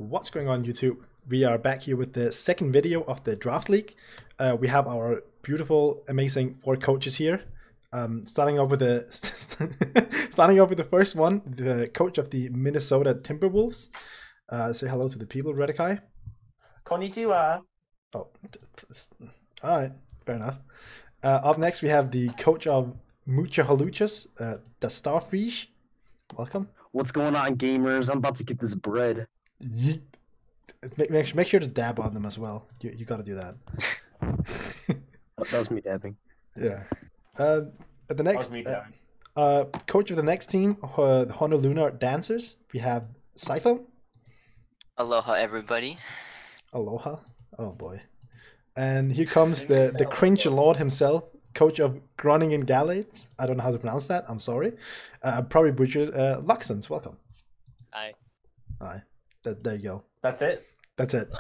What's going on, YouTube? We are back here with the second video of the Draft League. We have our beautiful, amazing 4 coaches here. Starting off with the first one, the coach of the Minnesota Timburrwolves. Say hello to the people, Redekai. Konnichiwa. Oh, all right, fair enough. Up next, we have the coach of Mucha Hawluchas, the Starfish. Welcome. What's going on, gamers? I'm about to get this bread. Yeet. Make sure to dab on them as well. You got to do that. That was me dabbing. Yeah. The next coach of the next team, the Honolunar Dancers. We have Cyclone. Aloha, everybody. Aloha. Oh boy. And here comes the cringe lord himself, coach of Groningen Gallades. I don't know how to pronounce that. I'm sorry. I probably butchered. Luxons, welcome. Hi. Hi. There you go. That's it. That's it.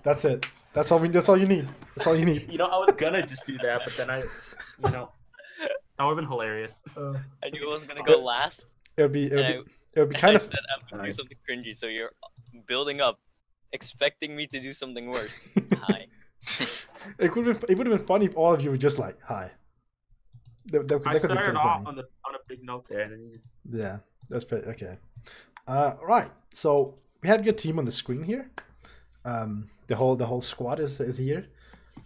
That's it. That's all you need. That's all you need. You know, I was gonna just do that, but then that would have been hilarious. I knew I was gonna go last. It would be kind of. I said I'm gonna do something cringy, so you're building up, expecting me to do something worse. Hi. It would have been funny if all of you were just like, hi. I started off on a big note there. Yeah, that's pretty okay. Right. So we have your team on the screen here. The whole squad is here.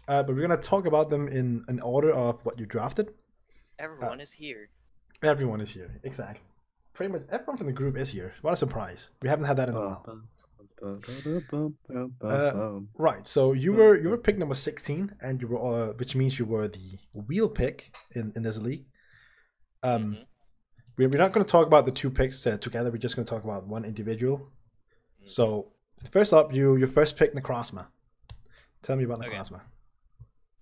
But we're gonna talk about them in an order of what you drafted. Everyone is here. Everyone is here, exactly. Pretty much everyone from the group is here. What a surprise! We haven't had that in a while. Right. So you were pick number 16, and you were which means you were the wheel pick in this league. We're not going to talk about the 2 picks together. We're just going to talk about one individual. So first up, your first pick, Necrozma. Tell me about Necrozma.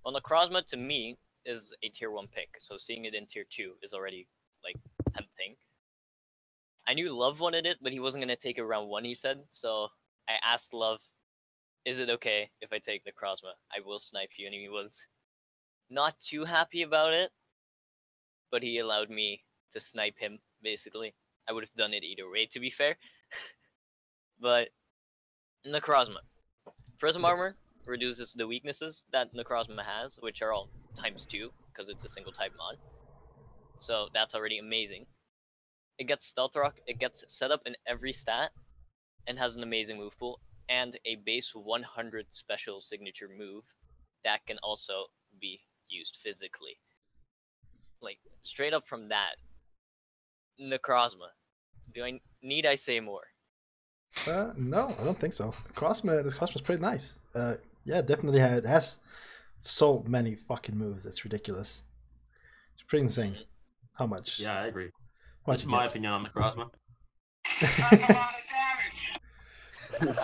Well, Necrozma to me is a tier 1 pick, so seeing it in tier 2 is already like tempting. I knew Love wanted it, but he wasn't going to take it round 1, he said. So I asked Love, is it okay if I take Necrozma? I will snipe you, and he was not too happy about it, but he allowed me to snipe him, basically. I would have done it either way, to be fair. But Necrozma. Prism Armor reduces the weaknesses that Necrozma has, which are all ×2, because it's a single type mod. So that's already amazing. It gets Stealth Rock, it gets set up in every stat, and has an amazing move pool, and a base 100 special signature move that can also be used physically. Like, straight up from that, Necrozma. Need I say more? No, I don't think so. This Necrozma's pretty nice. Yeah, definitely has so many fucking moves. It's ridiculous. It's pretty insane. How much? Yeah, I agree. That's my opinion on Necrozma.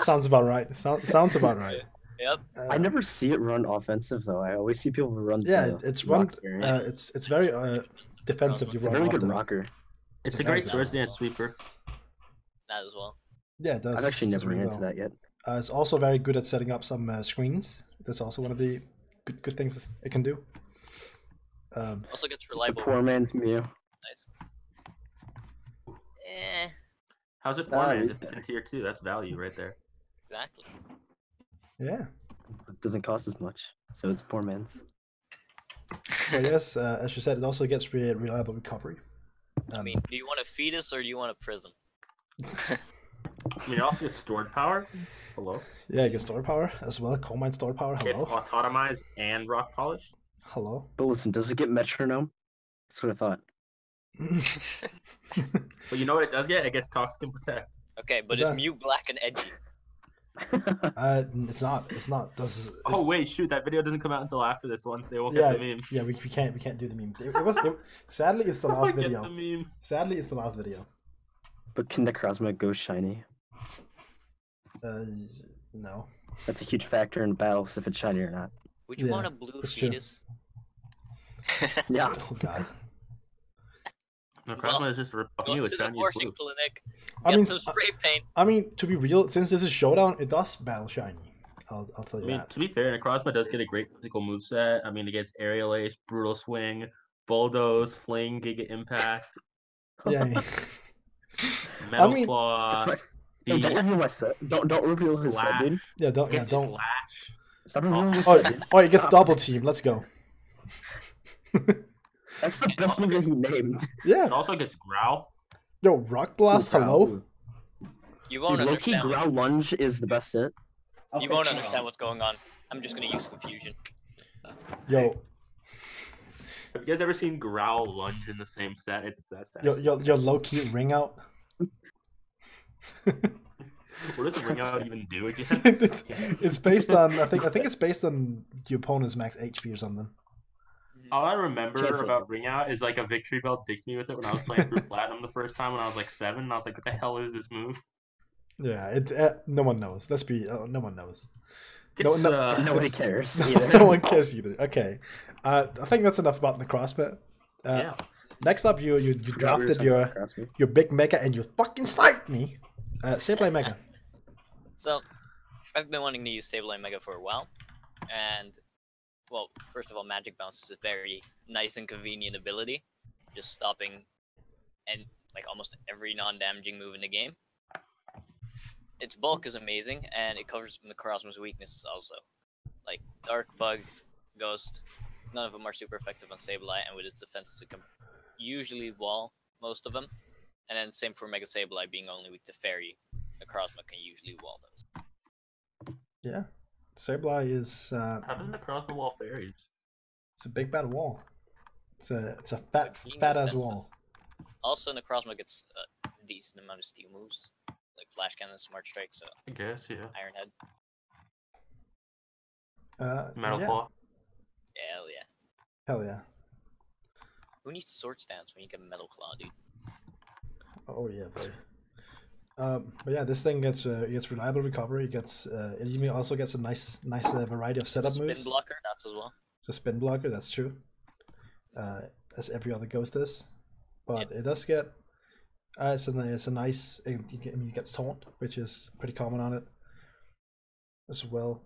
Sounds about right. Sounds about right. Yep. I never see it run offensive though. I always see people run. Yeah, it's run. It's very defensive. It's a really good rocker. It's a great Swords Dance sweeper. That as well. Yeah, it does. I've actually never ran into that yet. It's also very good at setting up some screens. That's also one of the good things it can do. Also gets reliable. Poor man's Mew. Nice. Eh. How's it poor man's if it's in tier 2? That's value right there. Exactly. Yeah. It doesn't cost as much, so it's poor man's. Well, yes, as you said, it also gets reliable recovery. I mean, do you want a fetus or do you want a prism? I mean, it also gets stored power. Hello. Yeah, it gets stored power as well. Coal mine stored power. Hello. It's autotomized and rock polish. Hello. But listen, does it get metronome? That's what I thought. But you know what it does get? It gets toxic and protect. Okay, but is Mew black and edgy? It's not. It's not. Oh wait, shoot! That video doesn't come out until after this one. They won't get the meme. Yeah, we can't do the meme. Sadly, it's the last video. Get the meme. Sadly, it's the last video. But can Necrozma go shiny? No. That's a huge factor in battles if it's shiny or not. Would you want a blue fetus? Yeah. Oh god. Necrozma is just ripping you with shiny blue. Clinic. Get some spray paint. I mean, to be real, since this is Showdown, it does battle shiny. I'll tell you that. To be fair, Necrozma does get a great physical moveset. I mean, it gets Aerial Ace, Brutal Swing, Bulldoze, Fling, Giga Impact. Yeah. Metal Claw, Hey, don't reveal my set. Don't reveal his set, Slash. dude. Yeah, don't. Yeah, Gets don't. slash. Stop revealing his Oh, set, dude. oh, he gets double team. Let's go. That's the best move that he named. Yeah. It also gets growl. Yo, Rock Blast. Hello. You won't Dude, low-key understand. growl lunge is the best set. You won't understand what's going on. I'm just gonna use confusion. Yo, Have you guys ever seen growl lunge in the same set? That's your low key ring out. What does ring out even do again? it's based on I think it's based on the opponent's max HP or something. All I remember Chelsea. about ring out is like a victory belt dicked me with it when I was playing through platinum the first time when I was like 7. And I was like, what the hell is this move? Yeah, no one knows. Let's be no one knows. It's, Nobody it's- cares. no one cares either. Okay, I think that's enough about the crossbit. Yeah. Next up, you drafted your big mega and you fucking sniped me. Sableye mega. So, I've been wanting to use Sableye Mega for a while, and well, first of all, Magic Bounce is a very nice and convenient ability, just stopping and like almost every non-damaging move in the game. Its bulk is amazing, and it covers Necrozma's weaknesses also, like Dark, Bug, Ghost. None of them are super effective on Sableye, and with its defenses, it can usually wall most of them. And then same for Mega Sableye being only weak to Fairy. Necrozma can usually wall those. Yeah, Sableye is How does Necrozma wall fairies? it's a big bad wall. It's a Being fat ass defensive. wall. Also, Necrozma gets a decent amount of steel moves, like Flash Cannon, Smart Strike, so I guess, yeah. Iron Head. Metal yeah. Claw. Yeah, hell yeah. Hell yeah. Who needs Sword Stance when you get Metal Claw, dude? Oh yeah, boy. But yeah, this thing gets reliable recovery. It gets it even also gets a nice variety of setup Spin moves. blocker, that's as well. It's a spin blocker. That's true. As every other ghost is, but it does get. It's a nice. I mean, it gets taunt, which is pretty common on it, as well.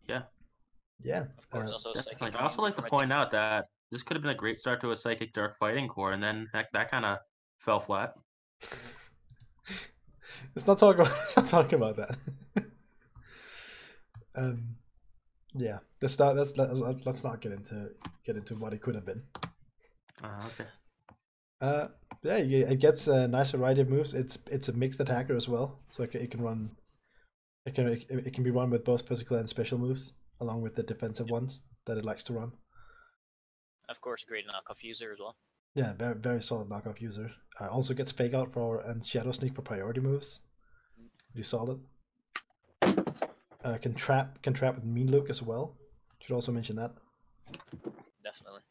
Yeah. Yeah. Of course, also a Psychic. Like, I also like to point out that this could have been a great start to a Psychic Dark Fighting Core, and then heck, that kind of fell flat. Let's not talk about that. Yeah. Let's not get into what it could have been. Okay. Yeah, it gets a nice variety of moves. It's a mixed attacker as well, so it can run. It can be run with both physical and special moves, along with the defensive ones that it likes to run. Of course, a great knockoff user as well. Yeah, very very solid knockoff user. Also gets fake out and shadow sneak for priority moves. Pretty solid. Can trap with mean look as well. Should also mention that. Definitely.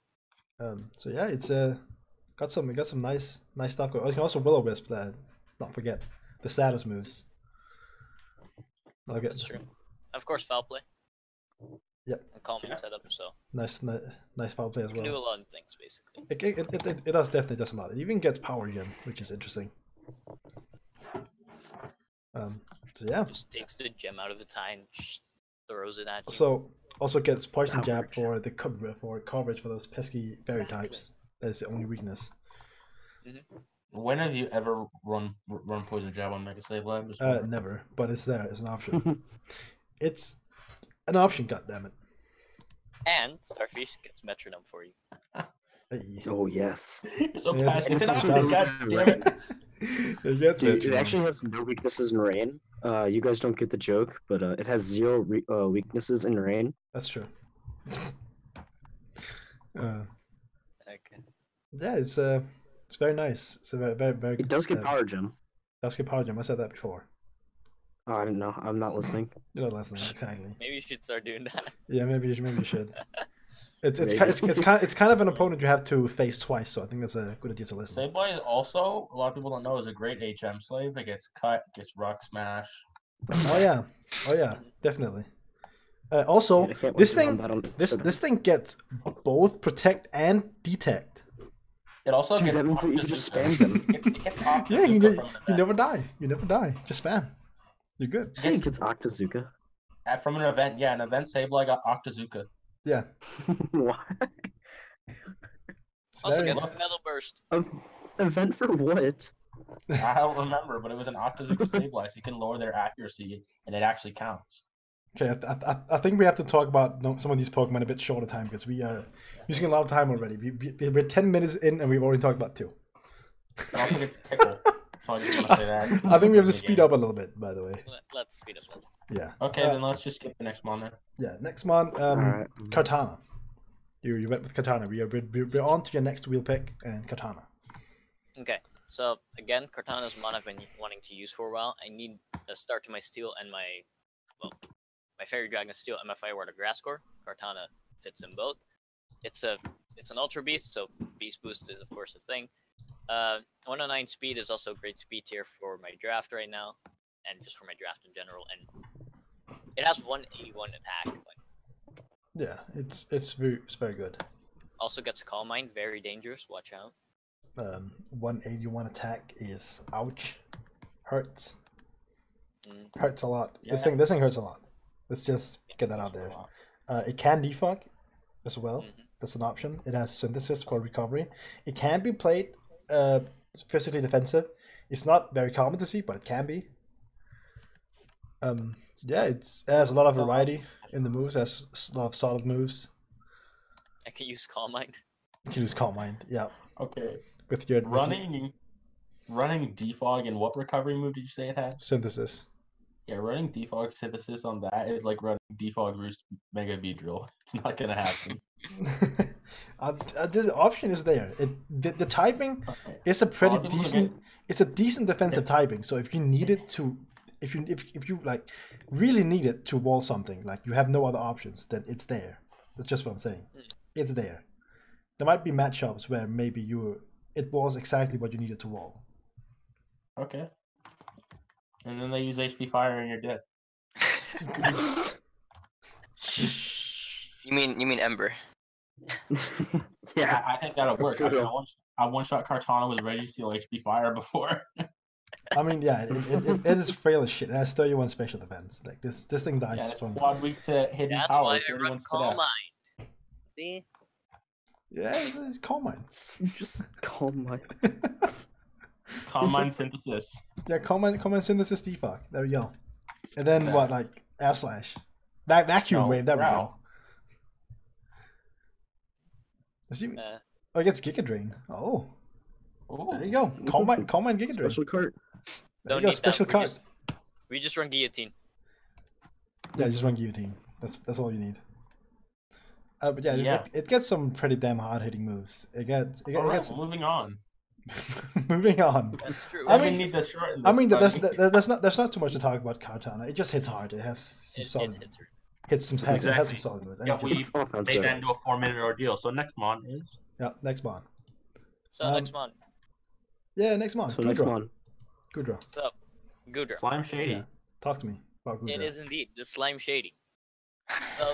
So yeah, it's got some nice stuff going. You can also Will-O-Wisp. Not forget the status moves. That's true. Of course, foul play. Yep. And calming setup, so Nice foul play as you can do a well. lot of things basically. It definitely does a lot. It even gets power again, which is interesting. So yeah. Just takes the gem out of the tie and throws it at you. So also gets poison jab Coverage. for coverage for those pesky fairy types. That is the only weakness. When have you ever run Poison Jab on Mega Sableye? Never, but it's there. It's an option. It's an option. Goddammit. And Starfish gets Metronome for you. Hey. Oh yes. So Yes, passionate. it It's does. also God damn it. It gets Dude, it Metronome. actually has no weaknesses in rain. You guys don't get the joke, but it has zero weaknesses in rain. That's true. Okay. Yeah, it's very nice. It's a very very. It does get power gem. Does get power gem. I said that before. Oh, I didn't know. I'm not listening. You're not listening exactly. Maybe you should start doing that. Yeah, maybe you should. It's Maybe. kind of an opponent you have to face twice, so I think that's a good idea to listen. Sableye is also, a lot of people don't know, is a great HM slave. It gets cut, gets rock smash. Oh yeah, definitely. Also, Dude, I can't wait this to run thing that on- this thing gets both protect and detect. It also Dude, gets that means that you can just spam Octazooka. them. It gets Yeah, Octazooka from an you event. never die. You never die. Just spam. You're good. See, it gets Octazooka. From an event, yeah, an event Sableye got Octazooka. Yeah. Why? It's Also very- gets Metal Burst. Event for what? I don't remember, but it was an optical stabilize. You can lower their accuracy, and it actually counts. Okay, I think we have to talk about some of these Pokemon a bit shorter time because we are using a lot of time already. We're 10 minutes in and we've already talked about 2. I also get Tickle. So I just want to say that. I think we have to speed up a little bit, by the way. Let's speed up. Yeah. Okay, then let's just skip the next one then. Yeah, next one, Alright. Kartana. You went with Kartana. We're on to your next wheel pick and Kartana. Okay, so again, Kartana's one I've been wanting to use for a while. I need a start to my Steel and my Fairy Dragon Steel and my Fire Water Grass Core. Kartana fits in both. It's an Ultra Beast, so Beast Boost is of course a thing. 109 speed is also a great speed tier for my draft right now, and just for my draft in general. And it has 181 attack. Yeah, it's very good. Also gets a Calm Mind, very dangerous. Watch out. 181 attack is ouch, hurts, Mm. hurts a lot. Yeah. This thing hurts a lot. Let's just get that out there. It can defog as well. Mhm. That's an option. It has synthesis for recovery. It can be played physically defensive. It's not very common to see, but it can be. Yeah, it has a lot of variety in the moves. It has a lot of solid moves. I can use Calm Mind. You can use Calm Mind. Yeah, Okay. with your Running defog, and what recovery move did you say it had? synthesis. Yeah, running defog synthesis on that is like running defog roost mega Beedrill. It's not gonna happen. This option is there. The typing Okay. is a pretty Well, people decent. It's a decent defensive typing. So if you need it to, if you like really need it to wall something, like you have no other options, then it's there. That's just what I'm saying. It's there. There might be matchups where maybe it was exactly what you needed to wall. Okay. And then they use HP fire and you're dead. You mean Ember? Yeah. I think that'll work. I one-shot Kartana with Registeel HP fire before. I mean, yeah, it is frail as shit. It has 31 special defense. Like this thing dies Yeah, it's from. quad weak to hidden That's power. why I 31 run to Calm death. Mind. See? Yeah, it's Calm Mind. Just calm my. Calm Mind synthesis. Yeah, Calm Mind synthesis defog. There we go. And then Okay. what? Like air slash, vacuum No, wave. There we growl. go. Assuming, Uh, oh, it gets Giga Drain. Oh, Ooh. there you go. Calm Mind Giga Drain. Special card. There you Don't go. need that. Special card. we just run Guillotine. Yeah, just one guillotine. That's all you need. But yeah, Yeah. It gets some pretty damn hard hitting moves. It Alright, gets moving on. moving on. That's true. I I mean- need to shorten I this, mean, but- there's not too much to talk about Kartana. It just hits hard. It has some solid hits her. has some Exactly. solid moves. And Yeah, it we just- made Offensive. that into a 4-minute ordeal. So next mon is yeah, next one. So next one. Yeah, next one. So next one. Gudra. So Gudra. Slime Shady. Yeah. Talk to me about Gudra. It is indeed the Slime Shady. So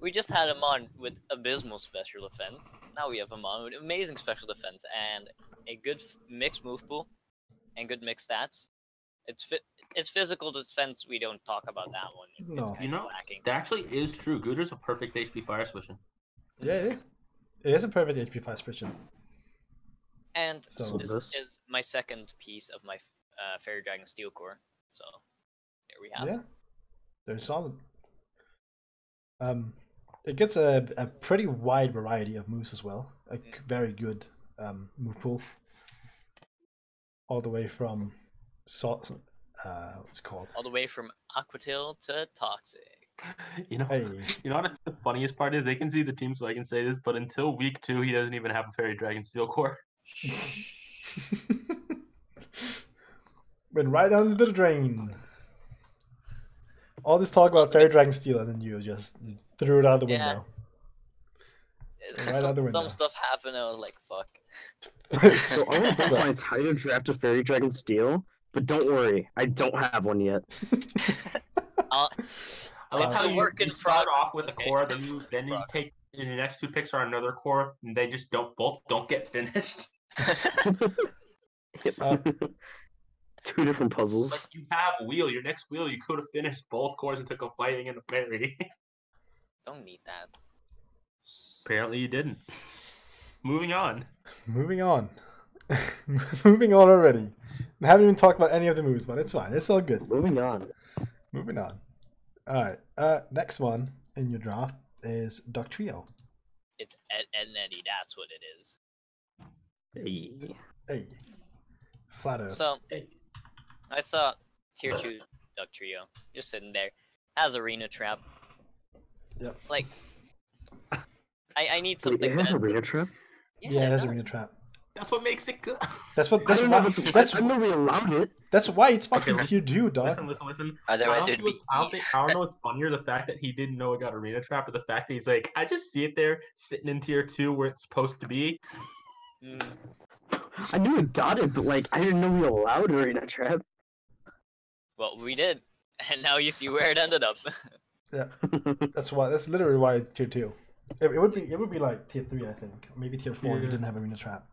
we just had him on with abysmal special defense. Now we have him on with amazing special defense and a good mixed move pool and good mixed stats. It's physical defense. We don't talk about that one. It's No. kind You know, of lacking. that actually is true. Gudra's a perfect HP fire switching. yeah, it is a perfect HP 5 switching. And So this this- is my second piece of my Fairy Dragon Steel Core. So there we have Yeah, it. they're solid. It gets a pretty wide variety of moves as well. A very good move pool. All the way from what's it called? All the way from Aquatil to Toxic. You know, Hey, you know what the funniest part is? They can see the team, so I can say this. But until week 2, he doesn't even have a Fairy Dragon Steel Core. went right under the drain. All this talk about Fairy Dragon Steel, and then you just threw it out the Yeah. window. Right out some, the some window. stuff happened. I was like, "Fuck." So I'm gonna base my entire draft of Fairy Dragon Steel, but don't worry, I don't have one yet. I'll, I love It's how a you, work in you start progress, off with a okay? core, then you Progress. take and your next 2 picks are another core, and they just don't get finished. Yep. Uh, 2 different Like puzzles. you have wheel, your next wheel, you could have finished both cores and took a fighting and a fairy. Don't need that. Apparently you didn't. Moving on. Moving on. Moving on already. I haven't even talked about any of the moves, but it's fine. It's all good. Moving on. Moving on. All right. Next one in your draft is Duck Trio. It's Ed and Eddie. That's what it is. Hey. Hey. Flat Earth. So, I saw tier 2 Duck Trio just sitting there. Has Arena Trap. Yep. Like, I need Wait, something it has that... Arena Trap? Yeah, it has does. Arena Trap. That's what makes it good. That's what. I That's don't know why. if it's, That's I know we allowed it. that's why it's fucking Okay, tier 2, dog. Listen. Otherwise, I it'd be... don't know what's funnier, the fact that he didn't know it got Arena Trap, or the fact that he's like, I just see it there sitting in tier 2 where it's supposed to be. Mm. I knew we got it, but like I didn't know we allowed Arena Trap. Well, we did. And now you see where it ended up. Yeah. That's why. That's literally why it's tier 2. It would be. It would be like tier 3, I think. Maybe tier 4 if you Yeah. didn't have Arena Trap.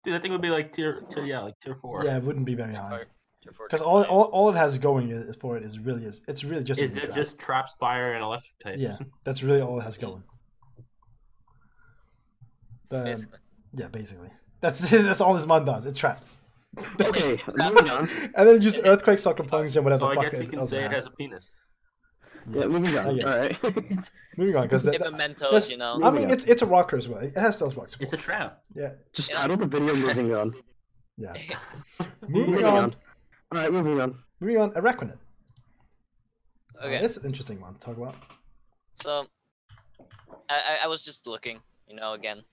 Dude, I think it would be like tier 4. Yeah, it wouldn't be very high. Tier 4, Because tier all 5. it has going is for it is really it's really just Is Arena it Trap. just traps, fire, and electric types? Yeah, that's really all it has going. Basically. Yeah, basically. That's all this mon does. It traps. Okay, moving on. And then just earthquake, soccer punch, and whatever So the I fuck guess you can else say it it has. has a penis. Yeah, moving I on. guess. Alright. Moving on, because In mementos, you know. I mean, it's a rocker as well. It has stealth rocks. It's a trap. Yeah, Just Yeah. title the video moving on. yeah. Moving Moving on. on. Alright, moving on. Moving on. Araquanid. Okay. This is an interesting one to talk about. So, I was just looking, you know, again.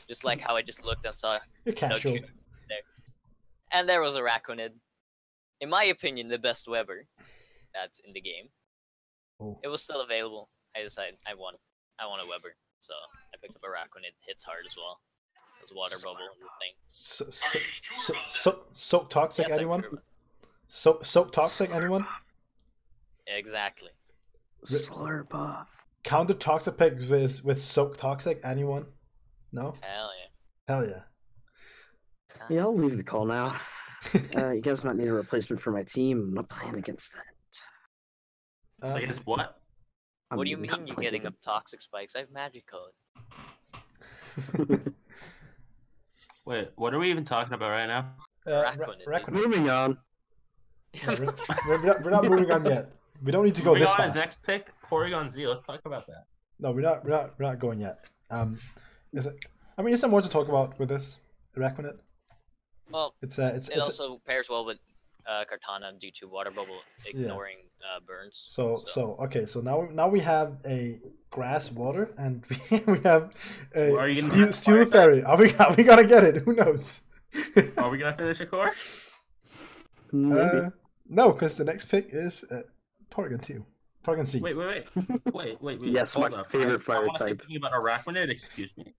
Just like how I just looked and saw You're casual. Trio there. And there was Araquanid. In my opinion, the best Weber that's in the game. Oh. It was still available. I decided I want a Weber. So I picked up Araquanid. Hits hard as well. It was water bubble and the thing. So toxic, Yes, I anyone? approve. So toxic, anyone? Exactly. Slurp off. Counter toxic pick with soak toxic, anyone? No? Hell yeah. Hell yeah. Yeah, I'll leave the call now. You guys might need a replacement for my team. I'm not playing against that. Like, it's what? What do you I'm mean not you're playing getting up against toxic spikes? I have magic code. that. Wait, what are we even talking about right now? Araquanid. Araquanid. Moving on. Yeah, we're not moving on yet. We don't need to go Moving this on, his fast. next pick, Porygon Z. Let's talk about that. No, we're not going yet. Is there more to talk about with this Araquanid? Well, It's it also pairs well with Kartana due to water bubble ignoring burns. so okay. So now we have a grass water and we have Are a you gonna have steel fire fairy. Are we gonna get it? Who knows? Are we gonna finish a core? Maybe. No, because the next pick is Porygon 2. Porygon C. Wait. Yes, hold my up. favorite fire I wanna say type. something about Araquanid. Excuse me.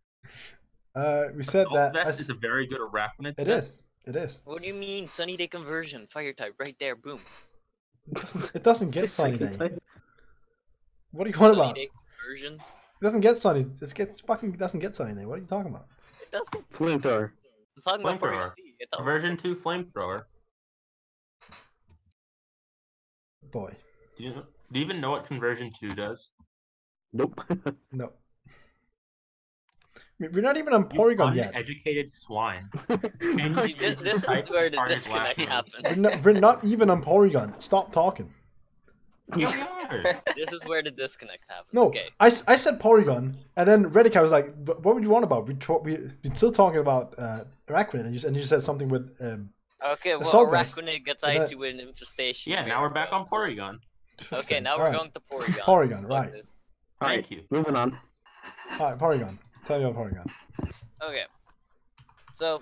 We said that Vest is a very good Araquanid. it set. is. It is. What do you mean? Sunny Day conversion, fire type, right there, boom. It doesn't get Six sunny second day. type. What are you on Sunny about? Day conversion. It doesn't get sunny. Doesn't get sunny day. What are you talking about? It does get. Flamethrower. I'm talking about Flamethrower. Porygon Z. It's all- Version 2 Flamethrower. Boy, Do you even know what Conversion 2 does? Nope. no. We're not even on Porygon You yet. uneducated swine. See, this is where the Target disconnect last happens. We're not even on Porygon. Stop talking. Yeah, we are. This is where the disconnect happens. No, Okay. I said Porygon, and then Redica was like, "What would you want about? We're still talking about Araquanid, and you said something with Okay, well, Assault Vest. Araquanid gets Is that- icy with an infestation. Yeah, now we're back on Porygon. Okay, now we're Alright. going to Porygon. Porygon, Fuck right. this. Thank you. Moving on. All right, Porygon. Tell me about Porygon. Okay. So,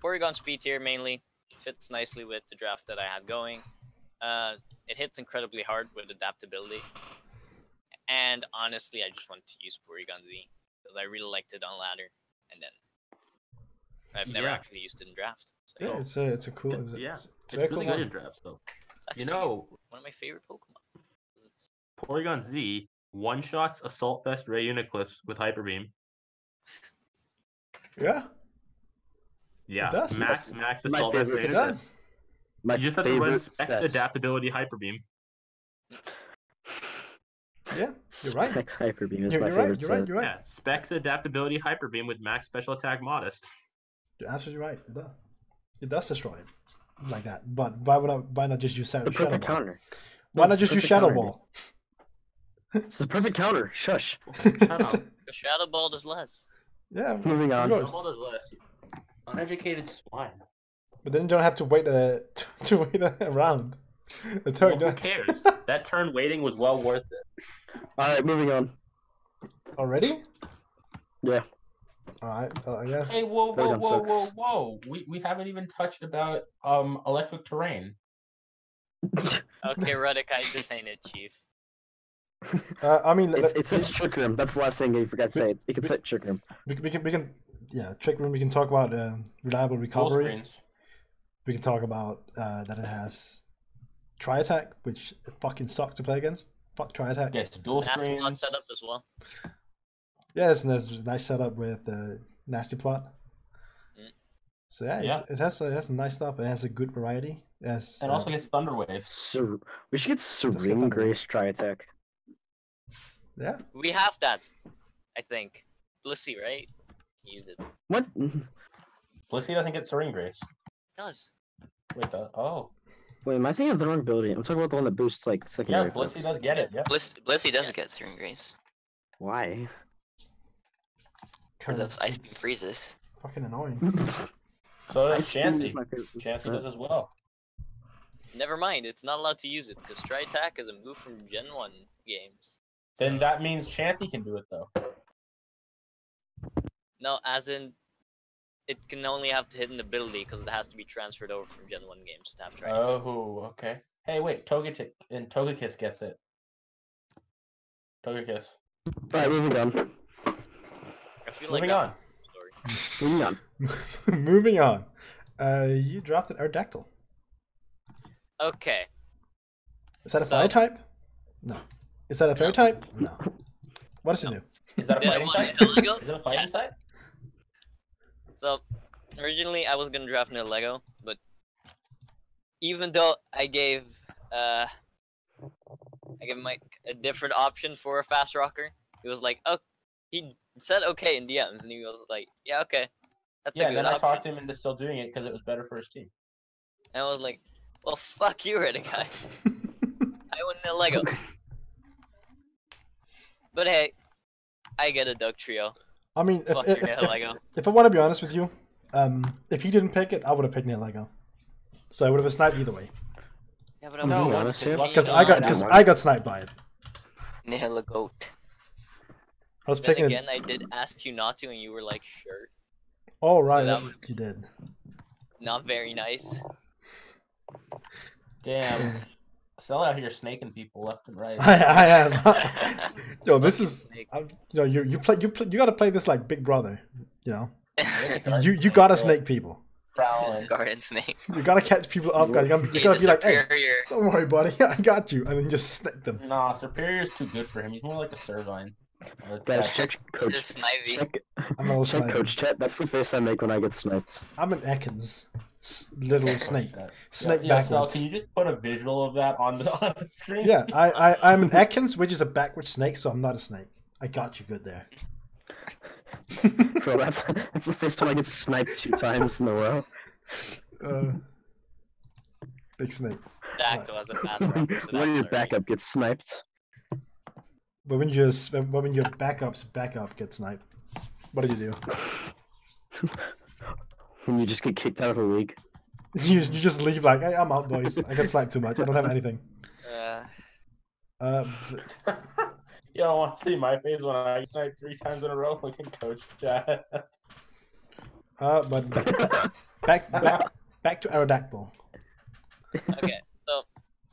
Porygon speed tier mainly fits nicely with the draft that I had going. It hits incredibly hard with adaptability. And honestly, I just want to use Porygon Z because I really liked it on ladder. And then I've never Yeah. actually used it in draft. So, Yeah, it's a cool. It's, Yeah, it's It's very really cool good one. in drafts, though. it's You actually know, one of my favorite Pokemon. It's- Porygon Z one-shots Assault Vest Ray Unicliffe with Hyper Beam. Yeah, Yeah, It does. max My Assault Vest favorite Ray it set. Unicliffe. does. My You just have to run favorite Specs set. Adaptability Hyper Beam. Yeah, you're right. Specs Hyper Beam is You're my right. favorite You're right. set. You're right. Yeah, Specs Adaptability Hyper Beam with max Special Attack Modest. You're absolutely right. It does. It does destroy it like that. But why not just use The Shadow perfect Ball? counter. Why not It's just the use perfect Shadow counter, Ball? It's the perfect counter. Shush. Shut up. The Shadow Ball does less. Yeah. Moving on. of course. Double does less. Uneducated swine. But then you don't have to wait to wait around. The turn. Well, who cares? That turn waiting was well worth it. Alright, moving on. Already? Yeah. All right. I guess. Hey, whoa, Very whoa, done, whoa, whoa, sucks. whoa! We haven't even touched about electric terrain. Okay, Reddick, this ain't it, Chief. I mean, It says Trick Room. That's the last thing you forgot to say. It can say Trick Room. we can yeah, Trick Room. We can talk about reliable Full recovery. screens. We can talk about that it has Tri Attack, which fucking sucks to play against. Fuck Tri Attack. Yes, dual Nasty Plot screens. setup as well. Yeah, there's a nice setup with Nasty Plot. Mm. So yeah, it has some nice stuff. It has a good variety. It has, And also gets Thunder Wave. We should get Serene Thunder. Grace Tri Attack. yeah. We have that, I think. Blissey, right? Use it. What? Blissey doesn't get Serene Grace. It does. Wait, oh. Wait, am I thinking of the wrong ability? I'm talking about the one that boosts like Yeah, secondary. Blissey foes. does get it, yeah. Blissey doesn't get Searing Grace. Why? Because that's Ice Beam It's freezes. fucking annoying. So does Ice Beam is Chansey. my favorite boost Chansey set. does as well. Never mind, it's not allowed to use it, because Tri Attack is a move from Gen 1 games. Then that means Chansey can do it, though. No, as in, it can only have to hit an ability, because it has to be transferred over from Gen 1 games to have Tri Attack. Oh, okay. Hey, wait, Togekiss gets it. Togekiss. Alright, moving on. I feel like Moving that's on. a story. Moving on. Moving on. You dropped an Aerodactyl. Okay, Is that a So- fire type? No. Is that a fairy No. type? No. What does it No. do? Is that a Did I fighting want type? a Lego? Is it a fighting Yes. type? So, originally I was gonna draft no Lego, but even though I gave Mike a different option for a fast rocker, he was like, oh, he said okay in DMs, and he was like, yeah, okay, that's Yeah, a and good then I option. talked him into still doing it because it was better for his team. And I was like, well, fuck you, Red guy. I want a Lego. But hey, I get a Doug Trio. I mean, Fuck your Nail Lego. if I want to be honest with you, if he didn't pick it, I would have picked Nail Lego. So I would have been sniped either way. Yeah, but I'm I'm being not honest here. Because I got sniped by it. Nail a goat. I was Then picking again, it. I did ask you not to, and you were like, sure. Oh right, that you did. Not very nice. Damn. Sell out here snaking people left and right. I am. Yo, this Lucky is. snake. You know, you gotta play this like Big Brother. You know, you gotta snake people. Prowling. Garden snake. You gotta catch people off guard. You He's gotta a be like, hey, superior. don't worry, buddy, I got you, and then just snake them. Nah, Superior's too good for him. He's more like a Servine. Guys, check He's a coach. Snivy. Check, I'm a check snake. coach chat. That's the face I make when I get sniped. I'm an Ekans, little snake. Yeah, Snake yeah, Sal, backwards. can you just put a visual of that on the screen? Yeah, I'm an Ekans, which is a backward snake, so I'm not a snake. I got you good there. Bro, that's the first time I get sniped 2 times in a row. Big snake. Dactyl as a fast rocker, so When your that's backup gets sniped. But when your backup's backup gets sniped, what do you do? When you just get kicked out of the league. You just leave like, hey, I'm out, boys. I got sniped too much. I don't have anything. alright. You don't want to see my face when I snipe 3 times in a row. Look at Coach Chat. But back to Aerodactyl. Okay, so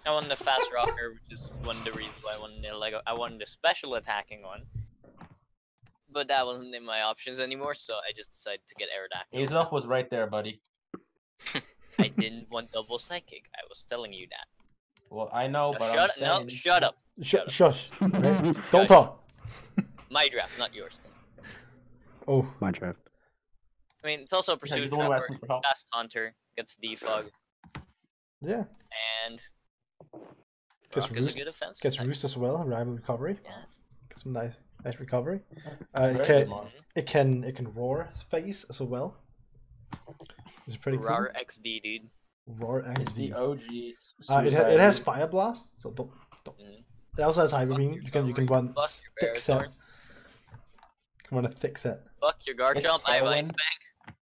I wanted a fast rocker, which is one of the reasons why I wanted a Lego. I wanted a special attacking one, but that wasn't in my options anymore, so I just decided to get Aerodactyl. Azelf was right there, buddy. I didn't want double psychic. I was telling you that. Well, I know, No, but shut I'm up! No, saying... shut up! Shush. Okay? Don't Shush. talk. My draft, not yours. Oh, My draft. I mean, it's also a Yeah, pursuit you're the one who asked trapper, me for help. fast hunter, gets defog, yeah. and Gets rock is a roost. good offense. Gets roost as well. Rival recovery. Yeah. Get some nice recovery. Very It good, can Mon. it can roar phase as well. It's pretty cool. Rar XD, dude. Roar It's the XD. OG. It has Fire Blast, so don't. Mhm. It also has Hyper Beam. You can run Fuck your thick set. Baritone. You can run a thick set. Fuck your guard It's jump. I have Tailwind. Ice Bang.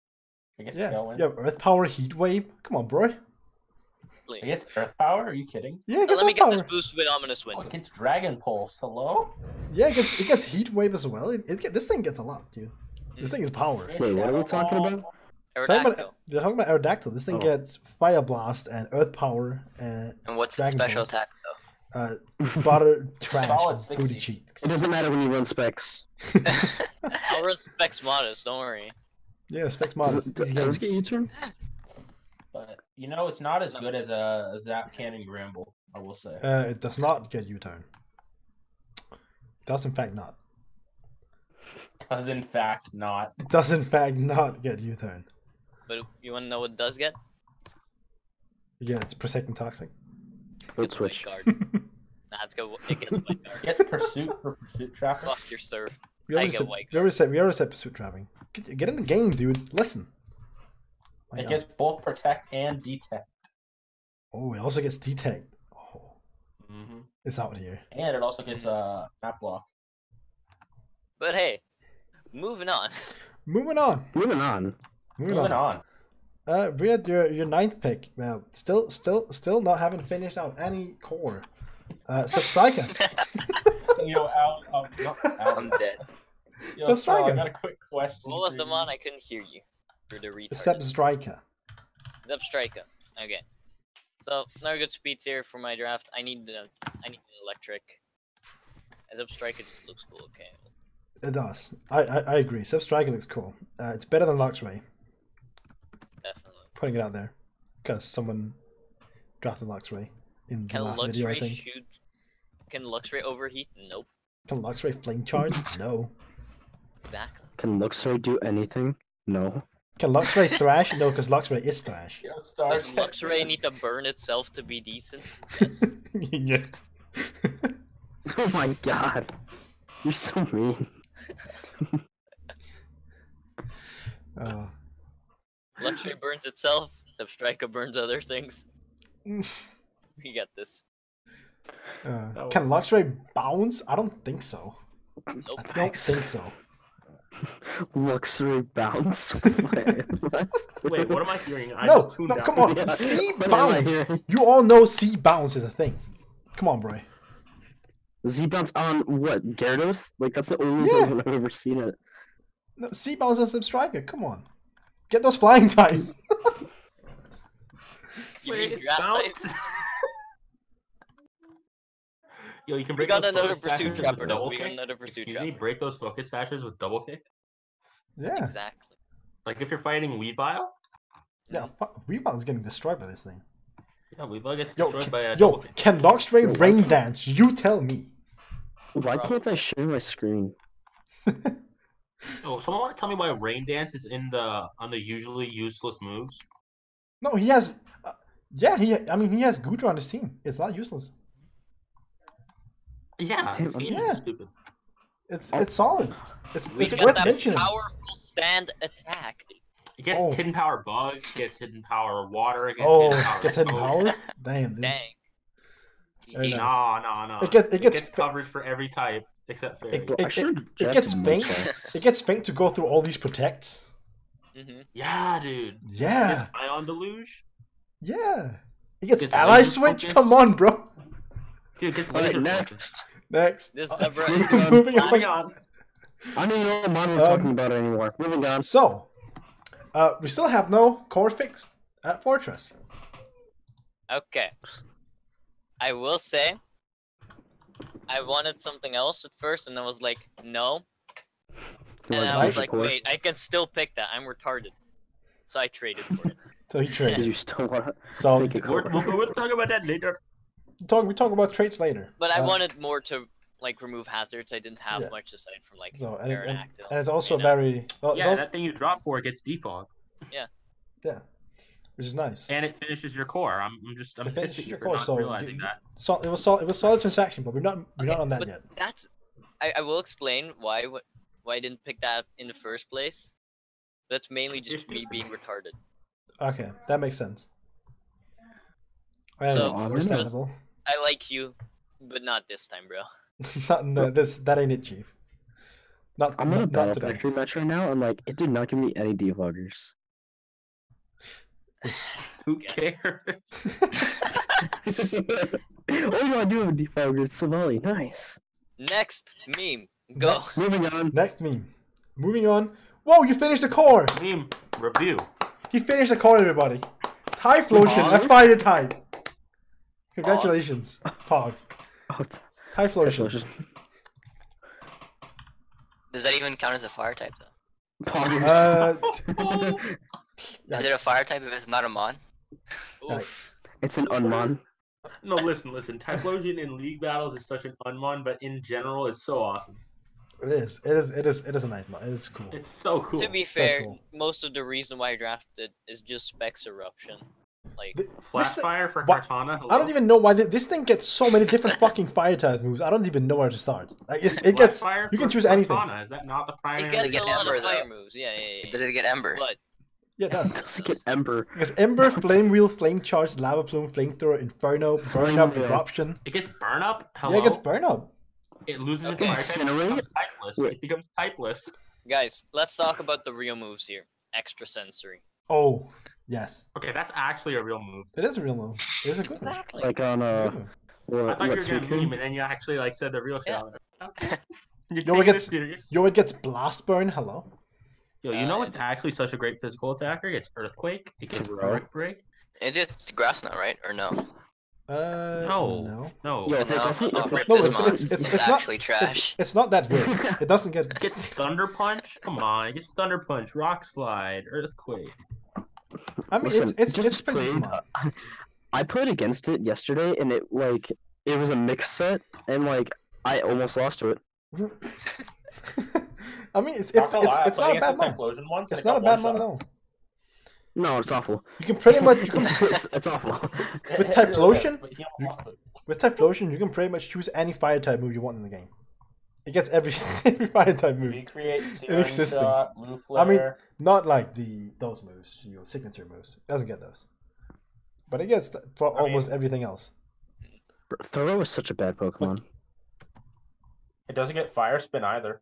I guess Yeah, Tailwind. you have Earth Power, Heat Wave. Come on, bro. I guess Earth Power? Are you kidding? Yeah, it gets Let me Earth get Power. this boost with Ominous Wind. Fuck, it's Dragon Pulse. Hello? Yeah, it gets Heat Wave as well. This thing gets a lot, dude. This thing is power. Wait, what are we talking about? Aerodactyl. You're talking about Aerodactyl. This thing Oh. gets Fire Blast and Earth Power and And what's the Dragon special Balls. attack though? butter trash Solid with 60. booty cheeks. It doesn't matter when you run specs. I'll run Specs Modest, don't worry. Yeah, Specs Does Modest. it, does it get U-turn? But, you know, it's not as good as a Zap Cannon Gramble, I will say. It does not get U-turn. It does in fact not. Does in fact not. It does in fact not get U-turn. But you want to know what it does get? Yeah, it's Protecting Toxic. Road It's switch. White Guard. Nah, it's go. It gets White Guard. Gets Pursuit for Pursuit Trapper. Fuck your surf. We already I get said, White we already said Pursuit Trapping. Get in the game, dude. Listen. My It God. gets both Protect and Detect. Oh, it also gets Detect. Oh, Mm-hmm. it's out here. And it also gets Map Block. But hey, moving on. Moving on. Moving on. Moving Moving on. on. We're at your ninth pick. Well, still not having finished out any core. Substriker. Yo, Al, no, Al. I'm dead. Yo, So Sal, I Striker. got a quick question. What was for the you. mon? I couldn't hear you. Through the retard. Substriker. Zepstrika. Okay. So another good speeds here for my draft. I need an electric. Zepstrika just looks cool. Okay. It does. I agree. Substriker looks cool. It's better than Luxray. Definitely. Putting it out there. Because someone drafted Luxray in the Can last video, I Luxray think. shoot? Can Luxray overheat? Nope. Can Luxray flame charge? No. Exactly. Can Luxray do anything? No. Can Luxray thrash? No, because Luxray is thrash. Yo, Star Does Trek. Luxray need to burn itself to be decent? Yes. Yeah. Oh my god. You're so mean. Oh. Luxray burns itself. Zepstrika burns other things. We got this. Can Luxray bounce? I don't think so. Nope. I don't think so. Luxury bounce? What? Wait, what am I hearing? I No, just tuned no, out. come on. Yeah, C what am I bounce. hearing? You all know C bounce is a thing. Come on, bro. Z bounce on what? Gyarados? Like that's the only Yeah. one I've ever seen it. No, C bounce and Substriker. Come on. Get those flying types. You Wait, mean it's grass bounce? type? Yo, you can We break got those another focus pursuit sashes trapper with though. double We got kick? another pursuit Excuse me, trapper. break those focus sashes with double kick? Yeah. Exactly. Like if you're fighting Weavile? Yeah. Weavile getting destroyed by this thing. Yeah, Weavile gets Yo, destroyed by a double kick. can Luxray Yo, rain why can't- dance? You tell me. Why can't I share my screen? Oh, someone want to tell me why Rain Dance is in the on the usually useless moves? No, he has. Yeah, he has Goodra on his team. It's not useless. Yeah, Damn, this game yeah. is stupid. It's solid. It's We it's got worth that mentioning. powerful stand attack. It gets Oh. hidden power bug, it gets hidden power water, it gets Oh, hidden power. gets hidden smoke. power. Damn, dude. Dang. Very GG. nice. No. It gets coverage for every type except fairy. It- Well, I should have it gets drafted faint. Mucha. It gets faint to go through all these protects. Mhm. Yeah, dude. Yeah, Gets Ion Deluge. yeah. It gets Gets ally laser switch. focus. Come on, bro. Dude, it gets Alright, laser focus. next. Next. This Zebra is Moving on. Moving on. Moving on. I don't even know what model we're talking about anymore. Moving on. So, we still have no core fixed at Fortress. okay. I will say, I wanted something else at first, and I was like, no. And Like I was Magic like, Core? wait, I can still pick that. I'm retarded. So I traded for it. So he Did traded. you still want to So make it We'll core? talk about that later. we talk about traits later. But I Uh, wanted more to like remove hazards. I didn't have Yeah. much aside from like So Aerodactyl. and it's also you know? very well, it's Yeah, also- that thing you drop for gets defog. yeah, which is nice. And it finishes your core. I'm It pissed finishes at you your for core, not so realizing you- that. So it was solid transaction, but we're not on that but yet. That's I will explain why I didn't pick that in the first place. That's mainly just me being retarded. Okay, that makes sense. So, Understandable. I like you, but not this time, bro. No, that ain't it, Chief. I'm in a Battle today. Factory match right now, and like it did not give me any debuggers. Who cares? Oh no, I do have a debugger. It's Somali. Nice. Next meme. Go. Moving on. Next meme. Moving on. Whoa, you finished the core! Meme review. He finished the core, everybody. Typhlosion, a fire type. Congratulations, Pog. Oh, Typhlosion. Does that even count as a fire type though? Poggers. Is it a fire type if it's not a mon? Oof. It's an unmon. No, listen. Typhlosion in league battles is such an unmon, but in general, it's so awesome. It is a nice mod. It is cool. It's so cool. To be fair, cool. most of the reason why I drafted is just Specs Eruption. Like, Flatfire for what? Kartana. I don't even know why this thing gets so many different fucking fire type moves. I don't even know where to start. Like, it gets. You can choose anything. Is that not the primary? it gets get a lot Ember, of fire though. moves. Yeah. Does it get Ember? But Yeah, it does. Does it get Ember? Because Ember, Flame Wheel, Flame Charge, Lava Plume, Flamethrower, Inferno, Burn Up, Flame Wheel. Eruption. It gets burn up. Hello. Yeah, it gets Burn Up. It loses Okay. its fire type. Incinerate? It becomes typeless. Wait. It becomes typeless. guys, let's talk about the real moves here. Extra sensory. Oh, yes. Okay, that's actually a real move. It is a real move. It is a good move. Exactly. Like on It's a good move. what? I thought you what were gonna Suicune? meme, and then you actually like said the real shit. Yeah. Okay. You're You know what taking gets it serious. you know what gets Blast Burn? Hello. Yo, you know what's actually such a great physical attacker? It gets Earthquake. It gets Throw. Brick Break. It's grass now, right? Or no? No. No. Yo, No, it doesn't- I'll rip No, this it's- mon. it's- It's it's not- actually trash. It's not that good. It doesn't get. It gets Thunder Punch. Come on, it gets Thunder Punch, Rock Slide, Earthquake. I mean, Listen, it's just pretty played, smart. I played against it yesterday, and it was a mixed set, and I almost lost to it. I mean, it's Not gonna lie, I not a played bad against the mod. Typhlosion once, and It's it not a got bad mod one at shot. all. No, it's awful. You can pretty much It's awful. With It really Typhlosion? is, but he almost lost it. with Typhlosion, you can pretty much choose any fire type move you want in the game. It gets every every fire type move. Recreate, In Searing existing. Shot, Blue I mean, Flare. not like those moves, signature moves. It doesn't get those, but it gets for I mean- almost everything else. Thorough is such a bad Pokemon. It doesn't get Fire Spin either.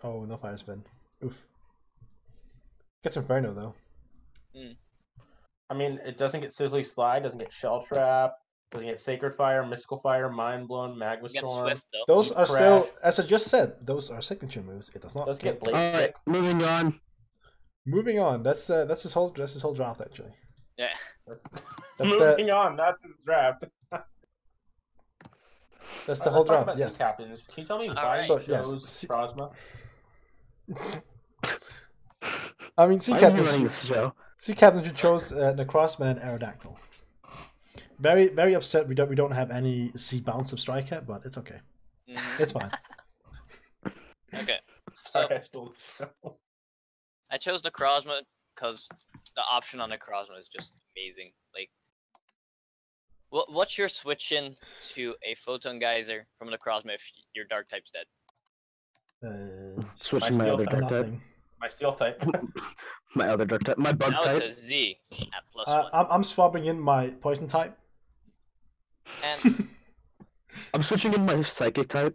Oh, no fire spin. Oof. Gets Inferno though. I mean, it doesn't get Sizzly Slide, doesn't get Shell Trap, doesn't get Sacred Fire, Mystical Fire, Mind Blown, Magma Get Storm. Swift though. Those Deep are still, Crash. as I just said, those are signature moves. It does not Doesn't get Blaze All right, Stick. moving on. Moving on. That's his whole draft actually. Yeah. That's Moving on, that's his draft. That's the whole Let's talk draft. about Yes. sea captains. Can you tell me why Alright. you So, yes, chose sea- Krozma? I mean, sea Why are you running captains. this show? Sea captains. You chose Necrozma and Aerodactyl. Very very upset. We don't have any sea bound Substriker, but it's okay. Mhm. It's fine. Okay. So Sorry, I stole the show. I chose Necrozma because the option on Necrozma is just amazing. Like, what's your switch in to a Photon Geyser from Necrozma if your Dark type's dead? Switching my My other steel dark type. Nothing. My steel type. My other dark type. My bug Now type. it's a Z at +1. I'm swapping in my poison type. And I'm switching in my psychic type.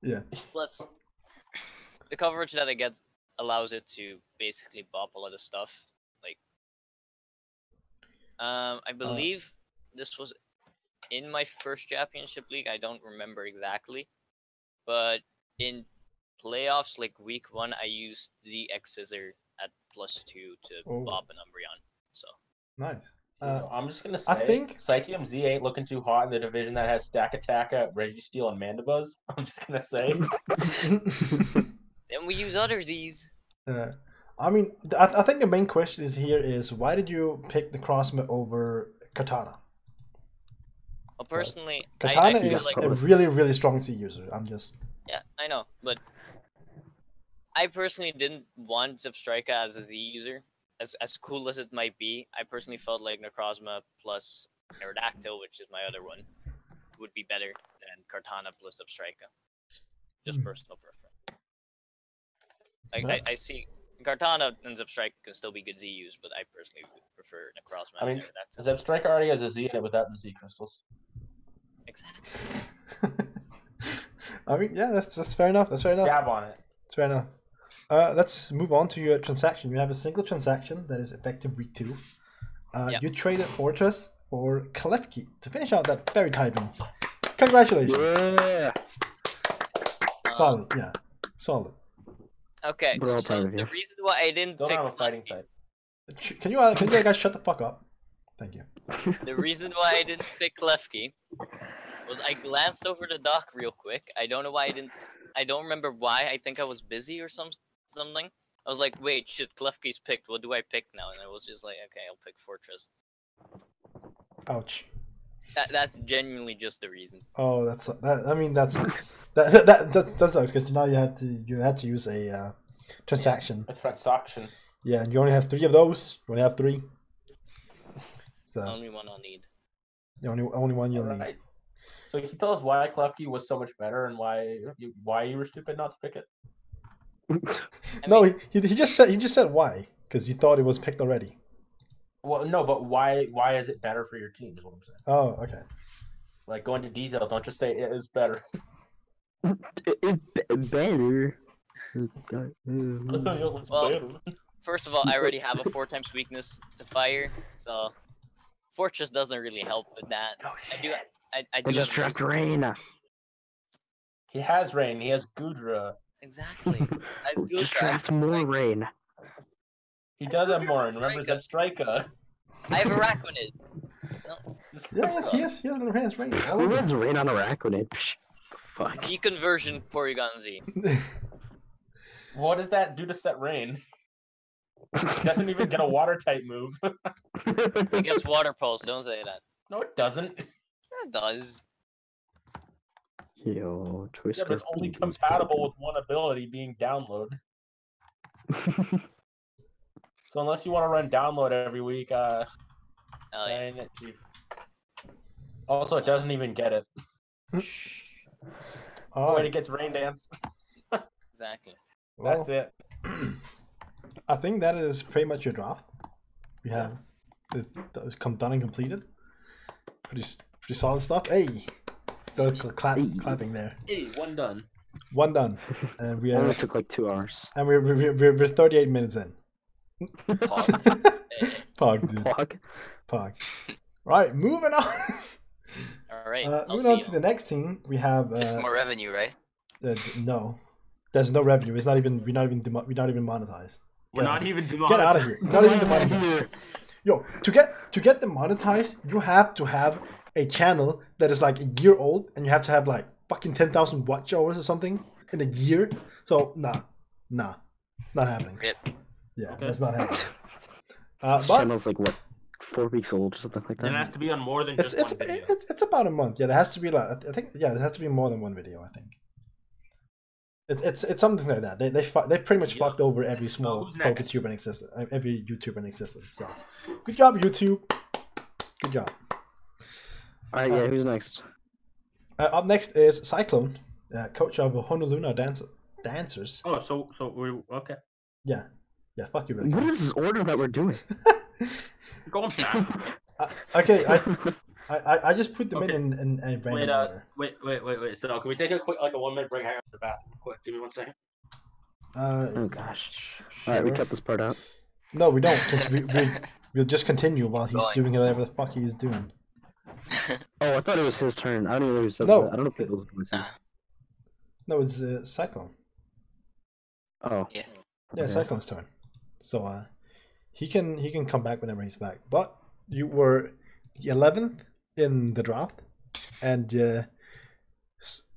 Yeah. plus, the coverage that it gets allows it to basically bop a lot of stuff. Like, I believe this was in my first championship league. I don't remember exactly, but in playoffs, like week 1, I used the X Scissor at +2 to Oh. bop an Umbreon. So Nice. I'm just gonna say, I think- Psychium Z ain't looking too hot in the division that has Stack Attacka, Registeel, and Mandibuzz. I'm just gonna say. then we use other Z's. I mean, I think the main question is why did you pick the Crossma over Katana? Well, personally, Katana I feel is like a really strong C user. I'm just yeah, I know, but I personally didn't want Zipstrika as a Z user. As cool as it might be, I personally felt like Necrozma plus Aerodactyl, which is my other one, would be better than Kartana plus Zipstrika. Just personal preference. Like Yeah. I see Kartana and Zipstrike can still be good Z use, but I personally would prefer Necrozma. I mean, Aerodactyl. Zebstrike already has a Z in it without the Z crystals. Exactly. I mean, yeah, that's fair enough. That's fair enough. Jab on it. That's fair enough. Let's move on to your transaction. You have a single transaction that is effective week 2. Yep. You traded Fortress for Klefki to finish out that fairy typing. Congratulations. Yeah. Solid, yeah. Solid. Okay, We're all so proud of the you. reason why I didn't Don't pick have a fighting Klefki, type. Can you guys shut the fuck up? Thank you. the reason why I didn't pick Klefki was I glanced over the dock real quick. I don't know why I didn't. I don't remember why. I think I was busy or something. I was like, wait, shit, Klefki's picked. What do I pick now? And I was just like, okay, I'll pick Fortress. Ouch. That's genuinely just the reason. Oh, that sucks. that sucks because now you had to use a transaction. It's transaction. Yeah, and you only have 3 of those. You only have 3. So Only one I'll need. the only one you'll need. Alright. So can you tell us why Klefki was so much better and why you were stupid not to pick it? No, he just said why because he thought it was picked already. Well, no, but why is it better for your team? Is what I'm saying. Oh, okay. Like go into detail. Don't just say it is better. It's better. It's Well, better. First of all, I already have a 4 times weakness to fire, so Fortress doesn't really help with that. Oh, I do. I I do. just have trapped Rain. He has Rain. He has Gudra. Exactly. I have Just Gudra, I have trapped more Rain. He does have Gudra more. and Remember Zebstrika. Zebstrika. I have Araquanid. No, Yes, he has another hands right. Who runs Rain on Araquanid? Psh, fuck. Z conversion Porygon Z. What does that do to set Rain? He doesn't even get a water type move. It gets Water Pulse. Don't say that. No, it doesn't. Yes, it does. Yo, choice Yeah, but it's only compatible with one ability being download. So unless you want to run download every week, Oh, that yeah. ain't it, Chief. Also, it doesn't even get it. Oh, When it gets Rain Dance, Exactly. well, that's it. I think that is pretty much your draft. We have it come done and completed. Pretty solid stuff. Hey, the clapping there. Hey, one done. One done, and we are Only took like 2 hours. and we're 38 minutes in. Pog, dude. Fuck. Pog. Right, moving on. All right. I'll Moving see on you. to the next team, we have There's more revenue, right? no. There's no revenue. It's not even we're not even monetized. We're not even Get out of here. Not even demonetized. Yo, to get demonetized, you have to have a channel that is like a year old, and you have to have like fucking 10,000 watch hours or something in a year. So nah, not happening. Rip. Yeah, Okay. that's not happening. This But channel's like what, 4 weeks old or something like It has that. to be on more than it's just one video. it's about a month. Yeah, there has to be like I think there has to be more than one video. I think. It's something like that. They pretty much Yeah. fucked over every small who's next? PokeTuber in existence, every YouTuber in existence. So, good job, YouTube. Good job. Alright, yeah, who's next? Up next is Cyclone, coach of Honolunar Dancers. Oh, so we okay. Yeah, fuck you, What really. is this order that we're doing? Go on, fast. Okay, I just put them Okay. in random Wait, order. wait. So can we take a quick, like a 1 minute break? Hang on to the bathroom, quick. Give me 1 second. Oh gosh. Alright, we Sure. cut this part out. No, we don't. Because we'll just continue while he's Going. doing whatever the fuck he's doing. Oh, I thought it was his turn. I don't even know who said No. that. I don't know people's voices. No, it's Cyclone. Oh. Yeah. Yeah, Okay. Cyclone's turn. So he can come back whenever he's back. But you were the 11th in the draft, and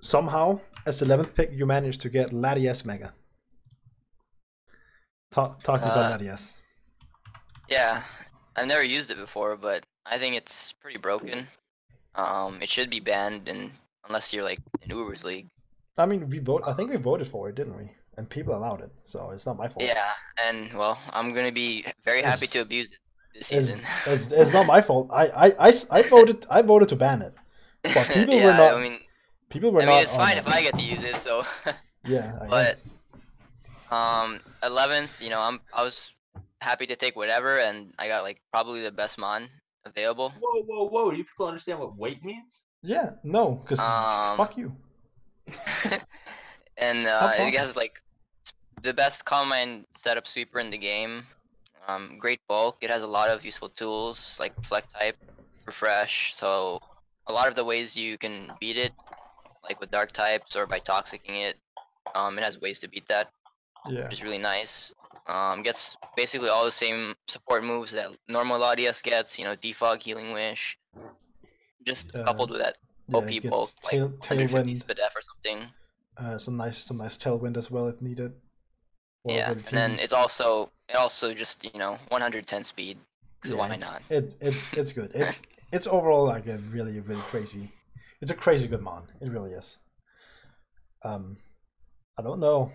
somehow as the 11th pick you managed to get Latias Mega. Talk to me about Latias. Yeah, I've never used it before, but I think it's pretty broken. It should be banned, and unless you're like in Uber's league. I mean, I think we voted for it, didn't we? And people allowed it, so it's not my fault. Yeah, and well, I'm gonna be very happy to It's- abuse it this It's, season. it's not my fault. I voted to ban it, but people yeah, were not. I mean, People were I not. mean, it's on fine it. if I get to use it. So Yeah, I but- guess. 11th, you know, I was happy to take whatever, and I got like probably the best mon available. Whoa, whoa, whoa! Do you people understand what weight means? Yeah, no, because fuck you. And Stop it talking. has like the best combine setup sweeper in the game. Great bulk. It has a lot of useful tools like Reflect Type, Refresh. So a lot of the ways you can beat it, like with Dark types or by toxicking it, it has ways to beat that, Yeah. which is really nice. Gets basically all the same support moves that normal Latias gets. You know, Defog, Healing Wish, just coupled with that Yeah, OP it bulk, gets like 150 tailwind. SPDF or something. Some nice tailwind as well if needed. Well, Yeah, for the and then team. it also just, you know, 110 speed. Cause why not? It's good. It's overall like a really crazy. It's a crazy good mon. It really is. I don't know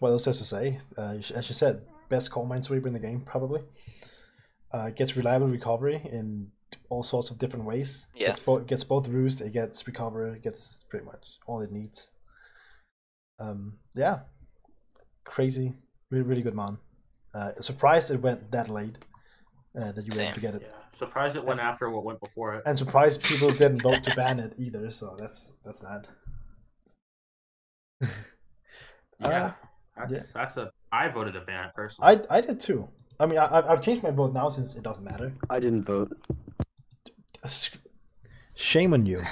what else there's to say. As you said, best coal mine sweeper in the game probably. Gets reliable recovery in all sorts of different ways. Yeah. Gets both roost. It gets recover. It gets pretty much all it needs. Yeah, crazy, really good mon. Surprised it went that late. That you were able to get it. Yeah, surprised it went after what went before it. And surprised people didn't vote to ban it either, so that's sad. Yeah, yeah. that's a. I voted to ban it personally. I did too. I mean, I've changed my vote now since it doesn't matter. I didn't vote. Shame on you.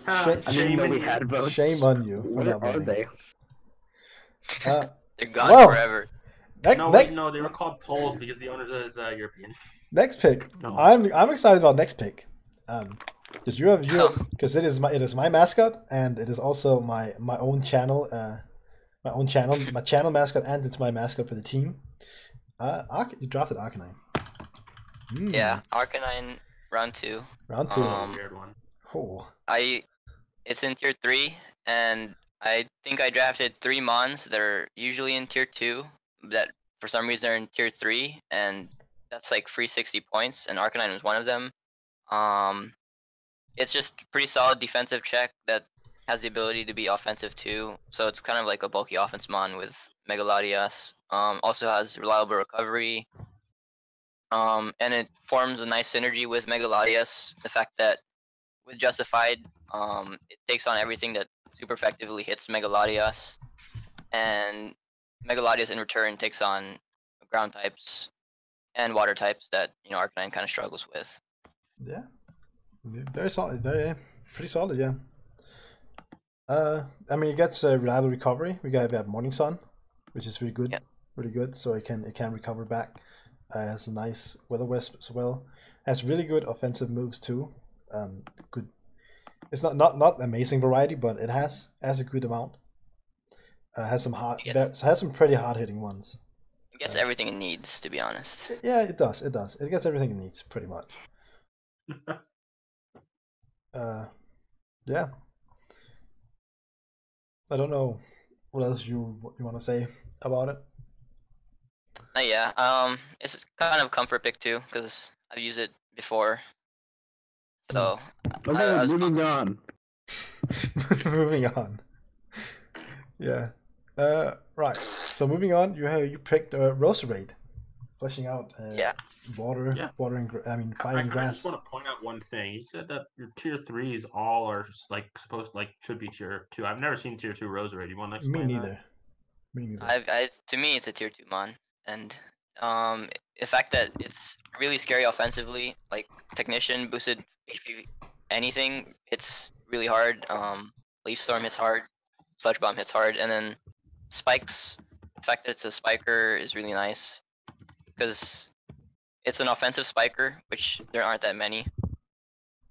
I didn't know we had votes. Shame on you. Where are they? They're gone well, forever. No, they were called polls because the owner is European. Next pick. No. I'm excited about next pick. Because it is my mascot and it is also my own channel. My channel mascot, and it's my mascot for the team. You drafted Arcanine. Yeah, Arcanine round 2. Round 2. Weird one. Oh. It's in tier 3, and I think I drafted 3 mons that are usually in tier 2, that for some reason are in tier 3, and that's like free 60 points, and Arcanine was one of them. It's just pretty solid defensive check that has the ability to be offensive too, so it's kind of like a bulky offense mon with Mega Latias. Also has reliable recovery, and it forms a nice synergy with Mega Latias. The fact that with Justified, it takes on everything that super effectively hits Mega Latias, and Mega Latias in return takes on ground types and water types that, you know, Arcanine kind of struggles with. Yeah, very solid, pretty solid, yeah. I mean, it gets reliable recovery. We have Morning Sun, which is really good, really good. So it can recover back. Has a nice Weather Wisp as well. Has really good offensive moves too. Good. It's not amazing variety, but it has a good amount. Has some pretty hard hitting ones. It gets everything it needs, to be honest. Yeah, it does. It does. It gets everything it needs, pretty much. Yeah. I don't know what else you want to say about it. Yeah. It's kind of a comfort pick too, because I've used it before. So. Okay, moving on. Moving on. Yeah. Right. So moving on, you picked Roserade, fleshing out. Water and fire and I grass. just want to point out one thing. You said that your tier 3s all are like supposed should be tier 2. I've never seen tier 2 Roserade. You want to explain? Me neither. To me, it's a tier 2 mon, and the fact that it's really scary offensively, like Technician boosted HP, anything hits really hard. Leaf Storm hits hard, Sludge Bomb hits hard, and then Spikes. The fact that it's a spiker is really nice, because it's an offensive spiker, which there aren't that many.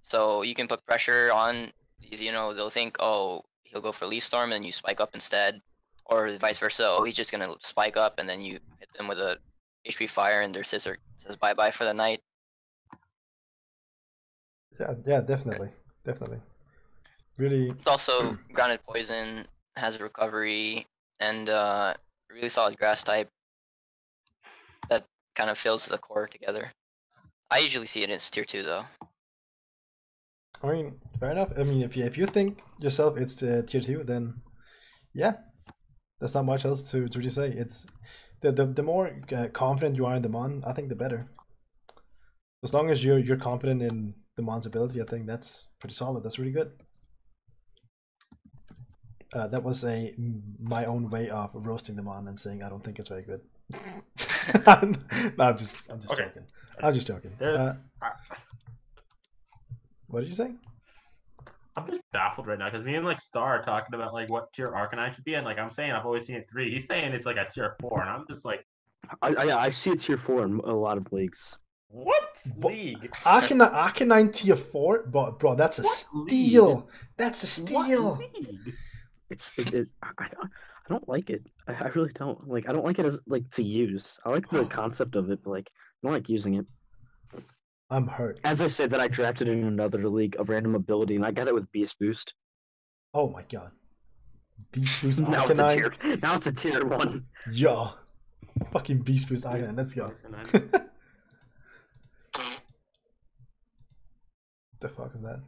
So you can put pressure on, you know, they'll think, oh, he'll go for Leaf Storm, and then you spike up instead. Or vice versa, oh, he's just gonna spike up, and then you hit them with a HP Fire, and their Scissor says bye-bye for the night. Yeah, definitely. Really. It's also Grounded Poison, has a recovery, and really solid grass type that kind of fills the core together. I usually see it as tier 2 though. I mean, fair enough. I mean, if you think yourself it's tier 2, then yeah, There's not much else to really say. It's the more confident you are in the mon, I think the better. As long as you're confident in the mon's ability, I think that's pretty solid. That's really good. That was my own way of roasting the mon and saying I don't think it's very good. No, I'm just Okay. joking. I'm just joking. What did you say? I'm just baffled right now because me and like Star are talking about like what tier Arcanine should be, and like I'm saying I've always seen it 3. He's saying it's like a tier 4, and I'm just like, I see a tier 4 in a lot of leagues. what But- league? Arcanine tier 4? Bro, that's a What steal. league? That's a What steal. league? I don't like it. I really don't. Like I don't like it as like to use. I like the concept of it, but like I don't like using it. I'm hurt. As I said, that I drafted in another league a random ability, and I got it with Beast Boost. Oh my god. Beast Boost Now it's a Arcanine. tier. Now it's a tier 1. Yeah. Fucking Beast Boost Arcanine. Let's go. Arcanine. The fuck is that?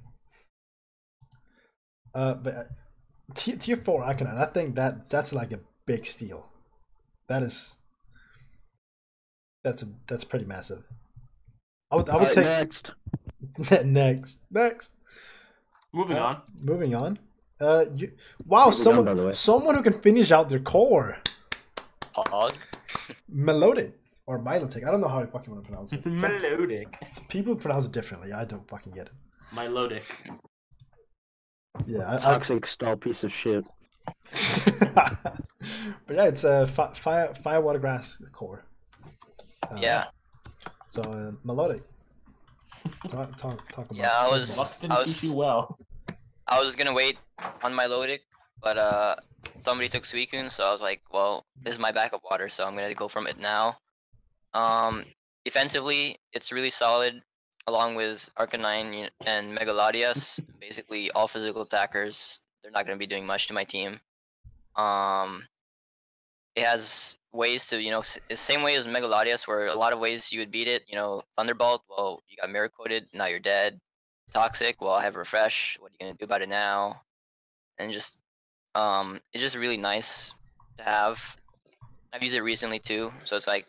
But tier 4 Arcanine, I think that's like a big steal. That's pretty massive. I would take Next. next. Moving on. Moving on. Wow, Moving on, someone by the way. someone who can finish out their core. Pog. Melodic or Milotic. I don't know how you fucking want to pronounce it. Melodic. People pronounce it differently. I don't fucking get it. Melodic. Yeah, Toxic stall piece of shit. but yeah, it's a fire water grass core. Yeah. So melodic. Talk about. Yeah, I was- Lux didn't teach you well. I was gonna wait on my Lodic, but somebody took Suicune, so I was like, well, this is my backup water, so I'm gonna go from it now. Defensively, it's really solid, along with Arcanine and Megalodius. Basically, all physical attackers. They're not gonna be doing much to my team. It has ways to, the same way as Megalodius, where a lot of ways you would beat it. Thunderbolt, well, you got Mirror Coated, now you're dead. Toxic, well, I have Refresh, what are you gonna do about it now? And just, it's just really nice to have. I've used it recently too, so it's like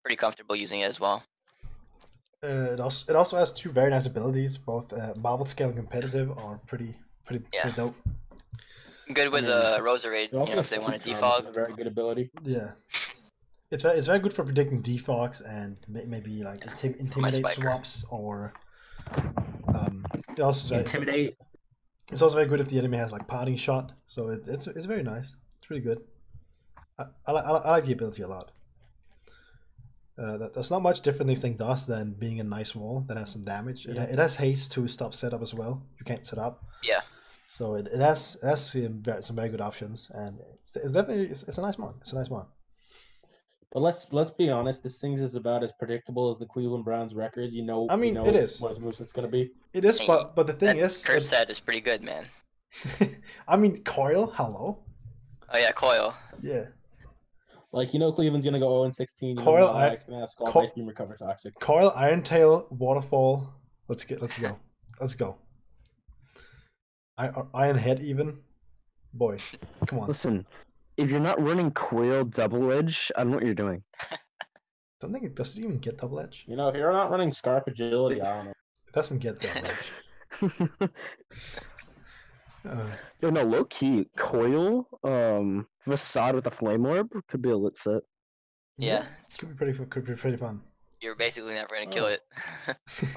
pretty comfortable using it as well. It also has two very nice abilities. Both Marvel Scale and Competitive are pretty Yeah. dope. Good with Roserade, It also if they has want to Heat Charm, which is defog. a very good ability. Yeah, it's very good for predicting defogs and maybe like intimidate spiker. swaps or it also is very- Intimidate. It's also very good if the enemy has like parting shot. So it's very nice. It's really good. I like the ability a lot. That's not much different this thing does than being a nice wall that has some damage. Yeah. It has haste to stop setup as well. You can't set up. Yeah. So it has some very good options, and it's definitely it's a nice one. It's a nice one. But let's be honest, this thing is about as predictable as the Cleveland Browns record. I mean, it is. What moves it's gonna be. It is, Hey, but the thing That is, curse set is pretty good, man. I mean, Coil, hello, Oh yeah, Coil. yeah, Like Cleveland's gonna go 0-16. Coil, It's gonna have Scald, Coil- Ice Beam, Recover Toxic. Coil, Iron Tail, Waterfall. Let's go. Iron Head even, boy, come on. Listen, if you're not running Coil Double Edge, I don't know what you're doing. Don't think it doesn't even get double edge. If you're not running Scarf Agility, I don't know. It doesn't get double edge. Yo, no, low key, Coil, Facade with a Flame Orb could be a lit set. Yeah, Could be pretty fun. you're basically never gonna kill Oh.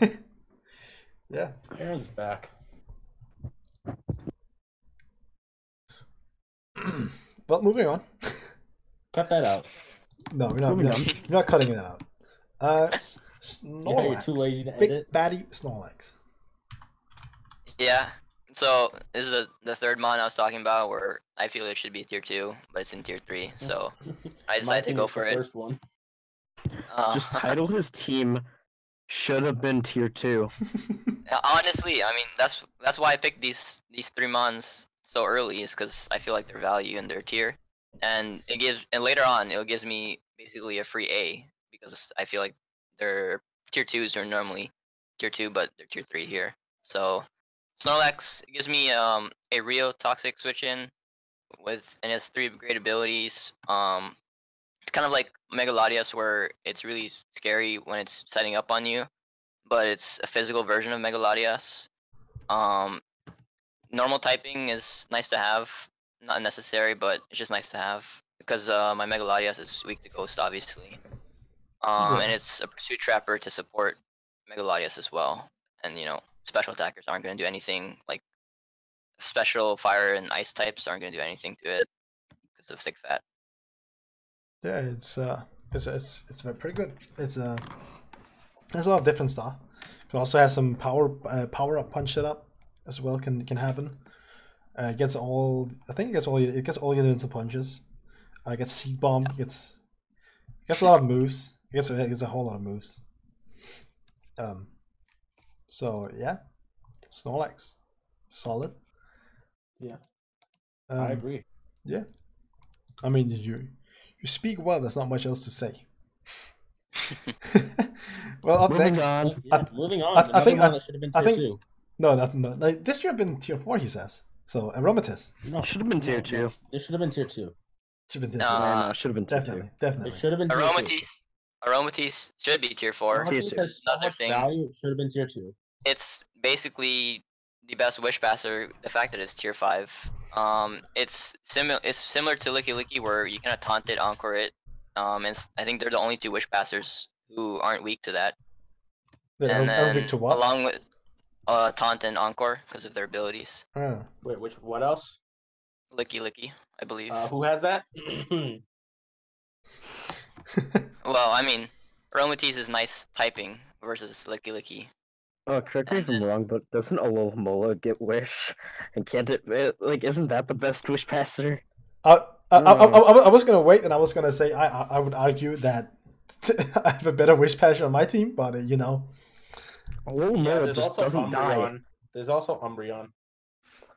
it. Yeah. Aaron's back. Well, moving on. Cut that out. No, we're not. Moving on. We're not cutting that out. You're Snorlax. too lazy to Big edit. baddie Snorlax. Yeah. So this is the third mon I was talking about, where I feel it should be tier 2, but it's in tier 3. So I My decided to team go is the for it. First one. Just title his team should have been tier 2. Honestly, I mean that's why I picked these 3 mons so early, is because I feel like their value in their tier, and later on it gives me basically a free A, because I feel like their tier 2s are normally tier 2, but they're tier 3 here. So Snorlax gives me a Rio Toxic switch in and it has 3 great abilities. It's kind of like Megalodius, where it's really scary when it's setting up on you, but it's a physical version of Megalodius. Normal typing is nice to have, not necessary, but it's just nice to have because my Megalodius is weak to Ghost, obviously. And it's a Pursuit Trapper to support Megalodius as well. And special attackers aren't going to do anything. Like special fire and ice types aren't going to do anything to it because of thick fat. Yeah, it's pretty good. It's there's a lot of different stuff. It also has some power up punch it up as well. Can happen. It gets all. I think it gets all your into punches. It gets seed bomb. It gets a lot of moves. It gets a whole lot of moves. So yeah, Snorlax, solid. Yeah, I agree. Yeah, I mean you speak well. There's not much else to say. Well, up Moving next. on. Moving on. I think it should have been tier 2. No. Like, this should have been tier 4. He says. So Aromatisse. No, Should have been tier 2. This should have been tier 2. Should have been tier 2. No, it should have been tier 2. Definitely. It should have been tier 2. Aromatisse should be tier 4. Tier Aromatisse 2. has so Another much thing. value. It should have been tier 2. It's basically the best Wish Passer. The fact that it's tier 5. It's similar to Licky Licky, where you kind of taunt it, encore it. And I think they're the only 2 Wish Passers who aren't weak to that. And then weak to what? along with taunt and encore because of their abilities. Oh. Wait, what else? Licky Licky, I believe. Who has that? Well, I mean, Aromatisse is nice typing versus Licky Licky. Oh, correct me if I'm wrong, but doesn't Alomola get Wish? And can't it, isn't that the best Wish Passer? I was gonna wait, and I was gonna say I would argue that I have a better Wish Passer on my team, but Alomola just doesn't die. There's also Umbreon.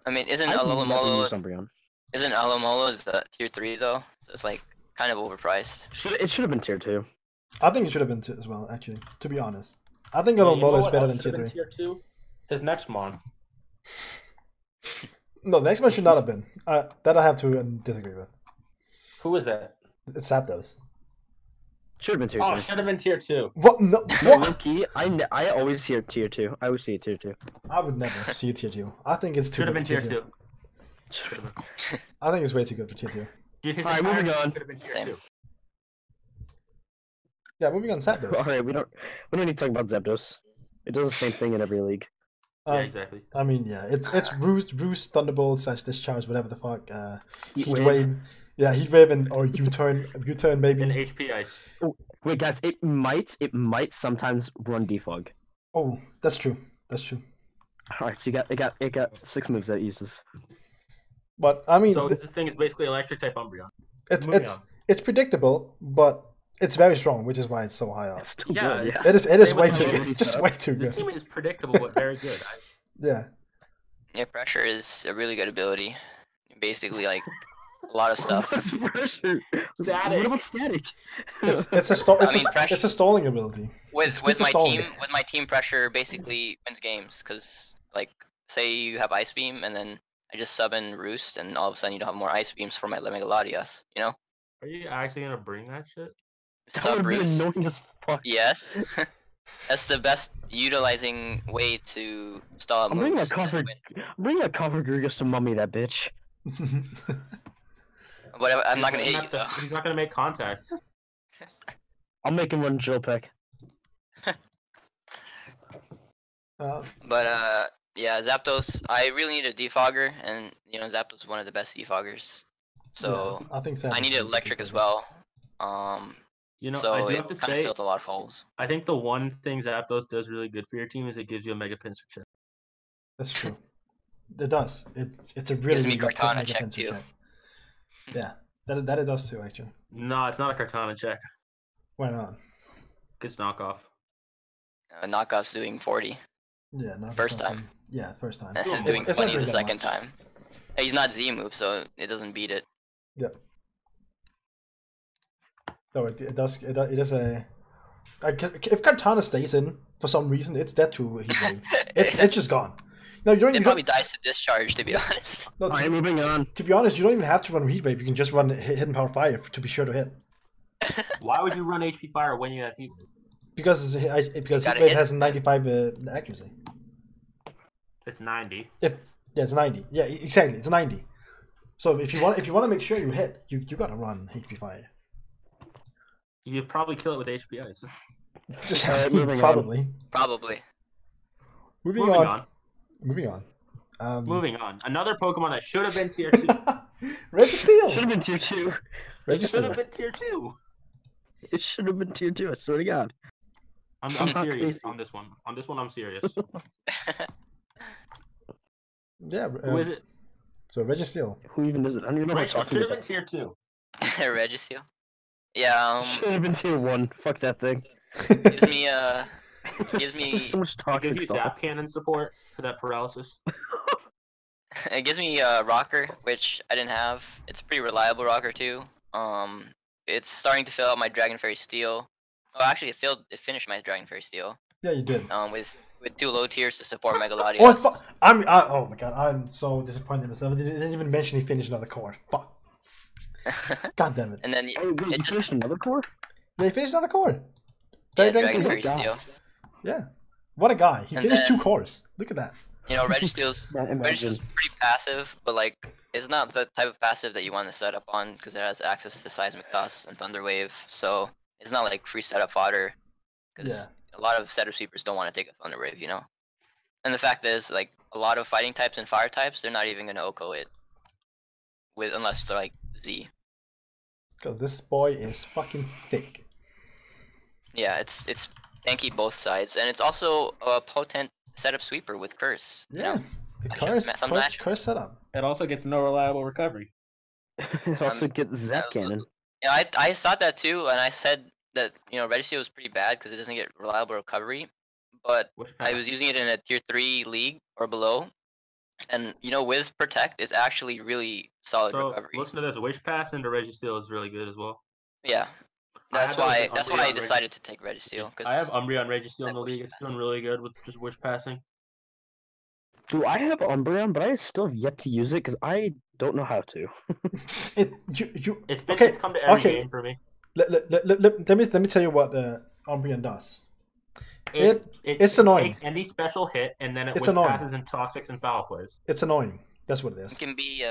I mean, isn't I've never Alomola used Umbreon. is the tier 3 though? So it's like kind of overpriced. It should have been tier 2. I think it should have been 2 as well. Actually, to be honest, I think Yeah, Alomola is what better else than tier should have 3. been tier 2? His next mon. No, the next one should not have been. That I have to disagree with. Who is that? It's Zapdos. Should have been tier 2. Oh, should have been tier 2. What? No. No, What? Loki, I always hear tier 2. I always see tier 2. I would never see tier 2. I think it's too Should have good been for tier 2. I think it's way too good for tier 2. Alright, moving on. Should have been tier Same. 2. Yeah, moving on Zapdos. Alright, we don't need to talk about Zapdos. It does the same thing in every league. Yeah, exactly. I mean, yeah, it's Roost, Thunderbolt / Discharge, whatever the fuck. Heat Heat Wave. Wave. Yeah, Heat Wave or U-turn maybe. And HP Ice. Wait, guys, it might sometimes run defog. Oh, that's true. That's true. Alright, so it got 6 moves that it uses. But I mean, So this thing is basically electric type Umbreon. it's moving on. it's predictable, but it's very strong, which is why it's so high up. It's still Yeah, good, yeah. It is Same way with too. the It's just way too This good. team is predictable but very good. Yeah. Yeah, pressure is a really good ability. Basically, like a lot of stuff. What's pressure? Static. What about static? It's a pressure- it's a stalling ability. With good for my stalling. with my team, pressure basically wins games because like say you have Ice Beam and then I just sub in Roost and all of a sudden you don't have more Ice Beams for my Megalodius. You know, Are you actually gonna bring that shit? That sub would be Roost. annoying as fuck. Yes, that's the best utilizing way to stall out I'm bringing a moves. and cover. win. I'm bringing a cover just to mummy that bitch. But I'm not gonna hit you He's though. He's not gonna make contact. I'll make him run drill peck. But yeah, Zapdos. I really need a defogger, and Zapdos is one of the best defoggers. So yeah, I think I need it electric as well. You know, So I do it have to kind of say, filled a lot of holes. I think the one thing Zapdos does really good for your team is it gives you a Mega Pincer check. That's true. It does. It's a really Gives me really good Cortana Mega check, Pincer too. check. Yeah, that it does too. Actually, No, it's not a Cortana check. why not? It's knockoff. Knockoff's doing 40. Yeah, no. First it's not- time. Yeah, first time. And It's- doing it's not 20 really the that second much. time. He's not Z move, so it doesn't beat it. No, it does. It is a. If Cortana stays in for some reason, it's dead to Heat Wave. It's just gone. No, you don't. It You probably don't dies to discharge, to be honest. no, Alright, moving on. to be honest, you don't even have to run heat wave. You can just run hidden power fire to be sure to hit. Why would you run HP fire when you have heat? Because Gotta heat wave hit has it. 95 accuracy. It's 90. Yeah, it's 90. Yeah, exactly. It's 90. So if you want to make sure you hit, you gotta run HP fire. You'd probably kill it with HP ice. Just moving on. probably. Probably. Moving Moving on. on. Moving on. Moving on. Another Pokemon that should have been tier 2. Registeel. Should have been tier 2. Should Registeel. have been tier 2. It should have been tier 2, I swear to God. I'm not serious crazy. on this one. On this one, I'm serious. Yeah. Who is it? So Registeel. Who even is it? I don't even know what I'm Rachel talking should have been about. tier 2. Registeel. Yeah, Should have been tier 1. Fuck that thing. gives me gives me There's so much It toxic gives you stuff. Zap Cannon support for that paralysis. it gives me rocker, which I didn't have. It's a pretty reliable rocker too. It's starting to fill out my Dragon Fairy Steel. Oh, actually, it finished my Dragon Fairy Steel. Yeah, you did. With 2 low tiers to support Oh, Megalodios. oh my god, I'm so disappointed in myself. I didn't even mention he finished another core. Fuck. God damn it. And then Oh, wait, it you just finished another core? Yeah, he finished another core. yeah, Dragon Dragon Steel. Fairy God. Steel. Yeah. What a guy. He And finished then- 2 cores. Look at that. You know, Registeel's Can't imagine. Registeel's pretty passive, but like it's not the type of passive that you want to set up on because it has access to Seismic Toss and Thunder Wave. So it's not like free setup fodder because a lot of setup sweepers don't want to take a Thunder Wave, you know. And the fact is, like a lot of fighting types and fire types, they're not even gonna OHKO it unless they're like Z. Because this boy is fucking thick. Yeah, it's tanky both sides, and it's also a potent setup sweeper with Curse. you Yeah. know? The I should curse, mess- I'm not- curse setup. It also gets no reliable recovery. It also gets Zap Cannon. Yeah, I thought that too, and I said that Registeel was pretty bad because it doesn't get reliable recovery. But I was using it in a tier 3 league or below, and with Protect, it's actually really solid So recovery. listen to this. Wish Pass into Registeel is really good as well. Yeah, I that's had those why in that's why I Umbreon decided to take Registeel. I have Umbreon Registeel that in the Wish league. It's Pass. doing really good with just Wish Passing. Do I have Umbreon, but I still have yet to use it because I don't know how to. It's okay, come to every okay. game for me. Let me tell you what Umbreon does. It's It annoying. takes any special hit and then it It's Wish annoying. passes in Toxics and Foul Plays. It's annoying. That's what it is. It can be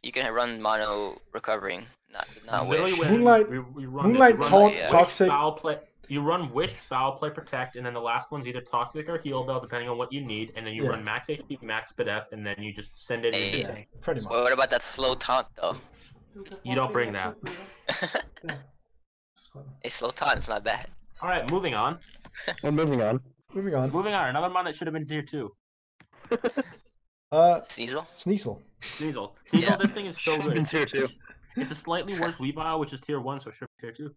you can run mono recovering, not Literally Wish. when Moonlight- you run Moonlight this, you to- run yeah. Toxic. Foul Play. You run Wish, Foul Play, Protect, and then the last one's either Toxic or Heal Bell, depending on what you need. And then you Yeah. run Max HP, Max Spadef, and then you just send it into Hey. Yeah, tank. pretty much. Well, what about that slow taunt though? You don't bring that. A slow taunt is not bad. All right, moving on. Well, moving on. Moving on. Moving on. Another mon that should have been tier 2. Sneasel? Sneasel. Sneasel. Yeah. This thing is so Should've good. been tier 2. It's a slightly worse Weavile, which is tier 1, so it should be tier 2.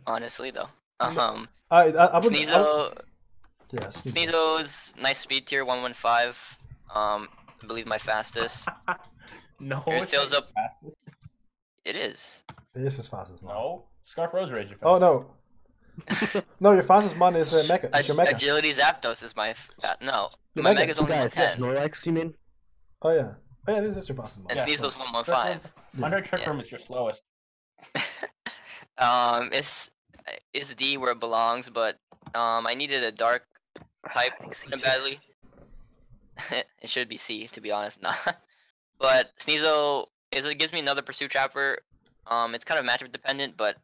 Honestly though. I would. Sneasel Yeah, Sneasel. Sneasel is nice speed tier 115. I believe my fastest. No, It it's fills not up- your fastest. It is. This is fast as well. No, Scarf Rose Rage. Oh no. No, your fastest mon is Mega. It's your Mega. Agility Zapdos is my no. Your My Mega. Mega's only Guys, 110. Snorlax, you mean? Oh yeah. Oh yeah, this is your fastest mon. And Yeah, Sneasel's so- 115. Under Trick Yeah. Room is your slowest. It's D where it belongs, but I needed a dark type I think C kind of tier. badly. It should be C to be honest, not. But Sneasel it gives me another Pursuit Trapper. It's kind of matchup dependent, but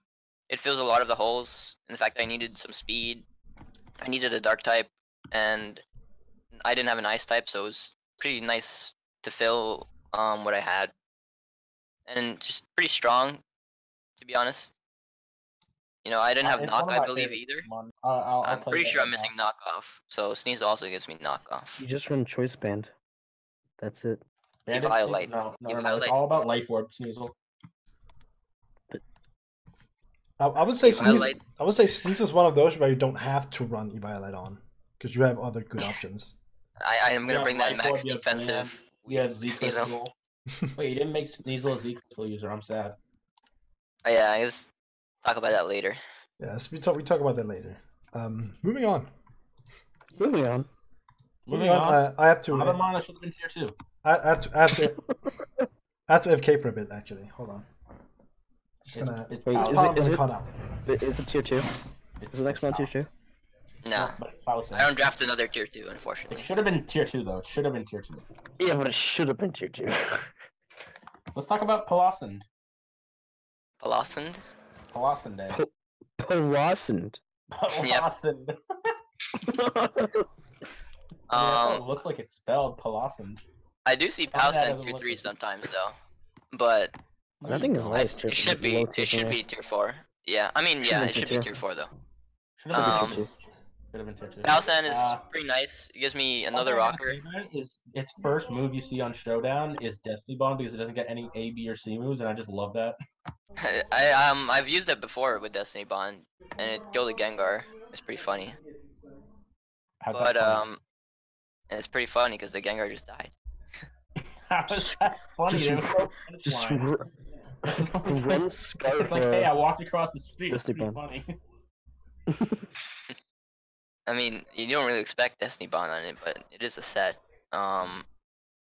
it fills a lot of the holes. In fact, I needed some speed. I needed a dark type, and I didn't have an ice type, so it was pretty nice to fill what I had. And just pretty strong, to be honest. I didn't have It's knock, one of I my believe, favorites, either. Mon. I'll I'm tell you pretty that sure I'm right missing now. knockoff. So Sneasel also gives me knockoff. You just run Choice Band. That's it. Bandit Eviolite. No, it's Eviolite. all about Life Orb, Sneasel. I would say Eviolite. Sneasel's one of those where you don't have to run Eviolite on because you have other good options. I am gonna Yeah, bring that Life Orb, max you have defensive. We had Z Sneasel. Crystal. Wait, you didn't make Sneasel a Z Crystal user. I'm sad. Oh, yeah, I guess talk about that later. Yes, we talk about that later. Moving on. Moving on. Moving on. I have to. Another mana should have been tier 2. I have to. I have to FK for a bit actually. Hold on. Just gonna. It's Wait, It's is probably it- gonna cut out. Is it tier 2? Is the next one tier 2? No, But it's Palisand. I don't draft another tier 2, It unfortunately. should have been tier 2 though. It should have been tier 2. Yeah, but it should have been tier 2. Let's talk about Palisand. Palossand? Palisand Day. Palossand. Palisand. It looks like it's spelled Palisand. I do see Oh, that Palossand doesn't tier look 3 like it. sometimes though, but I think it's No, nice tier it should be. low tier It should for me. be tier 4. Yeah, I mean, yeah, be it tier should be 2. tier 4 though. Should have been Um, tier 2. Should have been tier 2. Palossand is Uh, pretty nice. It gives me another One rocker. thing I have to say, is its first move you see on Showdown is Destiny Bond because it doesn't get any A, B, or C moves, and I just love that. I've used it before with Destiny Bond, and it killed a Gengar. It's pretty funny. How's But that funny? and it's pretty funny because the Gengar just died. How is that funny? just- There was no Just punchline. run Scarf. It's like, hey, I walked across the street. It's Destiny pretty Bond. funny. I mean, you don't really expect Destiny Bond on it, but it is a set.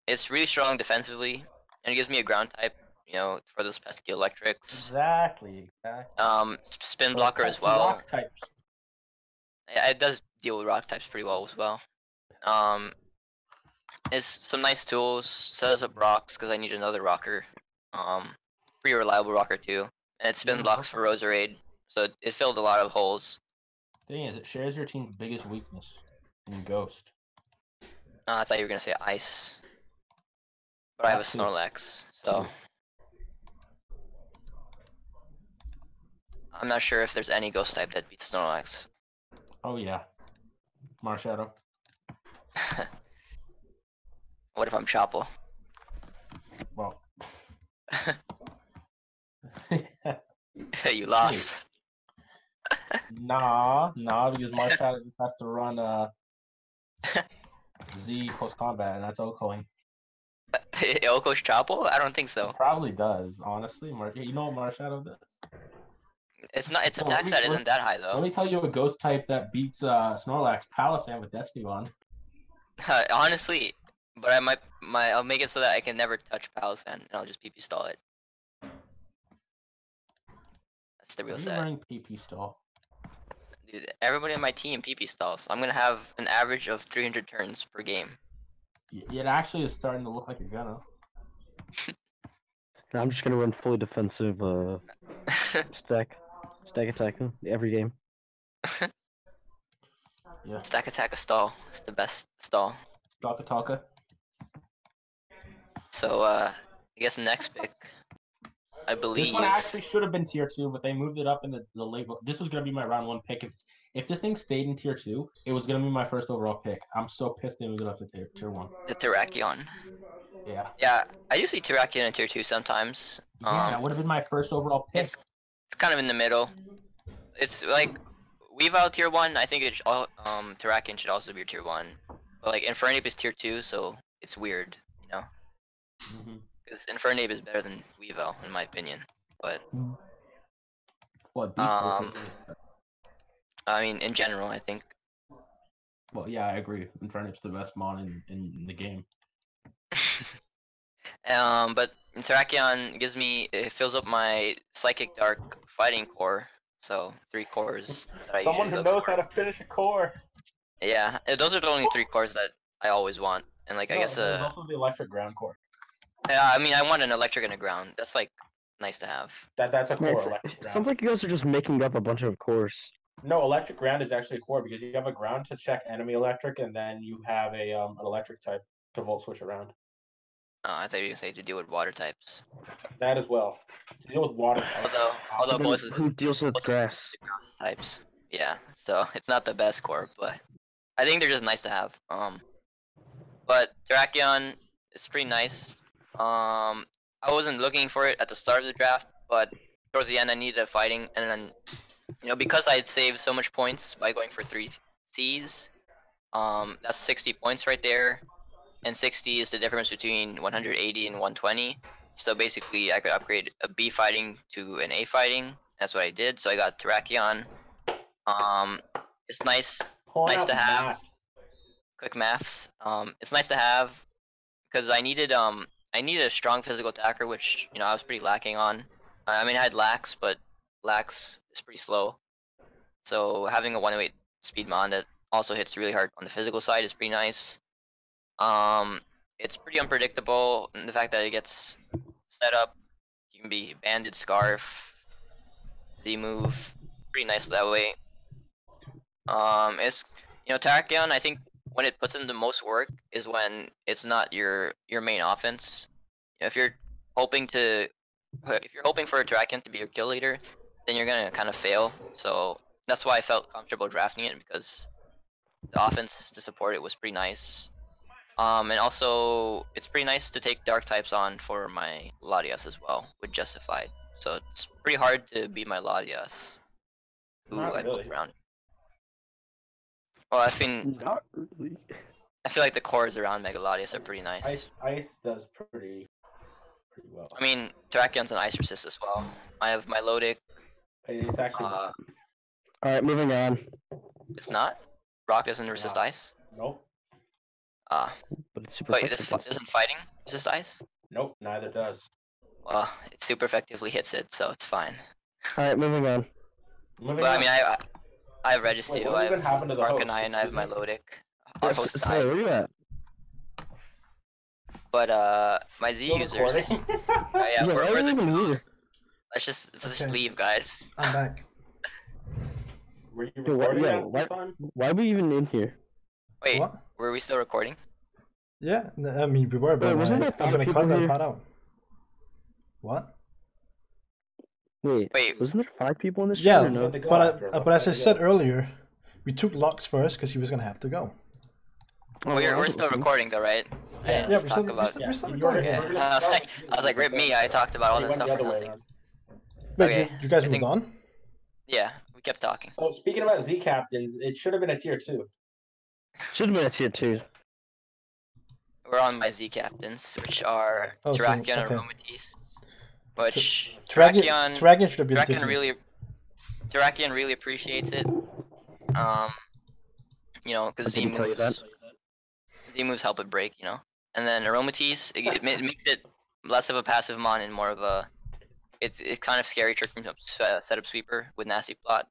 It's really strong defensively, and it gives me a ground type, you know, for those pesky electrics. Exactly. Spin blocker as well. Rock types. Yeah, it does deal with rock types pretty well as well. It's some nice tools. Sets up rocks because I need another rocker. Pretty reliable rocker too, and it spin blocks for Roserade, so it filled a lot of holes. Thing is, it shares your team's biggest weakness in Ghost. I thought you were gonna say ice, but I have a That too. Snorlax, so I'm not sure if there's any ghost type that beats Snorlax. Oh yeah. Marshadow. What if I'm Chopple? Well. You lost. nah, because Marshadow just has to run Z close combat, and that's Okoing. Yoko's Chopple? I don't think so. Probably does, honestly. You know what Marshadow does? It's not. Its No, attack let me- stat let- isn't that high Let though. me tell you a ghost type that beats Snorlax, Palisand with Destiny Bond. Honestly, but I'll make it so that I can never touch Palisand, and I'll just PP stall it. That's the real Are you set. running PP stall? Dude, everybody on my team PP stalls. I'm gonna have an average of 300 turns per game. It actually is starting to look like you're gonna. And I'm just gonna run fully defensive stack attacking every game. Yeah. Stack attack a stall. It's the best stall. Talka. So I guess next pick, I This believe. one actually should have been tier 2, but they moved it up in the late. This was gonna be my round 1 pick. If this thing stayed in tier 2, it was gonna be my first overall pick. I'm so pissed they moved it up to tier 1. The Terrakion. Yeah. Yeah, I do see Terrakion in tier 2 sometimes. Yeah, that would have been my first overall pick. It's kind of in the middle. It's like Weavile tier 1. I think it Terrakion should also be tier 1. But like Infernape is tier 2, so it's weird, you know. Mhm. Because Infernape is better than Weavile in my opinion. But What? Um, I mean, in general, I think. Well, yeah, I agree. Infernape's the best mon in the game. But Terrakion gives me, it fills up my Psychic Dark Fighting Core, so 3 cores that I Someone usually who look knows for. how to finish a core. Yeah, those are the only 3 cores that I always want, and like I No, guess there's also the electric ground core. yeah, I mean I want an electric and a ground. That's like nice to have. That's a core. Man, Electric it ground. sounds like you guys are just making up a bunch of cores. No, electric ground is actually a core because you have a ground to check enemy electric, and then you have a an electric type to volt switch around. I thought you were gonna say to deal with water types. That as well. To deal with water. Although Then both of who deals with both of grass? the grass types. Yeah, so it's not the best core, but I think they're just nice to have. But Terrakion is pretty nice. I wasn't looking for it at the start of the draft, but towards the end I needed a fighting, and then because I had saved so much points by going for 3 Cs, that's 60 points right there, and 60 is the difference between 180 and 120. So basically, I could upgrade a B fighting to an A fighting. That's what I did. So I got Terrakion. It's nice Point nice out to have. math. quick maths. It's nice to have because I needed a strong physical attacker, which I was pretty lacking on. I mean, I had lax, but lax is pretty slow. So having a 108 speed mon that also hits really hard on the physical side is pretty nice. It's pretty unpredictable in the fact that it gets set up. You can be banded scarf, Z move, pretty nice that way. It's Tachyon, I think when it puts in the most work is when it's not your main offense. If you're hoping for a Tachyon to be your kill leader, then you're gonna kind of fail. So that's why I felt comfortable drafting it, because the offense to support it was pretty nice. And also it's pretty nice to take dark types on for my Latias as well with Justified. So it's pretty hard to beat my Latias, who Not I built really. around. Well, I think Not really. I feel like the cores around Mega Latias are pretty nice. Ice does pretty well. I mean, Terrakyon's an ice resist as well. I have my Lodic. It's actually All right, moving on. It's not. Rock doesn't resist ice. nope, But it's super. Wait, effective against it. doesn't fighting resist ice? nope, neither does. Well, it super effectively hits it, so it's fine. All right, moving on. Moving But I on. mean, I have Registeel, Wait, what I even have happened to the host? Arcanine, I have my Excuse Lodic. Yeah, Our host sorry, died. where you at? But my Z Still users. recording? Yeah, Yeah, we're why the are you even here? duos. Let's just Okay. leave, guys. I'm back. Were you Yo, what- recording yeah, at what- the time? Why are we even in here? Wait, What? were we still recording? Yeah, I mean we were, but wasn't there I'm five gonna people cut that here? part out. What? Wait, wasn't there 5 people in this Yeah, stream or no? Let it go but after, but let as I it said go. earlier, we took Locks first because he was gonna have to go. Oh, we're I was still listening. recording though, right? I Yeah. didn't Yeah, just we're talk still, about. we're still you recording. were- Okay. we're gonna I was start- like, rip me. I talked about all We this went stuff the for other way nothing. around. Wait, Okay, you guys I moved think- on? Yeah, we kept talking. Oh, speaking about Z captains, it should have been a tier 2. Should have been a tier 2. We're on my Z captains, which are Oh, so- Terrakion and okay. Aromatisse. Which Terrakion should have been Terrakion tier two. Terrakion really appreciates it. Because Did Z he tell you that? moves help it break, And then Aromatisse, it makes it less of a passive mon and more of a. It's kind of scary trick from setup sweeper with nasty plot.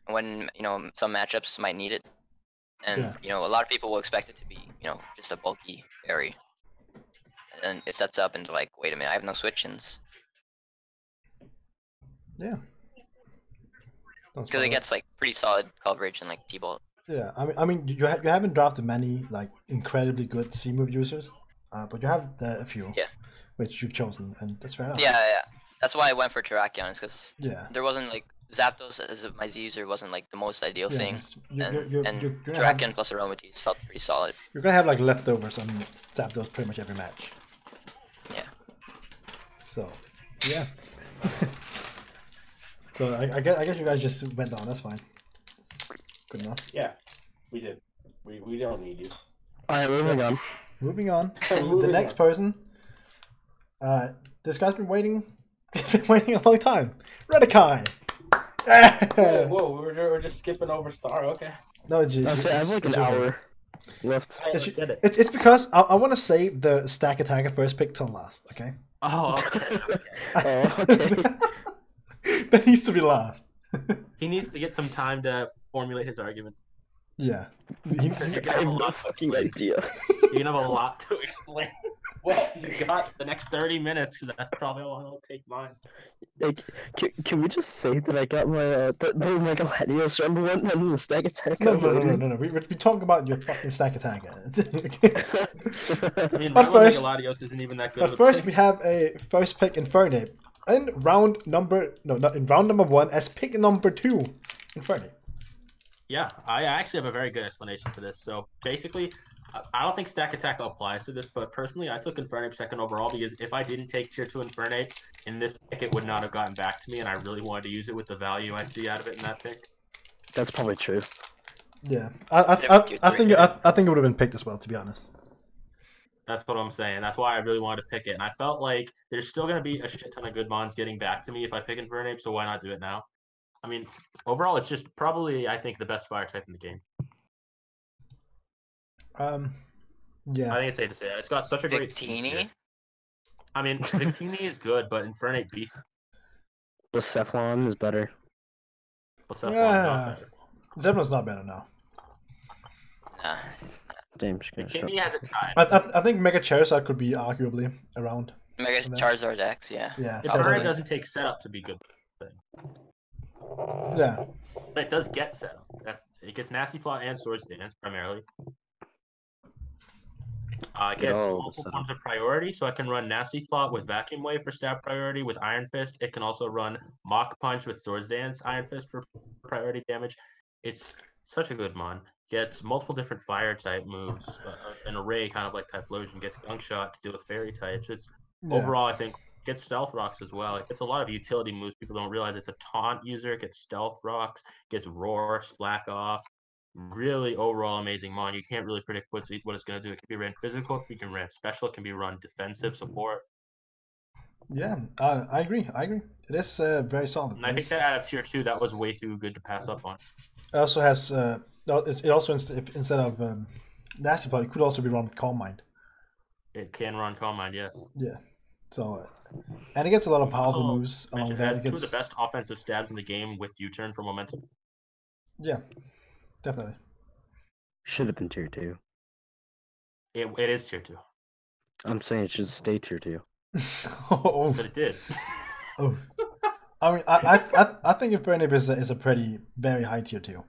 When some matchups might need it, and a lot of people will expect it to be just a bulky berry, and then it sets up into like, wait a minute, I have no switch-ins. Yeah. Because it gets like pretty solid coverage and like T-bolt. Yeah, I mean, you haven't drafted many like incredibly good C move users, but you have a few. Yeah. Which you've chosen, and that's fair enough. Yeah. That's why I went for Terrakion, is because Yeah. there wasn't like Zapdos as my Z user wasn't like the most ideal Yeah, thing, 'cause and you're gonna have, Terrakion plus Aromatisse felt pretty solid. you're gonna have like leftovers on Zapdos pretty much every match. Yeah. So, yeah. So I guess you guys just went on. That's fine. Good enough. Yeah, we did. We don't need you. All right, moving on. Moving on. The Moving next on. person. This guy's been waiting. He's been waiting a long time. Redekai. Whoa, we're just skipping over Star. Okay. No, it's I say I have like an hour left. It's, Get it. it's because I want to save the stack attacker first pick till last. Okay. Oh, okay. Oh, okay. That needs to be last. He needs to get some time to formulate his argument. Yeah. I have no fucking idea. You're gonna have a lot to explain. Well, you got the next 30 minutes, so that's probably all it'll take mine. Like, can we just say that I got my the Mega Latios number 1 and the stack attack? No. We talk about your fucking stack attacker. I mean, But my first- Latios isn't even that good. But first, we have a first pick Infernape. In round number 1 as pick number 2, Infernape. Yeah, I actually have a very good explanation for this. So basically, I don't think Stack Attack applies to this, but personally, I took Infernape second overall because if I didn't take Tier 2 Infernape in this pick, it would not have gotten back to me, and I really wanted to use it with the value I see out of it in that pick. That's probably true. Yeah, I think it would have been picked as well, to be honest. That's what I'm saying. That's why I really wanted to pick it, and I felt like there's still going to be a shit ton of good mons getting back to me if I pick Infernape, so why not do it now? I mean, overall, it's just probably, I think, the best fire type in the game. Yeah. I think it's safe to say that. It's got such a great Victini? feature. I mean, Victini is good, but Infernate beats Cephalon is better. Persephone. Yeah. Not better. Devlin's not better now. Nah. Damn, just gonna shut Victini has a tie. I think Mega Charizard could be arguably around. Mega And then- Charizard X, yeah. Yeah. Infernate Probably. doesn't take setup to be good. Yeah. But it does get setup. It gets Nasty Plot and Swords Dance primarily. It Get gets all the multiple setup. forms of priority, so I can run Nasty Plot with Vacuum Wave for stab priority with Iron Fist. It can also run Mach Punch with Swords Dance, Iron Fist for priority damage. It's such a good mon. Gets multiple different fire type moves, an array kind of like Typhlosion. Gets Gunk Shot to deal with fairy types. It's Yeah. overall, I think, gets Stealth Rocks as well. It gets a lot of utility moves. People don't realize it's a taunt user. It gets Stealth Rocks, gets Roar, Slack Off. Really overall amazing mon. You can't really predict what it's going to do. It can be ran physical, it can run special, it can be run defensive support. Yeah. I agree. It is very solid. And I think that out of tier 2, that was way too good to pass up on. It also has. It also instead of Nasty Plot, it could also be run with Calm Mind. It can run Calm Mind, yes. Yeah. So, and it gets a lot of powerful Also moves along Mentioned with it that. has It two of gets, the best offensive stabs in the game with U-turn for momentum. yeah, definitely. Should have been tier 2. It is tier 2, I'm saying it should stay tier 2. Oh, but it did. oh. I mean, I think Infernape is a pretty very high tier 2.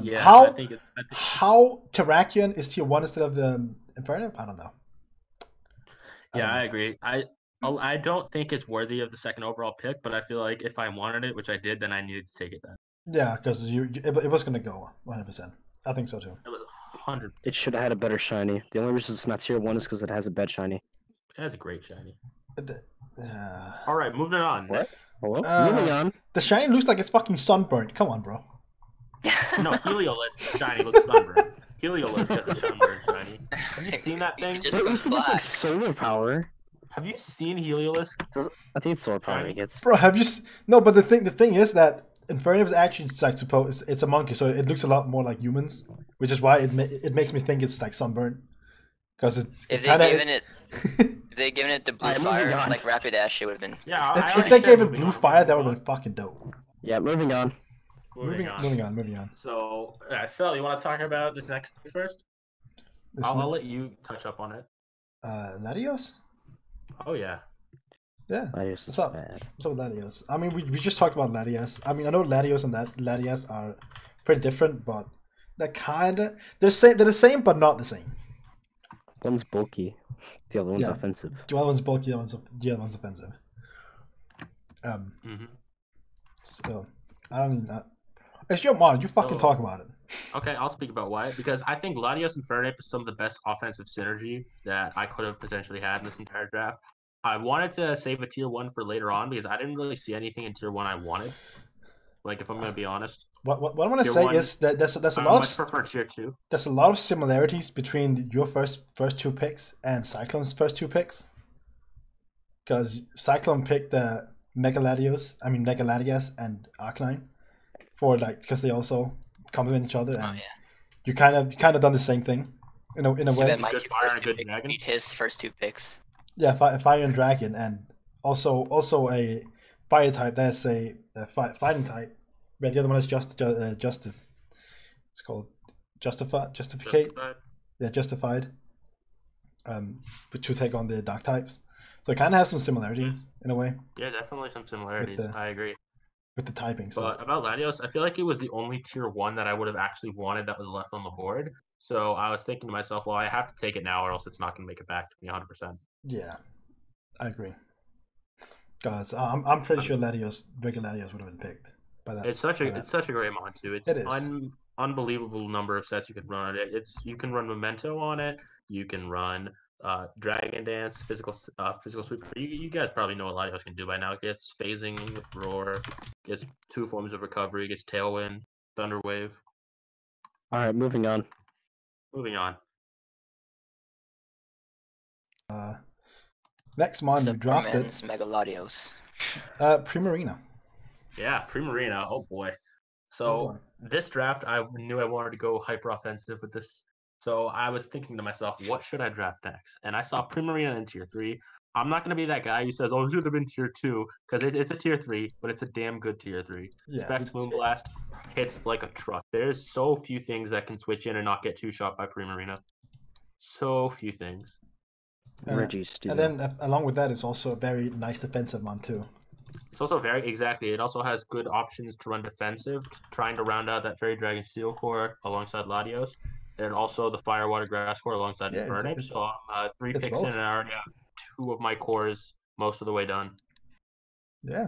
Yeah, how I think how Terrakion is tier 1 instead of the Infernape? I don't know. Yeah, I agree. I don't think it's worthy of the second overall pick, but I feel like if I wanted it, which I did, then I needed to take it then. Yeah, because it was gonna go 100%. I think so too. It was 100. It should have had a better shiny. The only reason it's not tier 1 is because it has a bad shiny. It has a great shiny. Uh, All right, moving on. What? Hello? Uh, Moving on. the shiny looks like it's fucking sunburned. Come on, bro. No, Heliolisk shiny looks sunburned. Heliolisk has a sunburned shiny. Have you seen that thing? Just Wait, go you think it's like black. solar power? Have you seen Heliolisk? I think it's solar power Shiny? it gets. Bro, have you? No, but the thing is that Infernape is actually like supposed. It's a monkey, so it looks a lot more like humans, which is why it makes me think it's like sunburned. Because If kinda- they given it, if they given it the blue Alright, moving fire on. like Rapid Ash, it would have been. Yeah, if they gave it blue fire, that would have been fucking dope. Yeah, moving on. Moving on. Moving on. So, Sel, you want to talk about this next pick first? This I'll let you touch up on it. Latios? Oh yeah. Yeah. Latios is What's up? bad. What's up with Latios? I mean, we just talked about Latias. I mean, I know Latios and Latias are pretty different, but they're they're the same, but not the same. One's bulky, the other one's Yeah. offensive. The other one's bulky, the other one's offensive. Mm-hmm. So I don't know. It's your mod. You fucking So- talk about it. Okay, I'll speak about why. Because I think Latios and Infernape is some of the best offensive synergy that I could have potentially had in this entire draft. I wanted to save a tier 1 for later on because I didn't really see anything in tier 1 I wanted. Like, if I'm going to be honest. What I want to Tier say one, is that there's a I lot much of prefer tier 2. there's a lot of similarities between your first two picks and Cyclone's first two picks. Because Cyclone picked the Mega Latias and Arcanine for because they also complement each other, Oh and yeah. you kind of done the same thing in a So way. then my Good two fire first and two good picks dragon. beat his first two picks. Yeah, Fire and Dragon, and also a Fire type. That's a fighting type. Where the other one is it's called Justificate. Justified. Yeah, Justified. To take on the Dark types. So it kind of has some similarities in a way Yeah, definitely some similarities. the- I agree. with the typing. So But about Latios, I feel like it was the only tier 1 that I would have actually wanted that was left on the board. So I was thinking to myself, well, I have to take it now or else it's not going to make it back to me 100%. yeah, I agree. Guys, I'm pretty sure regular Latios would have been picked by that. It's such a by that. it's such a great mod too. It's It is. unbelievable number of sets you could run on it. You can run Memento on it. You can run Dragon Dance, physical sweep. You guys probably know what Latios can do by now. It gets phasing with Roar, gets 2 forms of recovery, gets Tailwind, Thunder Wave. Alright, moving on. Moving on. Next mon we drafted Superman's Mega Latios. Primarina. Yeah, Primarina. Oh boy. So Oh, boy. this draft, I knew I wanted to go hyper offensive with this So I was thinking to myself, what should I draft next? And I saw Primarina in tier 3. I'm not going to be that guy who says, oh, it should have been tier 2, because it's a tier 3, but it's a damn good tier 3. Yeah, Specs Moonblast hits like a truck. There's so few things that can switch in and not get two-shot by Primarina. So few things. Reggie's too. And then along with that, it's also a very nice defensive mon too. It's also it also has good options to run defensive, trying to round out that Fairy Dragon Steel core alongside Latios, and also the Fire Water Grass core alongside Infernape. So I'm 3 picks in, and I already have 2 of my cores most of the way done. Yeah.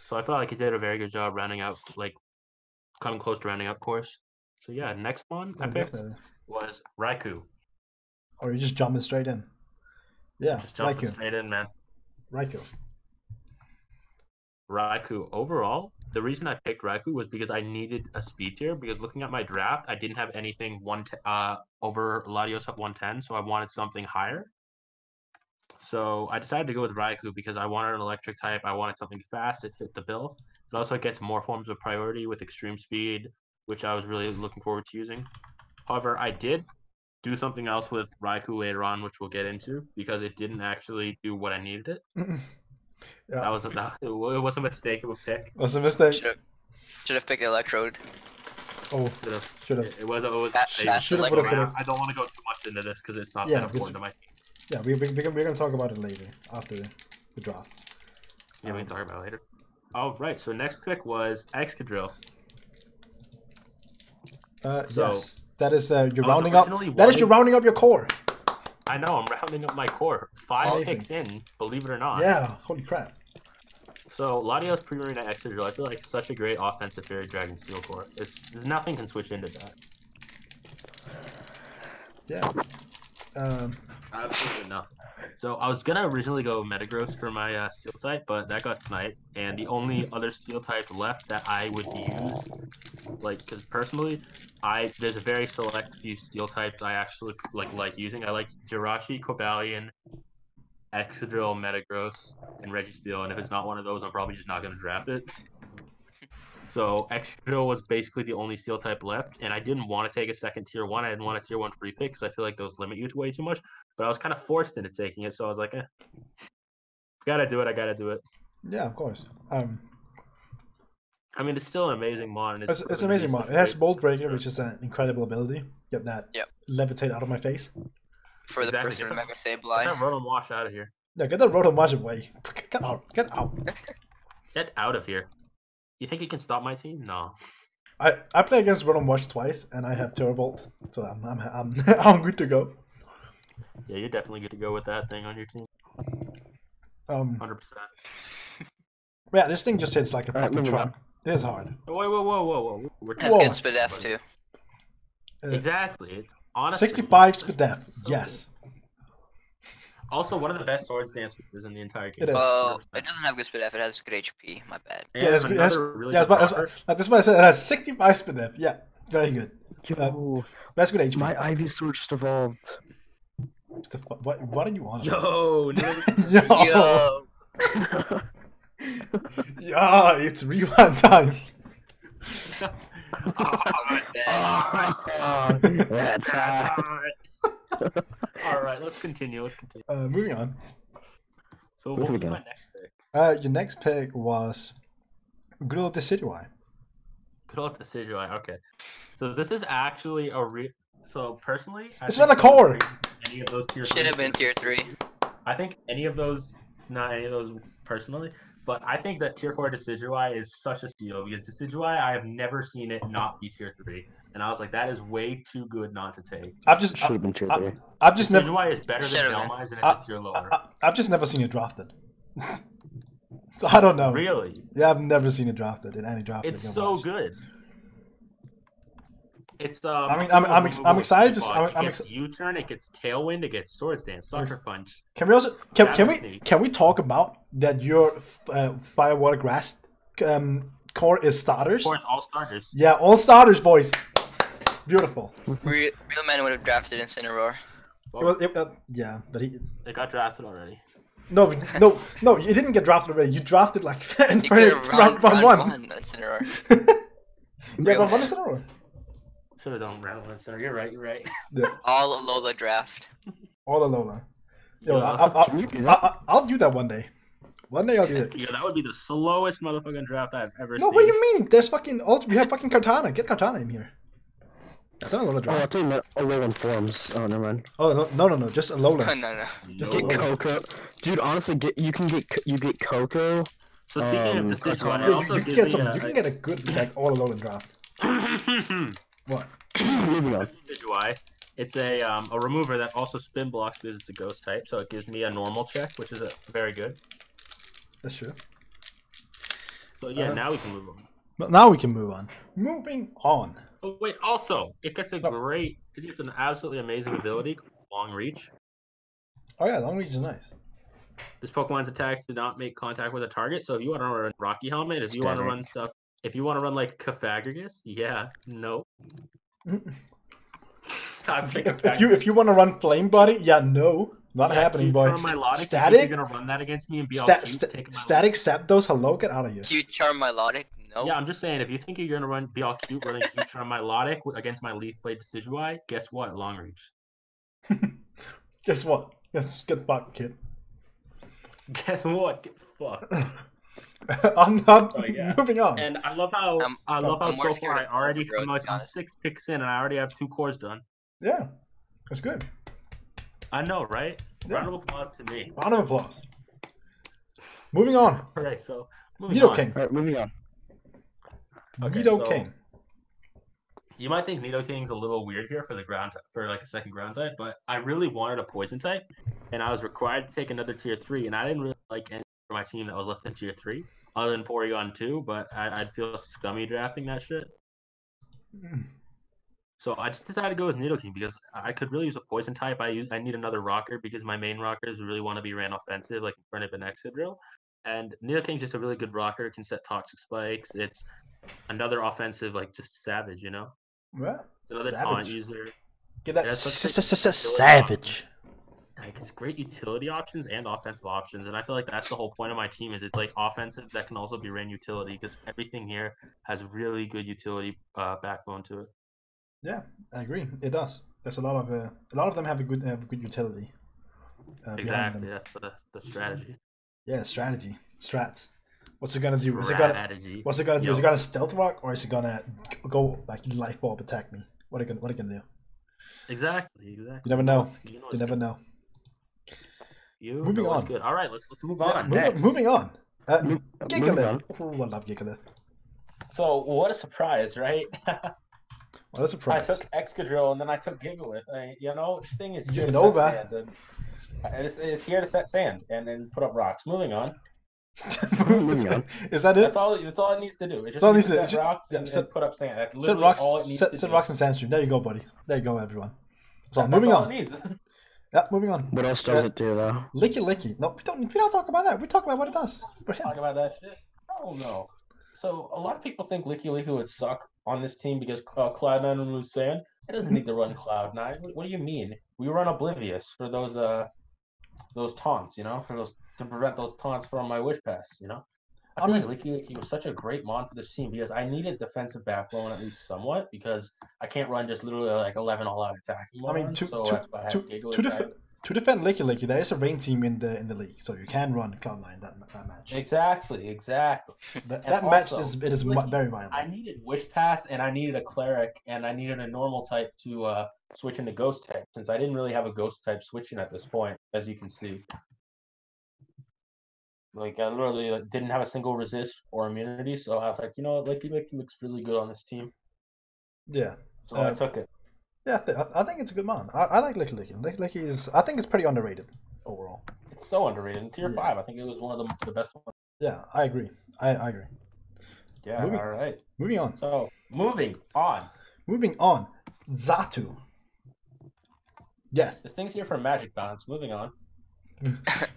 So I felt like it did a very good job rounding out, like, coming close to rounding out cores. So yeah, next one I picked was Raikou. Or you just jumping straight in. Yeah, Just jumping straight in, man. Raikou. Overall, the reason I picked Raikou was because I needed a speed tier. Because looking at my draft, I didn't have anything over Latios at 110, so I wanted something higher. So I decided to go with Raikou because I wanted an electric type. I wanted something fast. It fit the bill. It also gets more forms of priority with extreme speed, which I was really looking forward to using. However, I did do something else with Raikou later on, which we'll get into, because it didn't actually do what I needed it. Yeah. It was a mistake of a pick. Was a mistake. Should have picked Electrode. Oh, should have. It was Should have. I don't want to go too much into this because it's not that important to my team. Yeah, we're gonna talk about it later after the draft. Yeah, we can talk about it later. All right, so next pick was Excadrill. Yes, that is you're rounding up. That is you're rounding up your core. I know, I'm rounding up my core. 5 picks in, believe it or not. Yeah, holy crap. So Latios, Primarina, Excadrill, I feel like it's such a great offensive Fairy Dragon Steel core. There's nothing can switch into that. Yeah. Absolutely nothing. So I was gonna originally go Metagross for my Steel type, but that got sniped, and the only other Steel type left that I would use, like, because personally, there's a very select few Steel types I actually like using. I like Jirachi, Cobalion, Excadrill, Metagross, and Registeel, and if it's not one of those, I'm probably just not gonna draft it. So Excadrill was basically the only Steel type left, and I didn't want to take a second tier 1. I didn't want a tier 1 free pick because I feel like those limit you way too much. But I was kind of forced into taking it, so I was like, gotta do it. I gotta do it. Yeah, of course. I mean, it's still an amazing mod. It's an amazing mod. It has Bolt Breaker, which is an incredible ability. Get that levitate out of my face. For the person with Mega Sableye. Get that Rotom Wash out of here. Yeah, get that Rotom Wash away. Get out. Get out. Get out of here. You think you can stop my team? No. I play against Rotom Wash twice, and I have Teravolt, so I'm good to go. Yeah, you're definitely good to go with that thing on your team. 100%. Yeah, this thing just hits like a fucking truck. It is hard. Whoa. Has good speed F too. Exactly. Honestly, 65 speed depth. Yes. Also, one of the best Swords Dance moves in the entire game. It is. Well, it doesn't have good speed F. It has good HP. My bad. Yeah, that's what I said. It has 65 speed depth. Yeah, very good. That's good HP. My Ivysaur just evolved. What are you on? Yo. Yo. Yeah, it's rewind time. That's hot. Alright, let's continue. Moving on. So what was my next pick? Your next pick was good old Decidueye. Good old Decidueye, okay. So this is actually so personally, it's not a core. Any of those tier Should have been tier 3. I think not any of those personally, but I think that tier 4 Decidueye is such a steal because Decidueye, I have never seen it not be tier 3, and I was like, that is way too good not to take. Should have been tier 3. Decidueye is better than Velmize and it's a tier lower. I've just never seen it drafted. So I don't know. Really? Yeah, I've never seen it drafted in any draft. It's so good. It's I'm excited to. It gets U-turn, it gets Tailwind, it gets Swords Dance, Sucker Punch. Can we also can we talk about that your Fire Water Grass core is starters? Of course, all starters. Yeah, all starters, boys. Beautiful. Real man would have drafted Incineroar. Yeah, but it got drafted already. No, you didn't get drafted already. You drafted like in round one. Incineroar. Yeah, round 1 Incineroar. Should have done Randall Center. You're right. You're right. Yeah. All Alola draft. All Alola. Yo, Yeah. Can you do that? I'll do that one day. One day I'll do that. Yeah, that would be the slowest motherfucking draft I've ever No, seen. what do you mean? There's fucking we have fucking Kartana. Get Kartana in here. That's not Alola Oh, I draft. thought you meant Alolan forms. Oh, never mind. Oh no, just Alola. No. Just Get Alola. Coco, dude. Honestly, you get Coco. So speaking of decision, Kartana. it You, also you can gives get me some. You can get a good like all Alola draft. What? Moving on. Decidueye. It's a remover that also spin blocks because it's a ghost type, so it gives me a normal check, which is very good. That's true. So yeah, now we can move on. But now we can move on. Moving on. Oh wait, also it gets Oh. it gets an absolutely amazing ability, long reach. Oh yeah, long reach is nice. This Pokemon's attacks do not make contact with a target, so if you want to run Rocky Helmet, if you want to run stuff, if you want to run like Cafagrigus, yeah, no. If you want to run Flame Body, yeah, no, not happening, boy. Static, you're gonna run that against me and be all cute, taking my Static Zapdos, hello, get out of here. Cute Charm Milotic? No. Yeah, I'm just saying, if you think you're gonna be all cute running Cute Charm Milotic against my Leaf Blade Decidueye, guess what? Long reach. Guess what? Yes, get fucked, kid. Guess what? Get fucked. I'm not Oh, yeah. moving on. And I love how I'm more so far scared I of already Overgrowth, come to be out honest. 6 picks in, and I already have 2 cores done. Yeah, that's good. I know, right? Yeah. Round of applause to me. Round of applause. Moving on. All right, so moving on. Nidoking. All right, moving on. Okay, Nidoking. You might think Nidoking's a little weird here for like a second ground type, but I really wanted a poison type, and I was required to take another tier 3, and I didn't really like any for my team that was less than tier 3, other than Porygon 2, but I'd feel scummy drafting that shit. So I just decided to go with Nidoking because I could really use a poison type. I need another rocker because my main rockers really want to be ran offensive, like Burnip and Excadrill. And Nidoking's just a really good rocker, can set toxic spikes. It's another offensive, like just savage, you know? Well, Another taunt user. get that Yeah, such savage. Like it's great utility options and offensive options, and I feel like that's the whole point of my team is it's like offensive that can also be ran utility because everything here has really good utility backbone to it. Yeah, I agree. It does. There's a lot of them have a good utility. Behind Exactly, them. that's the strategy. Yeah, strategy, strats. What's it gonna do? Strategy. What's it gonna do? Yo. Is it gonna stealth rock or is it gonna go like life bulb attack me? What are it gonna do? Exactly. You never know. You You never know. Moving on. Good. All right, let's move on. Next. Moving on. Moving Gigalith. on. Oh, I love Gigalith. So what a surprise, right? What a surprise. I took Excadrill and then I took Gigalith. This thing is here You to know set that. sand. And it's here to set sand and then put up rocks. Moving on. Moving on. Is that it? That's all it needs to do. It just all it needs needs to to- set rocks yeah, and set- put up sand. That's Set literally rocks. all it needs to Set do. rocks and sandstream. There you go, buddy. There you go, everyone. So That's moving all on. it needs. Yeah, moving on. What else does it do though? Licky. No, we don't talk about that. We talk about what it does for him. Talk about that shit. I don't know. So a lot of people think Licky would suck on this team because Cloud9 would lose sand. It doesn't need to run Cloud9. What do you mean? We run Oblivious for those taunts, to prevent those taunts from my Wish Pass, I feel like Licky was such a great mon for this team because I needed defensive backbone at least somewhat because I can't run just literally like 11 all-out attacking mons, so that's why I have Gigalith. To defend Licky, there is a rain team in the league, so you can run Cloud9 that match. Exactly. That match also, is Licky, very viable. I needed Wish Pass and I needed a Cleric and I needed a normal type to switch into Ghost type since I didn't really have a Ghost type switching at this point, as you can see. Like I literally didn't have a single resist or immunity, so I was like, Licky looks really good on this team. Yeah. So I took it. Yeah, I think it's a good mon. I like Licky. Licky is. I think it's pretty underrated overall. It's so underrated. In tier 5, I think it was one of the best ones. Yeah, I agree. I agree. Yeah, all right. Moving on. So, moving on. Zatu. Yes. This thing's here for Magic Bounce. Moving on.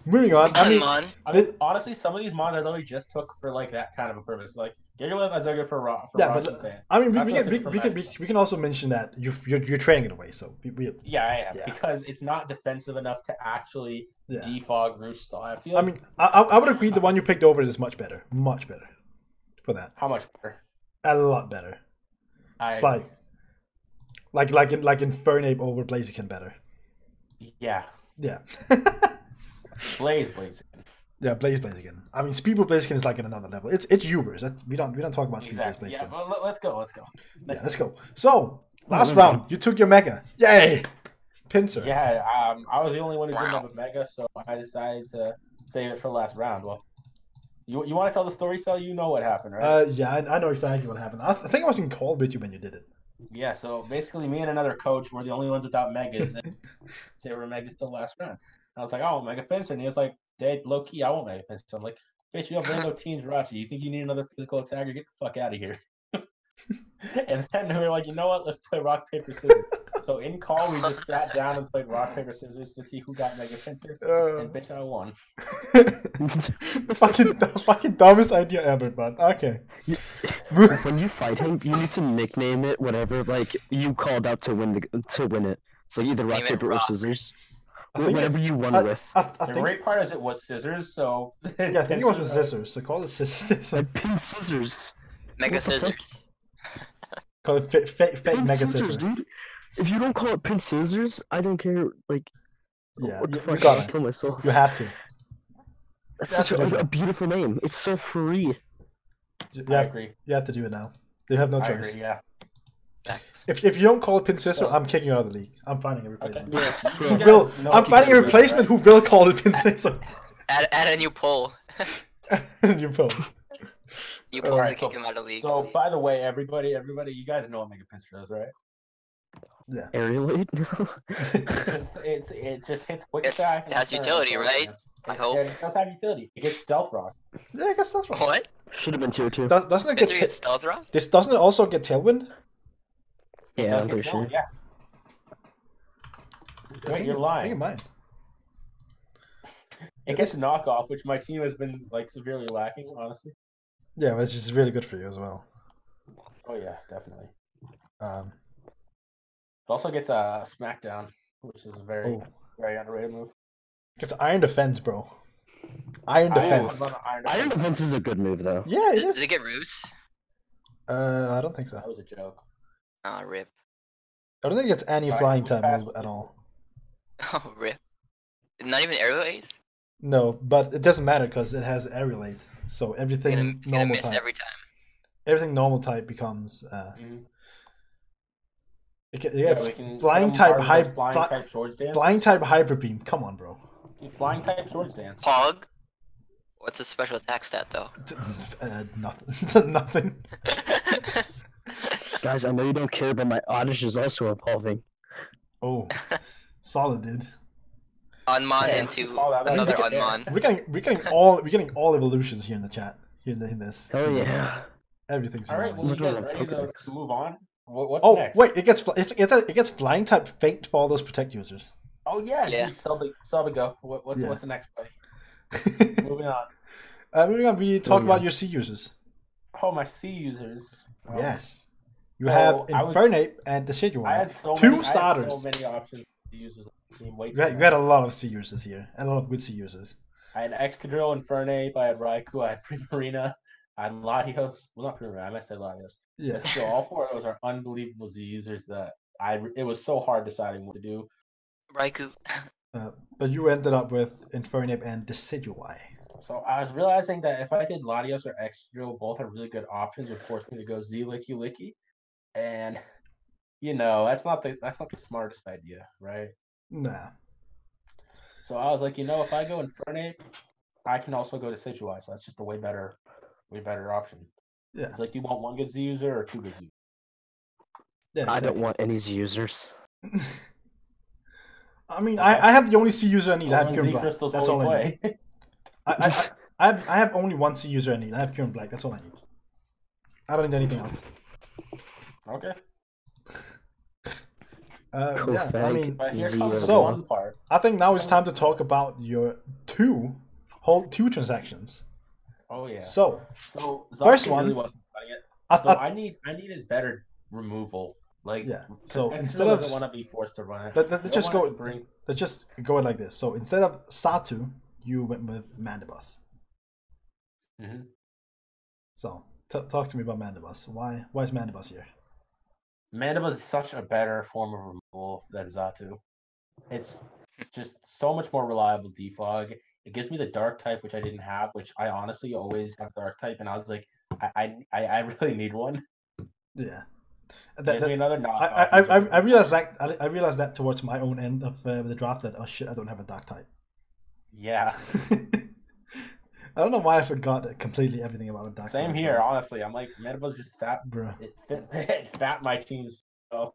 Moving on. I mean, Honestly, some of these mons I literally just took for like that kind of a purpose. Like Gigalith, I took it for rocks and sand. I mean, That's we can also mention that you're trading it away. So Yeah, I am because it's not defensive enough to actually defog Roost. I feel. I mean, I would agree the one you picked over is much better for that. How much better? A lot better. It's like Like in Fernape over Blaziken better. Yeah. Yeah. Blaziken. Yeah, Blaziken. I mean, Speedball Blaziken is like in another level. It's Ubers. We don't talk about Speedball Exactly. Blaziken. Yeah, but let's go. Yeah, let's go. So last round, you took your Mega. Yay! Pinsir. Yeah, I was the only one who didn't have a Mega, so I decided to save it for last round. Well, you want to tell the story, so you know what happened, right? Yeah, I know exactly what happened. I think I was in call with you when you did it. Yeah, so basically me and another coach were the only ones without Megas, and they were Megas till last round. I was like, oh, Mega Pinsir, and he was like, Dad, low key, I won't Mega Pinsir. I'm like, bitch, you have Rainbow Teens Rachi. You think you need another physical attacker? Get the fuck out of here. And then we were like, you know what? Let's play rock, paper, scissors. So in call, we just sat down and played rock, paper, scissors to see who got Mega Pinsir. And bitch, I won. the fucking dumbest idea ever, but okay. When you fight him, you need to nickname it whatever like you called out to win it. So either rock, Name it paper, or rock. scissors. I think Whatever you won with. I The think, great part is it was scissors, so yeah, I think it was with scissors. So call it scissors. I pin scissors. Mega What the fuck? scissors. Call it fake Pin Mega scissors, scissors. dude. If you don't call it pin scissors, I don't care. Like, Yeah, what the you fuck? got I'll it. kill myself. You have to. That's That's such what I a beautiful name. It's so free. I agree. You have to do it now. You have no I choice. agree, yeah. Facts. If you don't call it pin scissor, So- I'm kicking you out of the league. I'm finding a replacement. Okay. Yeah. Who You guys will? know I'm what finding a you do, replacement right? who will call it pin scissor. Add a new poll. You pull. New poll Alright, to kick him out of the league. So, by the way, everybody, you guys know what Mega Pinsir does, right? Yeah. Aerial aid? It just hits quick It's- attack. it has utility, right? I hope. It does have utility. It gets Stealth Rock. Yeah, I guess that's right. What? Should have been tier 2. Doesn't it get Pinsir gets stealth rock? this? Doesn't it also get Tailwind? It Yeah, does I'm get pretty Stealth, sure. Yeah. I Wait, think you're it- lying. I think it might. It gets knockoff, which my team has been like severely lacking, honestly. Yeah, but it's just really good for you as well. Oh yeah, definitely. Um, It also gets a Smackdown, which is a very oh, very underrated move. it's Iron Defense, bro. Iron Defense. Iron Defense is a good move, though. Yeah, it Does is. it get Roost? I don't think so. That was a joke. Ah, rip. I don't think it's any Alright, flying move type fast. move at all. Oh, rip. Not even aerial ace? No, but it doesn't matter because it has aerial aid. So everything It's gonna normal miss type, every time. everything normal type becomes. Mhm. It Yeah, gets we can flying put 'em type hard with high, flying type Swords Dance. flying type hyper beam. Come on, bro. Flying type Swords Dance. Hog? What's a special attack stat, though? Nothing. Nothing. Guys, I know you don't care, but my Oddish is also evolving. Oh, solid, dude. Unmon Yeah, into call that another out. Unmon. We're getting all evolutions here in the chat. Here in this. Hell yeah. Everything's All right, evolving. well, you Look guys at ready the to Pokedex. move on? What's Oh next? wait, it gets flying type faint for all those protect users. Oh yeah, Yeah. dude, Selby go. What's Yeah. what's the next buddy? Moving on. Moving on, we talk yeah. about your C users. Oh, my C users. Yes, you so have I was- Infernape and I Decidueye. had so Two many, I had starters. so many options to use as a team. Way You too had many. a lot of C users here, and a lot of good C users. I had Excadrill, Infernape, I had Raikou, I had Primarina, I had Latios. Well, not Primarina, I meant to say Latios. Yeah, But still, all four of those are unbelievable Z users that it was so hard deciding what to do. Raikou. but you ended up with Infernape and Decidueye. So I was realizing that if I did Latios or Excadrill, both are really good options, would force me to go Z Licky Licky. And that's not the smartest idea, right? Nah. So I was like, if I go Infernape, I can also go to Decidueye, so that's just a way better option. Yeah. It's like, do you want one good Z user or two good Z users? Yeah. I don't exactly. want any users. I mean, I have the only C user I need. I have One Kieran Z Black. crystals That's while all we I need. play. I have only one C user I need. I have Kieran Black. That's all I need. I don't need anything else. Okay. Cool Yeah, I fag. mean, But here Z comes the So- fun part. I think now it's time to talk about your two transactions. Oh yeah. So, So First Zacian one- really wasn't cutting it. I, So I, I needed better removal. Like Yeah, so Excadrill instead of- doesn't want to be forced to run it. let's I don't just want go. it to bring. Let's just go it like this. So instead of Satu, you went with Mandibus. Mhm. So talk to me about Mandibus. Why is Mandibus here? Mandiba is such a better form of removal than Xatu. It's just so much more reliable defog. It gives me the dark type, which I didn't have, which I honestly always have dark type, and I was like, I really need one. Yeah. Give me another knockoff. I realized that I realized that towards my own end of the draft that oh shit, I don't have a dark type. Yeah. I don't know why I forgot completely everything about a dark type. Same here, honestly. I'm like, Mandiba's just fat. Bruh. It fat my team. So.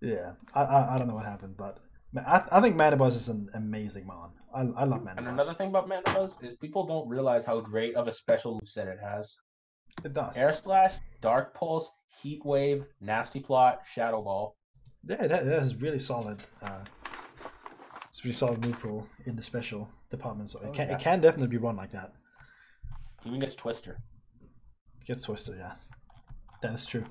Yeah, I don't know what happened, but I think Manibus is an amazing mon. I love Manibus. And another thing about Manibus is people don't realize how great of a special moveset it has. It does. Air Slash, Dark Pulse, Heat Wave, Nasty Plot, Shadow Ball. Yeah, that is really solid. It's really solid move pool in the special department, so it can definitely be run like that. Even gets Twister. It gets Twister, yes. That is true.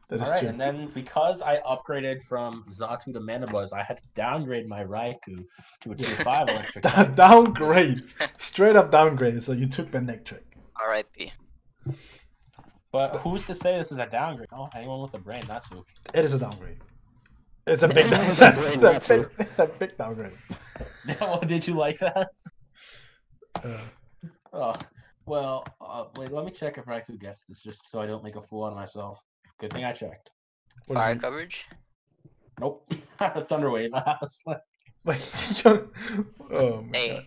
That is true. And then because I upgraded from Xatu to Manibus, I had to downgrade my Raikou to a tier 5 electric. Downgrade! Straight up downgrade, so you took the neck trick. R.I.P. But who's to say this is a downgrade? Oh, anyone with a brain, that's who. It is a downgrade. It's a big it's a big downgrade. Well, did you like that? Oh, well, wait, let me check if Raikou gets this, just so I don't make a fool out of myself. Good thing I checked. Fire coverage? Nope. Thunder Wave. Wait, oh my god.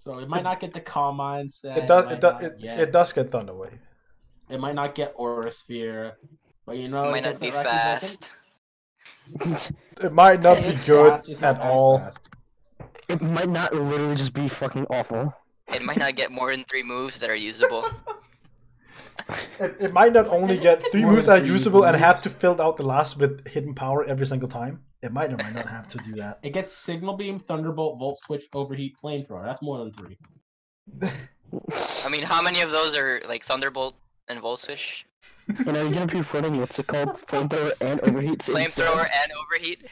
So it might not get the Calm Mindset. It does get Thunder Wave. It might not get Aura Sphere, but you know it might not be fast. It might not be good at all. It might not literally just be fucking awful. It might not get more than 3 moves that are usable. It might not only get 3 moves that are usable and have to fill out the last with hidden power every single time. It might or might not have to do that. It gets Signal Beam, Thunderbolt, Volt Switch, Overheat, Flamethrower. That's more than 3. I mean, how many of those are like Thunderbolt and Volt Switch? And are you gonna be running what's it called? Flamethrower and Overheat? Flamethrower and Overheat?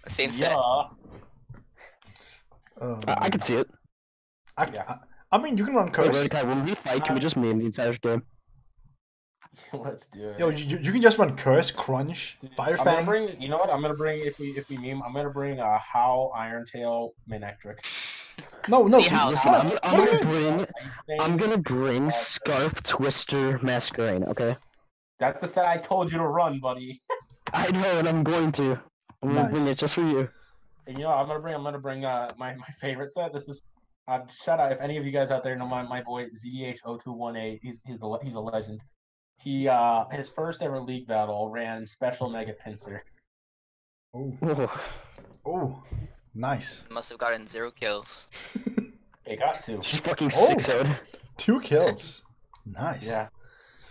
Same set. Yeah. I can see it. I mean, you can run Curse. Wait, when we fight, can we just meme the entire game? Let's do it. Yo, you can just run Curse, Crunch, Fire Fang. You know what? I'm gonna bring if we meme. I'm gonna bring a Howl, Iron Tail, Manectric. No. Listen, I'm gonna bring Scarf, Twister, Masquerain. Okay. That's the set I told you to run, buddy. I know, and I'm going to. I'm gonna bring it just for you. And you know, I'm gonna bring my favorite set. This is shout out if any of you guys out there know my boy ZDH0218. He's a legend. He his first ever league battle ran Special Mega Pinsir. Oh, nice. Must have gotten 0 kills. It got 2. She's fucking 6-0'd. 2 kills. Nice. Yeah.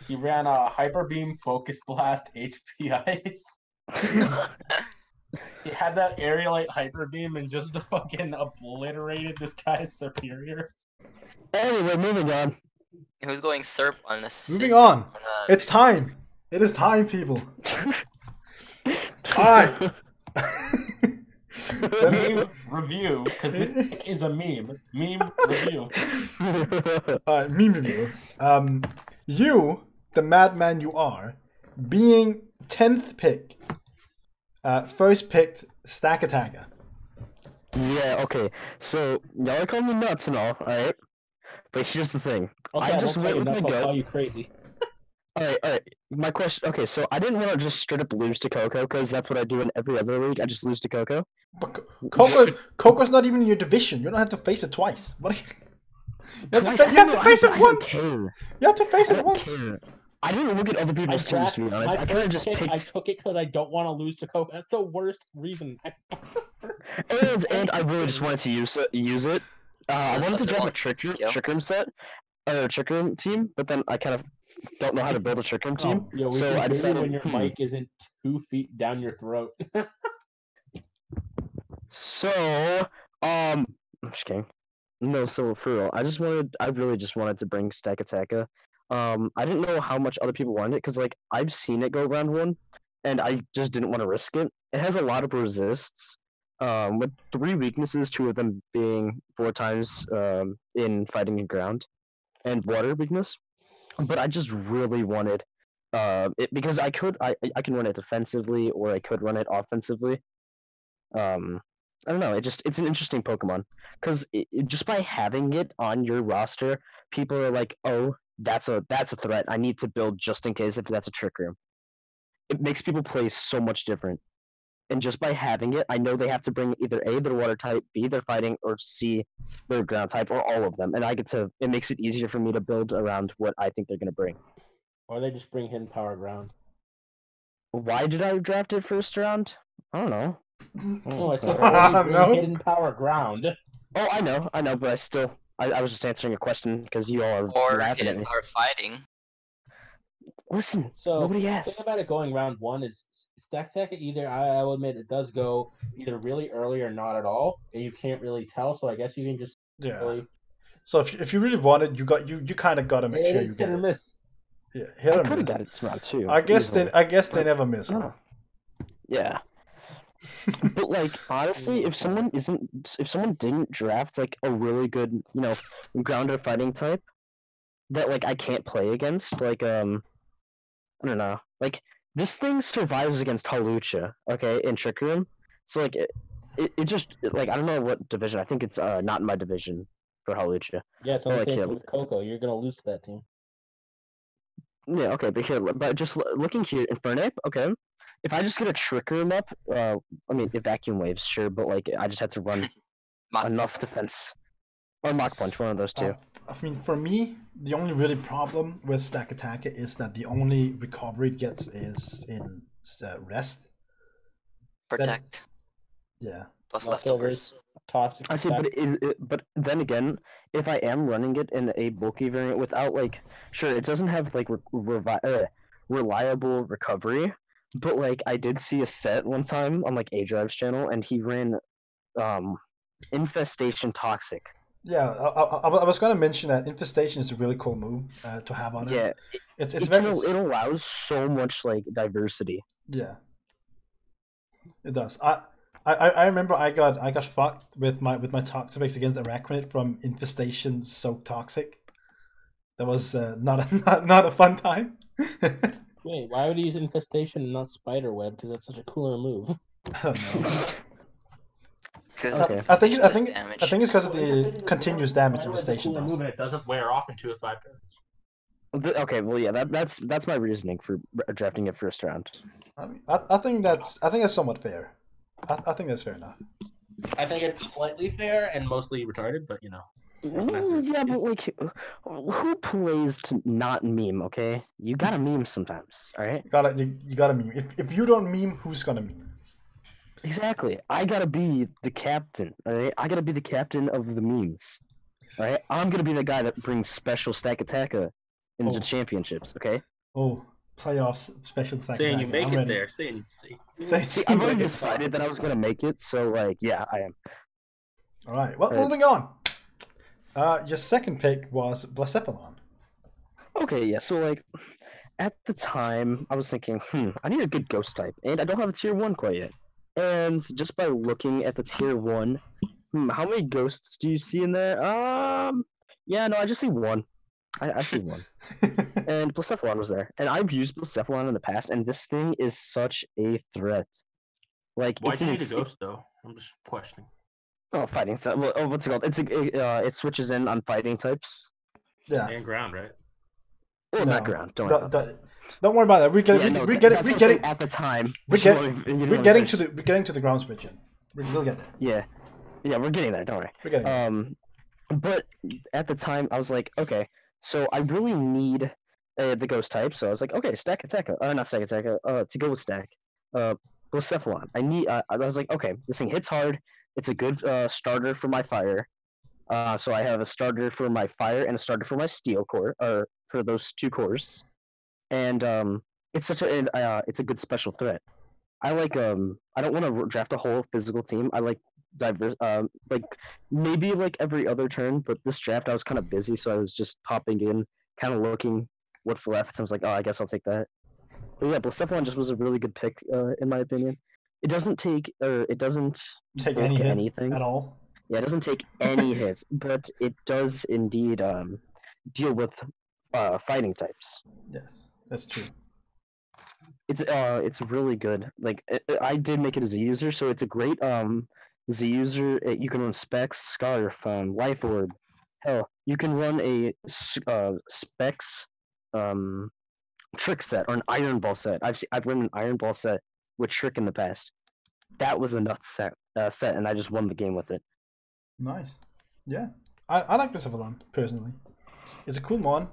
He ran a Hyper Beam, Focus Blast, HP Ice. He had that Aerialite Hyper Beam and just fucking obliterated this guy's superior. Anyway, moving on. Who's going SERP on this? Moving on. It's time. It is time, people. Alright. Meme review, because this is a meme. Meme review. Alright, meme review. You, the madman you are, being 10th pick, first picked Stack Attacker. Yeah, okay. So, y'all are calling me nuts and all, alright? But here's the thing. Okay, I just went with my I'll gut. call you crazy. Alright. My question. Okay, so I didn't want to just straight up lose to Coco because that's what I do in every other league. I just lose to Coco. But Coco's not even in your division. You don't have to face it twice. What? You have to face it once. You have to face it once. I didn't look at other people's teams, to be honest. I kind of just picked. I took it because I don't want to lose to Coco. That's the worst reason. and I really just wanted to use it. I wanted to drop a Trick Room set. Or a Trick Room team, but then I kind of don't know how to build a Trick Room team. So I decided when your mic isn't 2 feet down your throat. So, I'm just kidding. No, so for real, I really just wanted to bring Stack Attacker. I didn't know how much other people wanted it, because, like, I've seen it go round 1, and I just didn't want to risk it. It has a lot of resists, with 3 weaknesses, 2 of them being 4 times, in fighting and ground, and water weakness. But I just really wanted because I can run it defensively or I could run it offensively. I don't know. It's an interesting Pokemon because just by having it on your roster, people are like, oh, that's a threat. I need to build just in case if that's a Trick Room. It makes people play so much different. And just by having it, I know they have to bring either A, their water type, B, their fighting, or C, their ground type, or all of them. And it makes it easier for me to build around what I think they're going to bring. Or they just bring Hidden Power Ground. Why did I draft it first round? I don't know. No, I said or they bring No. Hidden Power Ground. Oh, I know, but I was just answering a question because you all are Or laughing at Hidden me. Power Fighting. Listen, So nobody the asked. thing about it going round 1 is Stack Attack either I will admit it does go either really early or not at all, and you can't really tell. So I guess you can just Yeah. really So if you really want it, you kind of gotta make sure you hit get or it. miss. Yeah, hit I or could have miss. got it to round 2. I guess easily. they never miss. Huh? Yeah. But like honestly, if someone didn't draft like a really good, grounded fighting type that like I can't play against, like I don't know, like this thing survives against Hawlucha, okay, in Trick Room. So like it just like I don't know what division. I think it's not in my division for Hawlucha. Yeah, it's on the Like same him. team with Coco. You're gonna lose to that team. Yeah, okay, but just looking here, Infernape, okay. If I just get a Trick Room up, I mean, Vacuum Waves, sure, but like I just had to run Mach- enough defense. Or Mach Punch, one of those two. I mean, for me, the only really problem with Stack Attack is that the only recovery it gets is in rest. Protect. Yeah. Plus leftovers. Toxic. I see, but then again, if I am running it in a bulky variant without like, sure, it doesn't have like reliable recovery, but like I did see a set one time on like A Drive's channel, and he ran Infestation Toxic. Yeah, I was gonna mention that Infestation is a really cool move to have on it. Yeah, It's it very allows so much like diversity. yeah. It does. I remember I got fucked with my Toxapex against Araquanid from Infestation Soak Toxic. That was not a fun time. Wait, why would he use Infestation and not Spiderweb? Because that's such a cooler move. I don't know. Because Okay. I think damage. it's because of the continuous damage Infestation Cooler does. move, and it doesn't wear off in 2 or 5 turns. Okay, well, yeah, that's my reasoning for drafting it first round. I think that's somewhat fair. I think that's fair enough. I think it's slightly fair and mostly retarded, but Yeah, but like, who plays to not meme? Okay, you gotta meme sometimes. All right. You gotta meme. If you don't meme, who's gonna meme? Exactly. I gotta be the captain. All right. I gotta be the captain of the memes. All right. I'm gonna be the guy that brings special Stack Attacker into championships. Okay. Oh, playoffs special second. saying you make it there. Saying See, I've already decided that I was gonna make it, so like, yeah, I am. All right. Well, moving on. Your second pick was Blacephalon. Okay, yeah. So like, at the time, I was thinking, I need a good ghost type, and I don't have a tier 1 quite yet. And just by looking at the tier 1, how many ghosts do you see in there? Yeah, no, I just see 1. I see 1. And Blacephalon was there. And I've used Blacephalon in the past, and this thing is such a threat. Like, why it's do you an need a ghost though? I'm just questioning. Oh, fighting type. Well, what's it called? It switches in on fighting types. Yeah. And ground, right? Well, No, not ground. Don't worry about that. Don't worry about that. We're getting at the time. we're getting to the ground switch in. We'll get there. Yeah, we're getting there. Don't worry. We're getting there. But at the time, I was like, okay, so I really need the ghost type. So I was like, okay, Stack Attacker, not Stack Attacker, to go with Stack, Blacephalon. I was like, okay, this thing hits hard. It's a good starter for my fire. So I have a starter for my fire and a starter for my steel core, or for those 2 cores. And it's it's a good special threat. I like I don't want to draft a whole physical team. I like diverse like maybe like every other turn, but this draft I was kind of busy, so I was just popping in, kind of looking what's left. I was like, oh, I guess I'll take that. But yeah, Blacephalon just was a really good pick in my opinion. It doesn't take anything at all. Yeah, it doesn't take any hits, but it does indeed deal with fighting types. Yes, that's true. It's really good. Like I did make it as a user, so it's a great as a user. You can run specs, scarf, life orb. Hell, you can run a specs trick set or an iron ball set. I've run an iron ball set with trick in the past. That was a nuts set, and I just won the game with it. Nice. Yeah, I like this Avalon personally. It's a cool mod.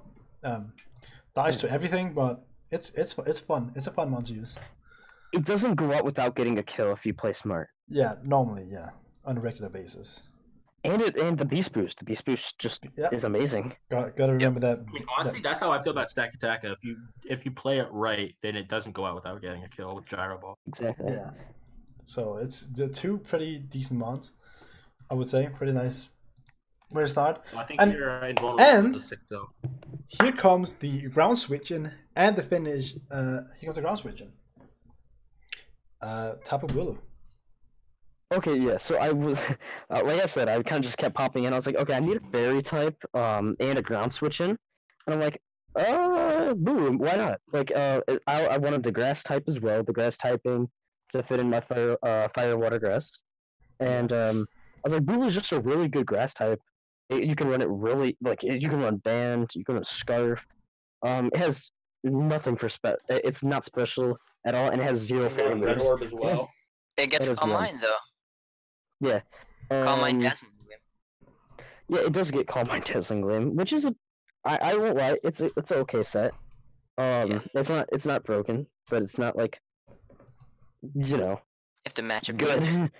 Dies to everything, but it's fun. It's a fun mod to use. It doesn't go out without getting a kill if you play smart. Yeah, normally, yeah, on a regular basis. And the beast boost. The beast boost just is amazing. Gotta remember that. I mean, honestly, that's how I feel about Stack Attack. If you play it right, then it doesn't go out without getting a kill with Gyro Ball. Exactly. Yeah. So it's the two pretty decent mods, I would say. Pretty nice. Where to start? So I think you're invulnerable to the sick though. Here comes the ground switching and the finish. Here comes the ground switching. Timburrwolves. Okay, yeah. So I was, like I said, I kind of just kept popping in. I was like, okay, I need a fairy type, and a ground switch in, and I'm like, boom, why not? Like, I wanted the grass type as well, the grass typing to fit in my fire water grass, and I was like, Boo is just a really good grass type. You can run it really like you can run band, you can run scarf. It has nothing for it's not special at all, and it has zero fairy Red moves. Orb as well. It gets That is Calm one. Mind though. Yeah. Calm Mind Dazzling Gleam. Yeah, it does get Calm Mind Dazzling Gleam, which is I won't lie, it's an okay set. It's not broken, but it's not like You have to match it. good.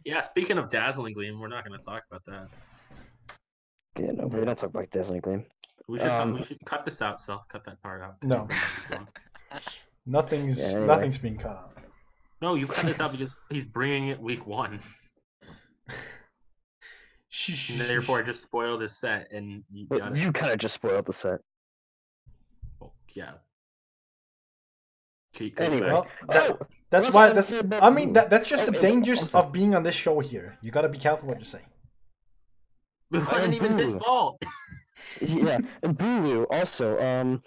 Yeah, speaking of Dazzling Gleam, we're not going to talk about that. Yeah, no, we're not talking about Dazzling Gleam. We should cut this out, so cut that part out. No. Nothing's being cut out. No, you cut this out because he's bringing it week 1. And therefore, I just spoiled his set, and you got it. You kind of just spoiled the set. Oh, yeah. Anyway, Well, that's that's why why. That's. I mean, that's just the dangers of being on this show here. You gotta be careful what you say. It wasn't even his fault. Yeah, and Bulu also.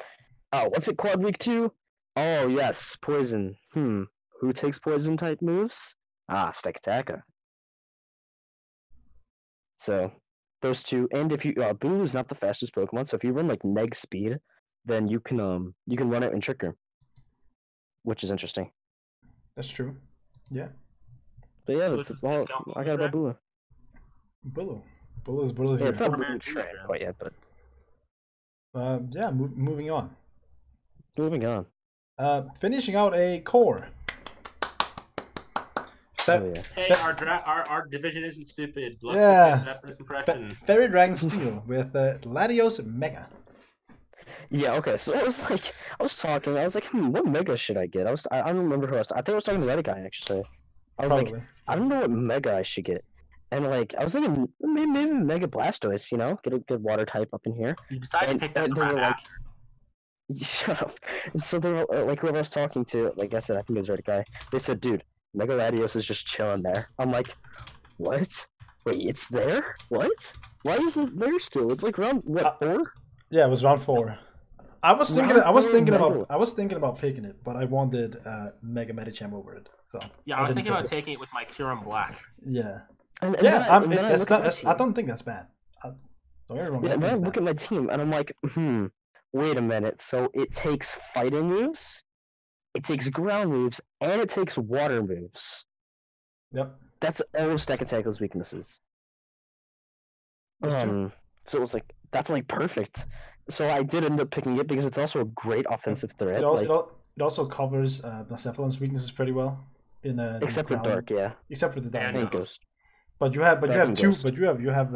What's it? Quad week 2? Oh yes, poison. Who takes poison type moves? Stack Attacker. So those two, and if you Bulu is not the fastest Pokemon, so if you run like neg speed, then you can run it in Trick Room, which is interesting. That's true. Yeah. But yeah, that's all I got about Bulu. Bulu's Yeah, here. it's not Bulu track quite yet, but moving on. moving on. Finishing out a core. Oh, yeah. Hey, our division isn't stupid. Let's Yeah. get that first impression. Fairy Dragon Steel with Latios Mega. Yeah, okay, so I was talking, I was like, what Mega should I get? I don't remember who I think I was talking to the other guy, actually. I was Probably. like, I don't know what Mega I should get. And like, I was thinking, maybe Mega Blastoise, get a good water type up in here. You decided to pick that they crap were like, after. shut up. And so they were, like, whoever I was talking to, like I said, I think it was the right guy, they said, dude, Mega Latios is just chilling there. I'm like, what? Wait, it's there? What? Why is it there still? It's like round, 4? Yeah, it was round 4. I was thinking about picking it, but I wanted Mega Medicham over it. So Yeah, I was didn't thinking about pick it. taking it with my Kyurem Black. Yeah. And I don't think that's bad. Don't get me wrong, Yeah, I and then I think look it's at my team and I'm like, wait a minute. So it takes fighting moves, it takes ground moves, and it takes water moves. bad. Yep. That's all Stack Attack's weaknesses. That's true. So it was like, that's like perfect. So I did end up picking it because it's also a great offensive threat. It also covers Blacephalon's weaknesses pretty well. Except for ground. Dark, yeah. Except for the Dark. Yeah, And Ghost. But you have two. Ghost. But you have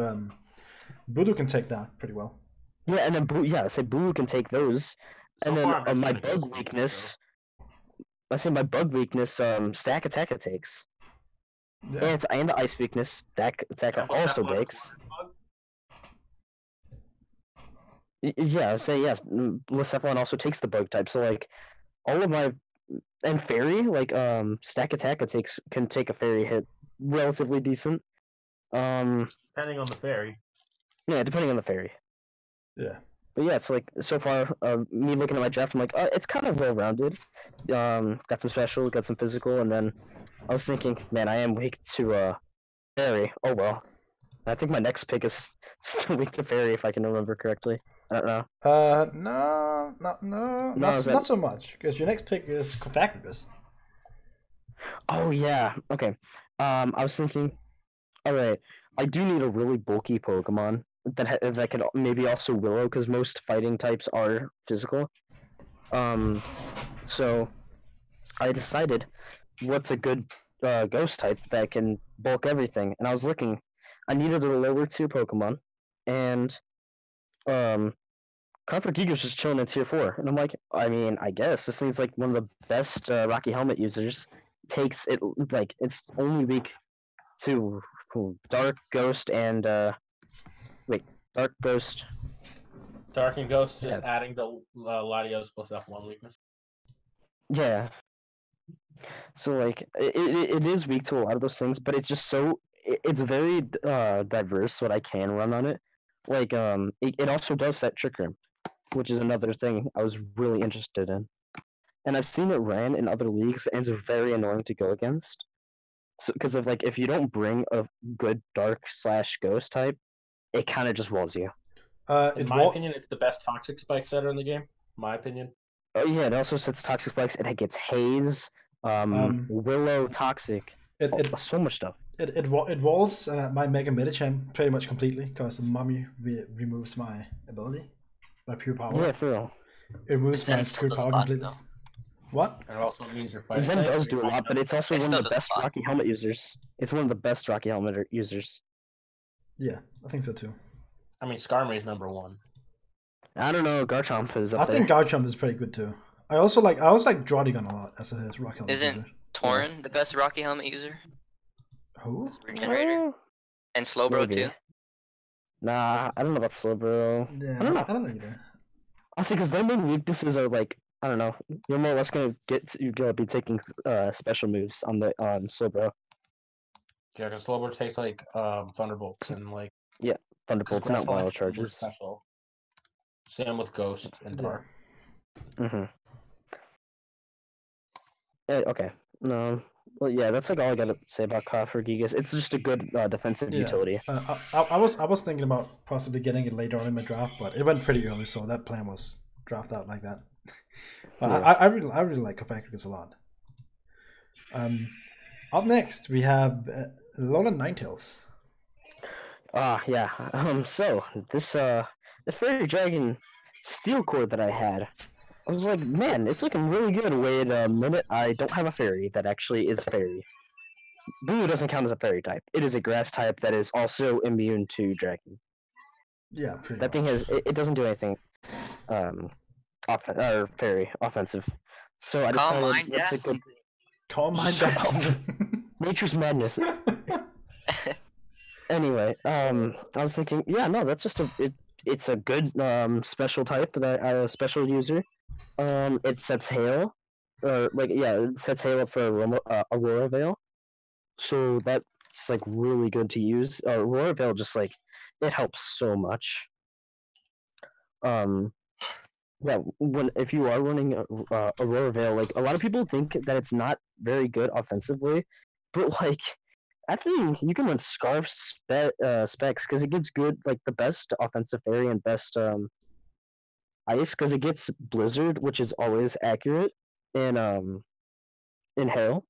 Voodoo can take that pretty well. Yeah, and then I say Boo can take those. And So far, then I'm my just gonna bug Ghost weakness. I say my bug weakness, Stack Attacker takes. Yeah. And the ice weakness, Stack Attacker And what's also that one? takes. Yeah, I say yes. Blacephalon also takes the bug type. So like, all of my and fairy like Stack Attacker can take a fairy hit relatively decent. Depending on the fairy. Yeah, depending on the fairy. Yeah. But yeah, it's like so far, me looking at my draft, I'm like, it's kind of well rounded. Got some special, got some physical, and then I was thinking, man, I am weak to fairy. Oh well. I think my next pick is still weak to fairy, if I can remember correctly. I don't know. No, No, is that- not so much, because your next pick is Copacabras. Oh yeah. Okay. I was thinking. All right. I do need a really bulky Pokemon that could maybe also Willow, because most fighting types are physical. So I decided what's a good ghost type that can bulk everything, and I was looking. I needed a lower tier Pokemon, and Comfort Giga's just chilling in tier 4, and I'm like, I mean, I guess this thing's like one of the best Rocky Helmet users. Takes it like it's only weak to Dark Ghost and Dark Ghost. Dark and Ghost just Yeah. adding the Latios plus F1 weakness. Yeah. So like it is weak to a lot of those things, but it's just so it's very diverse what I can run on it. Like it also does set Trick Room, which is another thing I was really interested in. And I've seen it ran in other leagues, and it's very annoying to go against. So because of like if you don't bring a good Dark/Ghost type, it kind of just walls you. In my opinion, it's the best Toxic Spike setter in the game. My opinion. Oh yeah, it also sets Toxic Spikes, and it gets Haze, Willow, Toxic, so much stuff. It walls my Mega Medicham pretty much completely, because Mummy removes my ability, my pure power. Yeah, for real. It removes Zen my still pure does power a lot, completely. though. What? And it also means you're fighting. Zen does do a lot, but it's also It one still of the does a best lot. Rocky Helmet users. It's one of the best Rocky Helmet users. Yeah, I think so too. I mean, Skarmory's number 1. I don't know, Garchomp is up I there. think Garchomp is pretty good too. I also like Draudigon a lot as a rock helmet Isn't user. Tauren the best Rocky Helmet user? Who? Regenerator. And Slowbro Maybe. too. Nah, I don't know about Slowbro. Yeah, I don't know. I don't know either. Honestly, because their main weaknesses are like, I don't know, you're more or less gonna be taking special moves on the Slowbro. Yeah, because Slowbro takes like Thunderbolts and like Thunderbolts, not wild charges. Special. Same with Ghost and Dark. Mm-hmm. Okay. No. Well, yeah, that's like all I gotta say about Coffer Gigas. It's just a good defensive Yeah. utility. I was thinking about possibly getting it later on in my draft, but it went pretty early, so that plan was draft out like that. But Yeah. I really like Copacabras a lot. Up next we have Lola Ninetales. Yeah. So this the Fairy Dragon Steel Core that I had, I was like, man, it's looking really good. Wait a minute, I don't have a fairy that actually is fairy. Blue doesn't count as a fairy type. It is a grass type that is also immune to dragon. Yeah, pretty That thing much. has it doesn't do anything fairy offensive. So I Calm decided mind, that's a yes. good Calm Mind Shut Destiny. nature's madness. Anyway, I was thinking, yeah, no, that's just it's a good special type that a special user. It sets hail, it sets hail up for Aurora Veil, so that's like really good to use. Aurora Veil just like it helps so much. Yeah, if you are running Aurora Veil, like a lot of people think that it's not very good offensively, but like I think you can run Scarf specs because it gets good, like the best offensive fairy and best ice because it gets Blizzard, which is always accurate in hail.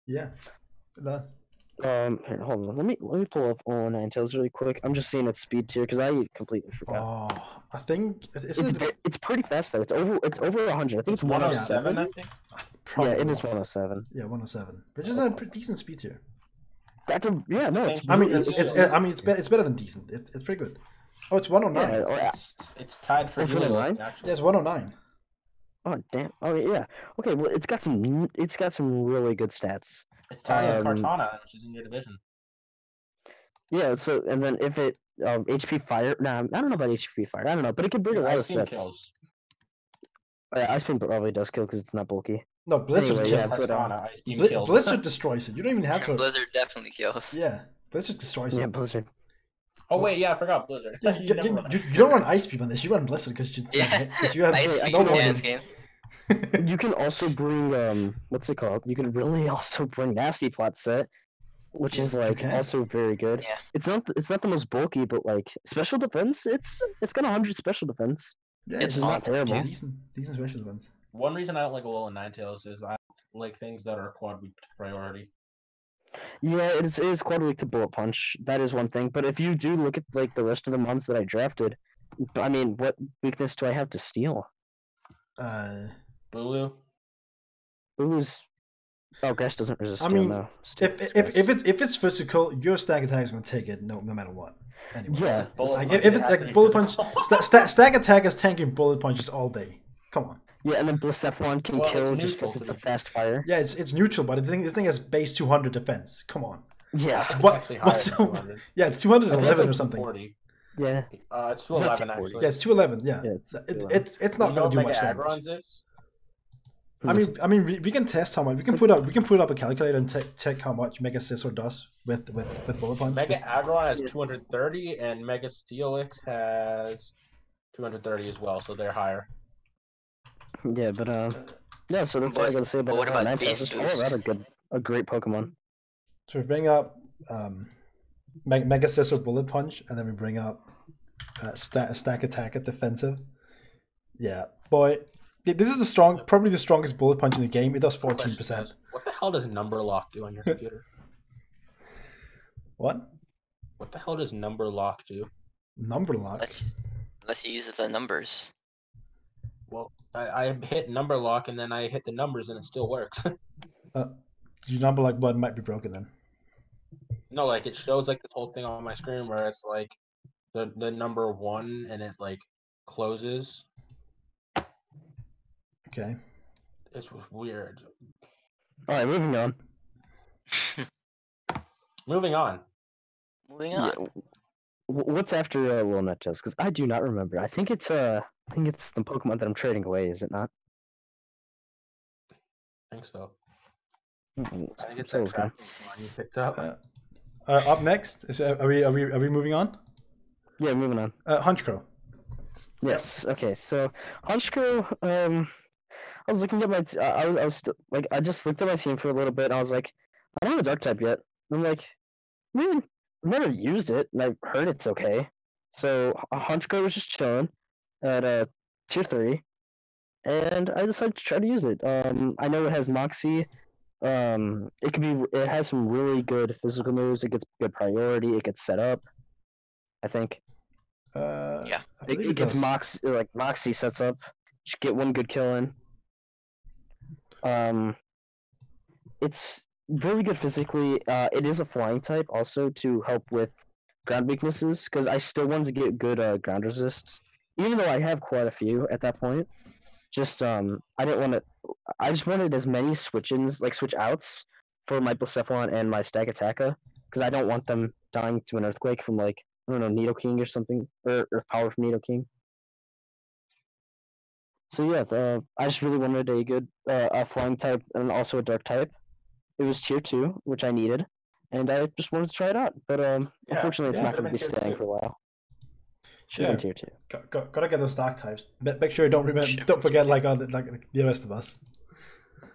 Yeah, that. Here, hold on. Let me pull up all Ninetales really quick. I'm just seeing its speed tier because I completely forgot. Oh, I think It's pretty fast though. It's over 100. I think it's 107. 107, I think. probably Yeah, it is more. 107. Yeah, 107, which is a pretty decent speed tier. That's a no. It's I mean, really- it's better than decent. It's pretty good. Oh, it's 109. yeah, Yeah, It's tied for Oh, Helios, 109? actually. it's 109. Oh damn. Oh yeah. Okay. Well, it's got some really good stats. It's tied for Um, Cartana, which is in your division. Yeah. So and then if it HP fire. Nah, I don't know about HP fire. I don't know, but it can bring a lot of Ice Beam sets. kills. Ice Beam probably does kill because it's not bulky. No, Blizzard Anyway, yeah, kills. but, Cartana, Ice Beam Bli- kills. Blizzard destroys it. You don't even have to. Blizzard definitely kills. Yeah, Blizzard destroys Yeah, it. Blizzard. Oh wait, yeah, I forgot Blizzard. Yeah, You never run you don't run Ice Beam on this. You run Blizzard because you have Ice Beam snowboarding. dance game. You can also bring what's it called? You can really also bring Nasty Plot set, which is like Okay. also very good. Yeah. It's not the most bulky, but like special defense, it's got 100 special defense. Yeah, It's not terrible. It's decent special ones. One reason I don't like Alolan Ninetales is I like things that are quad weak priority. Yeah, it is quite weak to Bullet Punch. That is one thing. But if you do look at like the rest of the mons that I drafted, I mean, what weakness do I have to steal? Bulu. Bulu's grass doesn't resist I steel, mean, no. Steel, if it's physical, your stack attack is gonna take it no matter what. Anyways. Yeah. Like, if it's like bullet punch, stack attack is tanking bullet punches all day. Come on. Yeah, and then Blacephalon can Well, kill it's just neutral because it's to a me. fast fire. Yeah, it's neutral, but this thing has base 200 defense. Come on. Yeah, What- Actually higher what's than so- 200. Yeah, it's I 211 think or it's something. 40. yeah. It's It's not 211 240. actually. Yeah, it's 211. Yeah, Yeah, it's it's not gonna do much Mega damage. Agrons is? I mean, we can test how much. We can put up a calculator and check how much Mega Scissor does with bullet punch. Mega Aggron has 230, and Mega Steelix has 230 as well, so they're higher. Yeah, but yeah. So that's all I But- gotta say about but what about Ninetales. base Just boost? all around a great Pokemon. So we bring up Mega Scissor Bullet Punch, and then we bring up Stack Attack at defensive. Yeah, boy, this is probably the strongest Bullet Punch in the game. It does 14%. What the hell does Number Lock do on your computer? What? What the hell does Number Lock do? Number lock? Let's use the numbers. Well, I hit Number Lock, and then I hit the numbers, and it still works. Your number lock button might be broken then. No, like it shows like this whole thing on my screen where it's like the number 1 and it like closes. Okay. It's weird. All right, moving on. Moving on. Moving Yeah, on. what's after Little Nutchez? Because I do not remember. I think it's the Pokemon that I'm trading away. Is it not? I think so. Mm, I think it's sounds that good. Pokemon you picked up. Up next, are we moving on? Yeah, moving on. Hunchcrow. Yes. Okay. So Honchkrow, I was looking at my. I was still like I just looked at my team for a little bit. And I was like, I don't have a dark type yet. I'm like, man, I've never used it, and I've heard it's okay. So Honchkrow was just chilling at tier 3, and I decided to try to use it. I know it has Moxie. It has some really good physical moves. It gets good priority. It gets set up. I think. Yeah. I believe It gets does. Moxie sets up. Just get one good kill in. It's really good physically. It is a flying type also to help with ground weaknesses because I still want to get good ground resists, even though I have quite a few at that point. Just I didn't want to. I just wanted as many switch-ins, like switch outs, for my Blacephalon and my Stag Attacka because I don't want them dying to an earthquake from like I don't know Nidoking or something or Earth Power from Nidoking. So yeah, I just really wanted a good a flying type and also a dark type. It was tier 2, which I needed, and I just wanted to try it out. But unfortunately, it's yeah, not going to be should've been staying tier for a while. Should have been tier 2. Gotta get those dark types. Make sure you don't Should've don't been forget tier like the rest of us.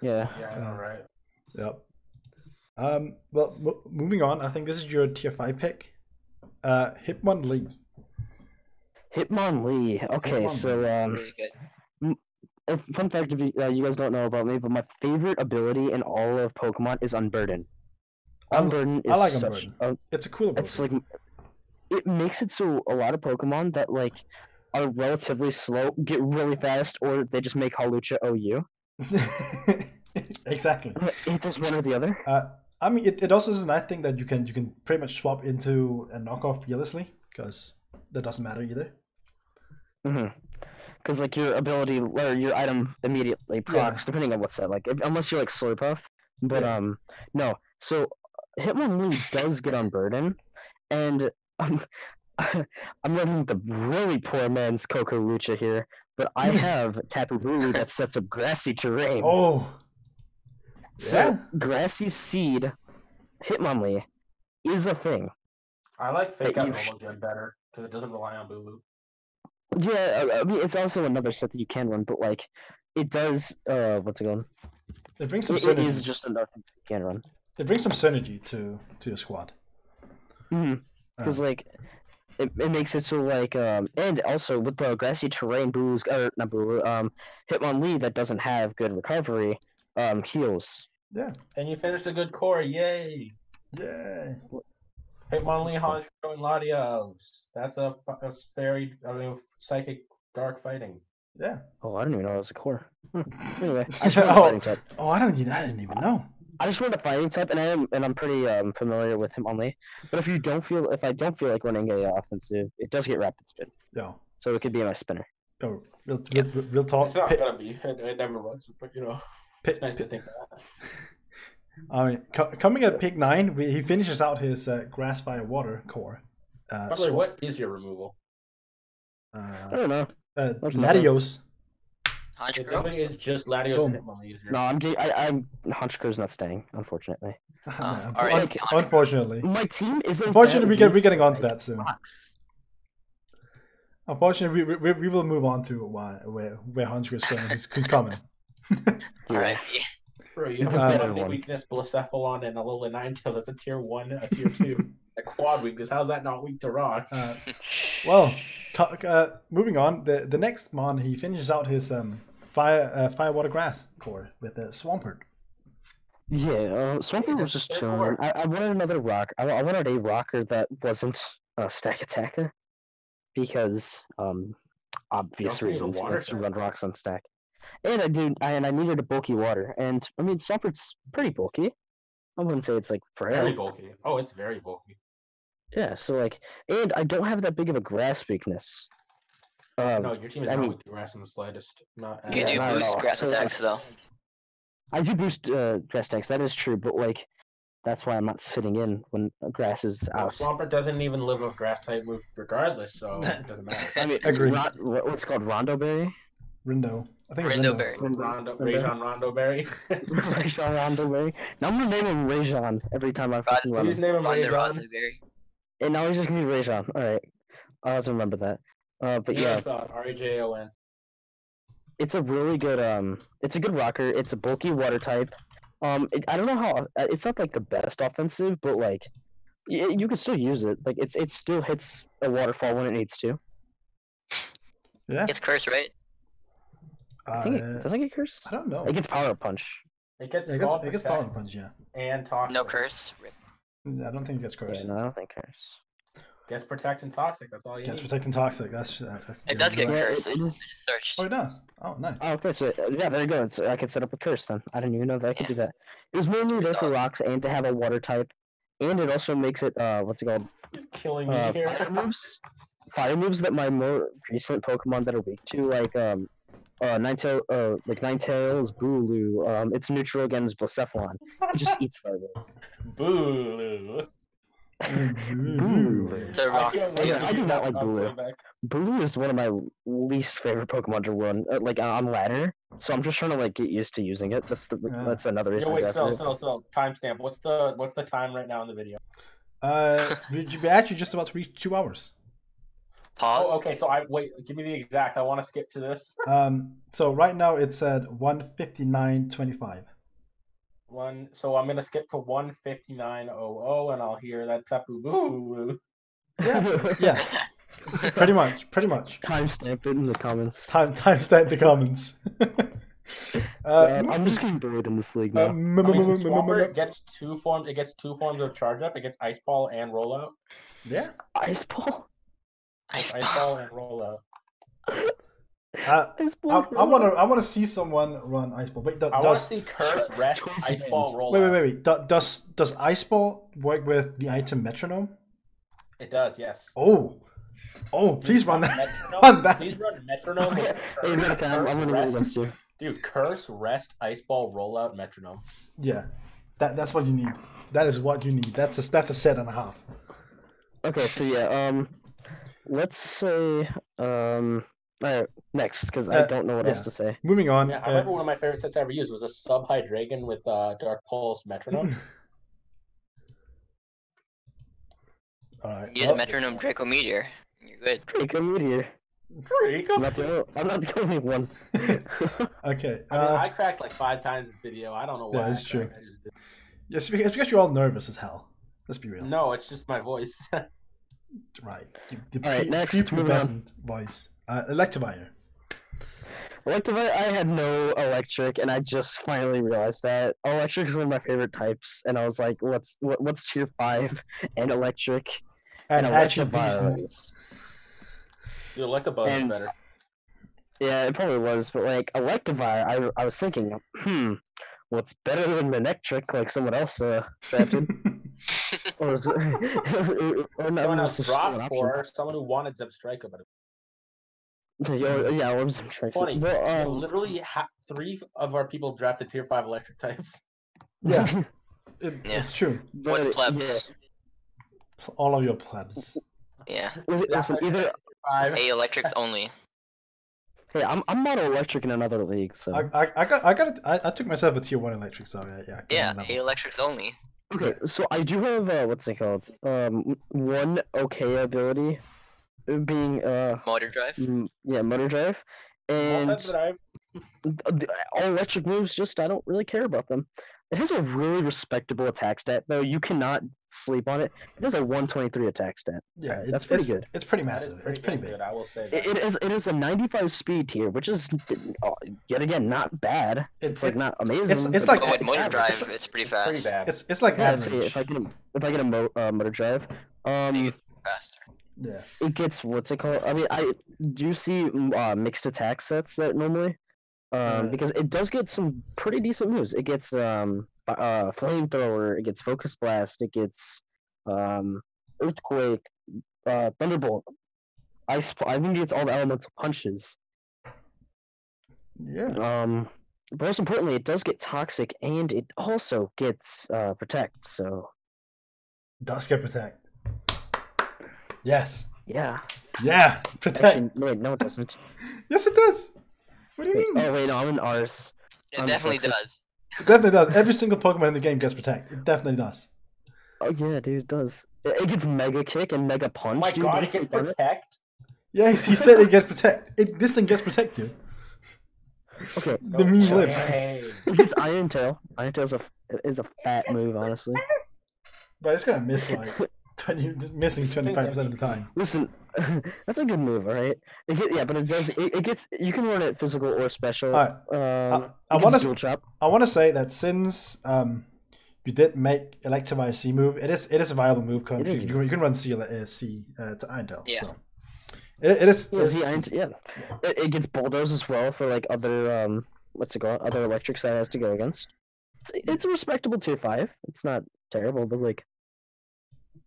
Yeah. Yeah, I know, right? Yep. Well, moving on. I think this is your tier 5 pick. Hitmonlee. Hitmonlee. Okay, Hitmonlee. so Really good. a fun fact if you guys don't know about me, but my favorite ability in all of Pokemon is Unburden. Unburden is I like such Unburden. It's a cool ability. it's like it makes it so a lot of Pokemon that like are relatively slow get really fast, or they just make Hawlucha OU. Exactly. It does one or the other. I mean, it also is a nice thing that you can pretty much swap into a knockoff fearlessly because that doesn't matter either. Because like your ability or your item immediately procs, Yeah. depending on what set. Like unless you're like Slurpuff, but Yeah. no. So Hitmonlee does get Unburden, and I'm running the really poor man's Coco Lucha here, but I have Tapu Bulu that sets up grassy terrain. Oh, So yeah. grassy seed Hitmonlee is a thing. I like Fake Out you Normal Gen better because it doesn't rely on Boo Boo. Yeah, I mean, it's also another set that you can run, but like, it does. What's it called? It brings some It synergy. is just another thing you can run. It brings some synergy to your squad. Because like, it makes it so like and also with the grassy terrain, Boo's or not Boo, Hitmonlee that doesn't have good recovery, heals. Yeah. And you finished a good core, yay! Yay. Hitmonlee, Honcho, and Latios. That's very, psychic dark fighting. Yeah. Oh, I didn't even know it was a core. Anyway, I just wanted a fighting type. Oh, I didn't even know. I just want a fighting type, and I'm pretty familiar with him only. But if I don't feel like running a offensive, it does get rapid spin, Yeah. so it could be my spinner. Oh, real talk. It's not gonna be. It never runs, but it's nice to think that. I mean, coming at pick 9, he finishes out his grass fire water core. By the way, what is your removal? I don't know. Latios. It's just Latios and Hitmonlee. No, I'm Honchko's not staying, unfortunately. Alright, Unfortunately. My team isn't. Unfortunately, we're getting onto that soon. Unfortunately, we will move on to where Honchko is going. Who's coming? Alright. Bro, you have a weakness, Blacephalon, and a little Ninetales. That's a tier 1, a tier 2. A quad weakness. How's that not weak to rocks? Well, moving on. The next mon, he finishes out his fire water grass core with a Swampert. Yeah, Swampert was just chilling. I wanted another rock. I wanted a rocker that wasn't a stack attacker because obvious reasons. Wants to run rocks on stack. And I needed a bulky water, and I mean Swampert's pretty bulky. I wouldn't say it's like frail. Very bulky. Oh, it's very bulky. Yeah, so like, and I don't have that big of a grass weakness. No, your team is not weak to grass in the slightest. You do boost grass attacks though. I do boost grass attacks. That is true, but like, that's why I'm not sitting in when grass is out. Swampert doesn't even live with grass type moves regardless, so it doesn't matter. I mean, Agreed. What's it called, Rondo Berry? Rindo. I think it's Rindo Rindo. Berry. Rajon Rondo Berry. Rajon Rondo Berry. Now I'm gonna name him Rajon every time I fucking run Please him. name him Ronda Rajon. Rousey. And now he's just gonna be Rajon. Alright. I'll have to remember that. But yeah. R-A-J-O-N. It's a really good it's a good rocker. It's a bulky water type. I don't know how it's not like the best offensive, but like you can still use it. Like it still hits a waterfall when it needs to. Yeah. It's cursed, right? I think it doesn't get cursed. I don't know. It gets power punch. It gets power punch, yeah. and toxic. No curse. I don't think it gets curse. Yeah, no, I don't think curse. Gets protect and toxic. That's all you Gets need. protecting toxic. That's It does get Yeah, cursed. I it just is. searched. Oh, it does. Oh, nice. Oh, okay, so yeah, there you go. So I can set up a curse then. I didn't even know that I could do that. It was mainly there for rocks and to have a water type, and it also makes it what's it called? Killing me here. Fire moves that my more recent Pokemon that are weak to, like Ninetales, Bulu. It's neutral against Blacephalon. It just eats fire. Boo. Bulu. It's a rock. I do not like Bulu. Bulu is one of my least favorite Pokemon to run, like on ladder. So I'm just trying to like get used to using it. That's another reason. Wait, so timestamp. What's the time right now in the video? We're actually just about to reach 2 hours. Pog. Oh, okay. So give me the exact. I want to skip to this. So right now it's at 1:59:25. So I'm gonna skip to 1:59:00, and I'll hear that tapu boo. Yeah. Pretty much. Timestamp it in the comments. Timestamp the comments. I'm just getting buried in this league now. Swampert gets two forms. It gets two forms of charge up. It gets ice ball and rollout. Yeah. Ice ball. Ice ball and rollout. I want to see someone run ice ball. Wait, I want to see curse, rest, ice ball, rollout. Wait. Does ice ball work with the item metronome? It does, yes. Oh, please run that. Run that. Please run metronome. Hey, I'm gonna roll against you. Dude, curse, rest, ice ball, rollout, metronome. Yeah, that's what you need. That is what you need. That's a set and a half. Okay, so yeah, let's say alright, next, because I don't know what else to say. Moving on. Yeah, I remember one of my favorite sets I ever used was a Sub Hydreigon with Dark Pulse metronome. All right. Use Metronome Draco Meteor. You're good. Draco Meteor. Draco. I'm not the only one. Okay. I mean, I cracked like 5 times this video. I don't know why. Yeah, it's I true. cracked, I just did. Yes, it's because you're all nervous as hell. Let's be real. No, it's just my voice. Right. The All right, next, moving on. voice. Electivire. Electivire, I had no electric, and I just finally realized that electric is one of my favorite types. And I was like, what's tier 5 and electric And actually Electivire decent. is. The Electabuzz is And- better. Yeah, it probably was, but like Electivire, I was thinking, what's better than Manectric, like someone else drafted, or is it, or not? Someone it's else just still an dropped option. for someone who wanted Zebstrika, but Yeah, or was trying to. funny. Well, Literally, 3 of our people drafted tier 5 electric types. Yeah, Yeah. it's true. What but, plebs? All of your plebs. Yeah. Listen, either 5. A electrics only. hey, I'm mono electric in another league, so I took myself a tier 1 electric, so yeah. Yeah, level. A electrics only. okay. So I do have what's it called? One okay ability, being Motor drive. motor drive, and Multi-drive. all electric moves. Just I don't really care about them. It has a really respectable attack stat, though. You cannot sleep on it. It has a 123 attack stat. Yeah, that's pretty good. It's pretty That is massive. It's pretty damn big. good, I will say that. It is a 95 speed tier, which is yet again not bad. It's like not amazing. it's but like- But with motor average. drive, it's pretty Pretty fast. bad. It's like Yeah, see, average. if I get a motor drive, Faster. Yeah. it gets what's it called? I mean, I do see mixed attack sets that normally, because it does get some pretty decent moves. It gets flamethrower, it gets focus blast, it gets earthquake, thunderbolt, ice. I think it gets all the elemental punches. Yeah. But most importantly, it does get toxic, and it also gets protect. So Does get protect. Yes. yeah. Yeah. Protect. Actually, wait, no, it doesn't. Yes, it does. What do you Wait, mean? oh wait, no, I'm in ours. It I'm definitely dyslexic. does. It definitely does. Every single Pokemon in the game gets protect. It definitely does. Oh yeah, dude, it does. It gets Mega Kick and Mega Oh Punch. my dude, god, that's it can like- protect? Yes, he said it gets protect. This thing gets protect, dude. Okay, The meme No lives. way. it gets Iron Tail. Iron Tail's is a fat move, honestly. But it's gonna miss like 20, missing 25% of the time. Listen, that's a good move, all right. But it does. It gets. You can run it physical or special. Alright, I it wanna gets dual chop. I want to say that since you did make Electivire C move, it is a viable move. It is. You can run C to Iron Tail. Yeah. So it is. Yeah, see, it gets bulldoze as well for like other what's it called? Other electrics that it has to go against. It's a respectable tier 5. It's not terrible, but like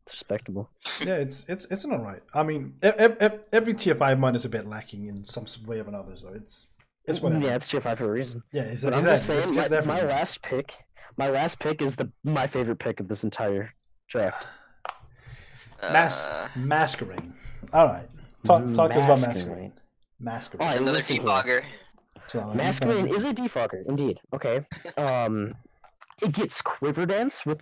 it's respectable. Yeah, it's an alright. I mean, every tier 5 mod is a bit lacking in some way or another. So it's whatever. Yeah, it's tier 5 for a reason. Yeah, it's, But exactly. I'm just saying, it's there for my a reason. last pick is my favorite pick of this entire draft. Masquerade. All right. Talk to us about Masquerade. Masquerade. Alright, Another listen here. debugger. So, Masquerade is a defogger, indeed. Okay. It gets Quiver Dance with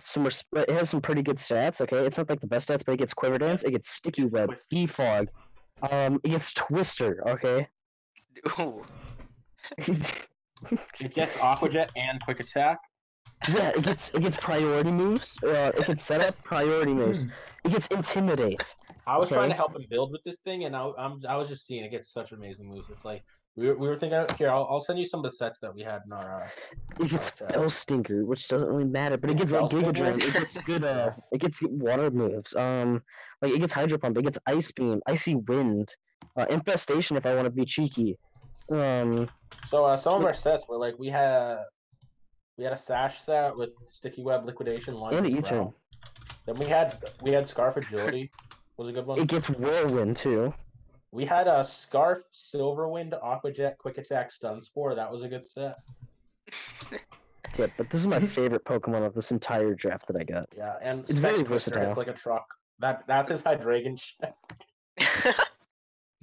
it has some pretty good stats. Okay, it's not like the best stats, but it gets Quiver Dance. It gets Sticky Web, Defog. It gets Twister. Okay. Ooh. It gets Aqua Jet and Quick Attack. Yeah, it gets priority moves. It gets set up priority moves. It gets Intimidate. I was trying Okay. to help him build with this thing, and I was just seeing it gets such amazing moves. It's like we were thinking. Here, I'll send you some of the sets that we had in our. It gets Okay. Fell Stinker, which doesn't really matter, but it gets like Fell Giga Drain. Stinker? It gets good. It gets good water moves. Like it gets Hydro Pump. It gets Ice Beam, Icy Wind, Infestation if I want to be cheeky. So some of our sets were like we had a Sash set with Sticky Web, Liquidation, Lunge, And and E-Turn. Growl. Then we had Scarf Agility, was a good one. It gets Whirlwind too. We had a Scarf, Silverwind, Aqua Jet, Quick Attack, Stun Spore. That was a good set. Yeah, but this is my favorite Pokemon of this entire draft that I got. Yeah, and It's very Specs Twister, versatile. It's like a truck. That's his Hydreigon shit.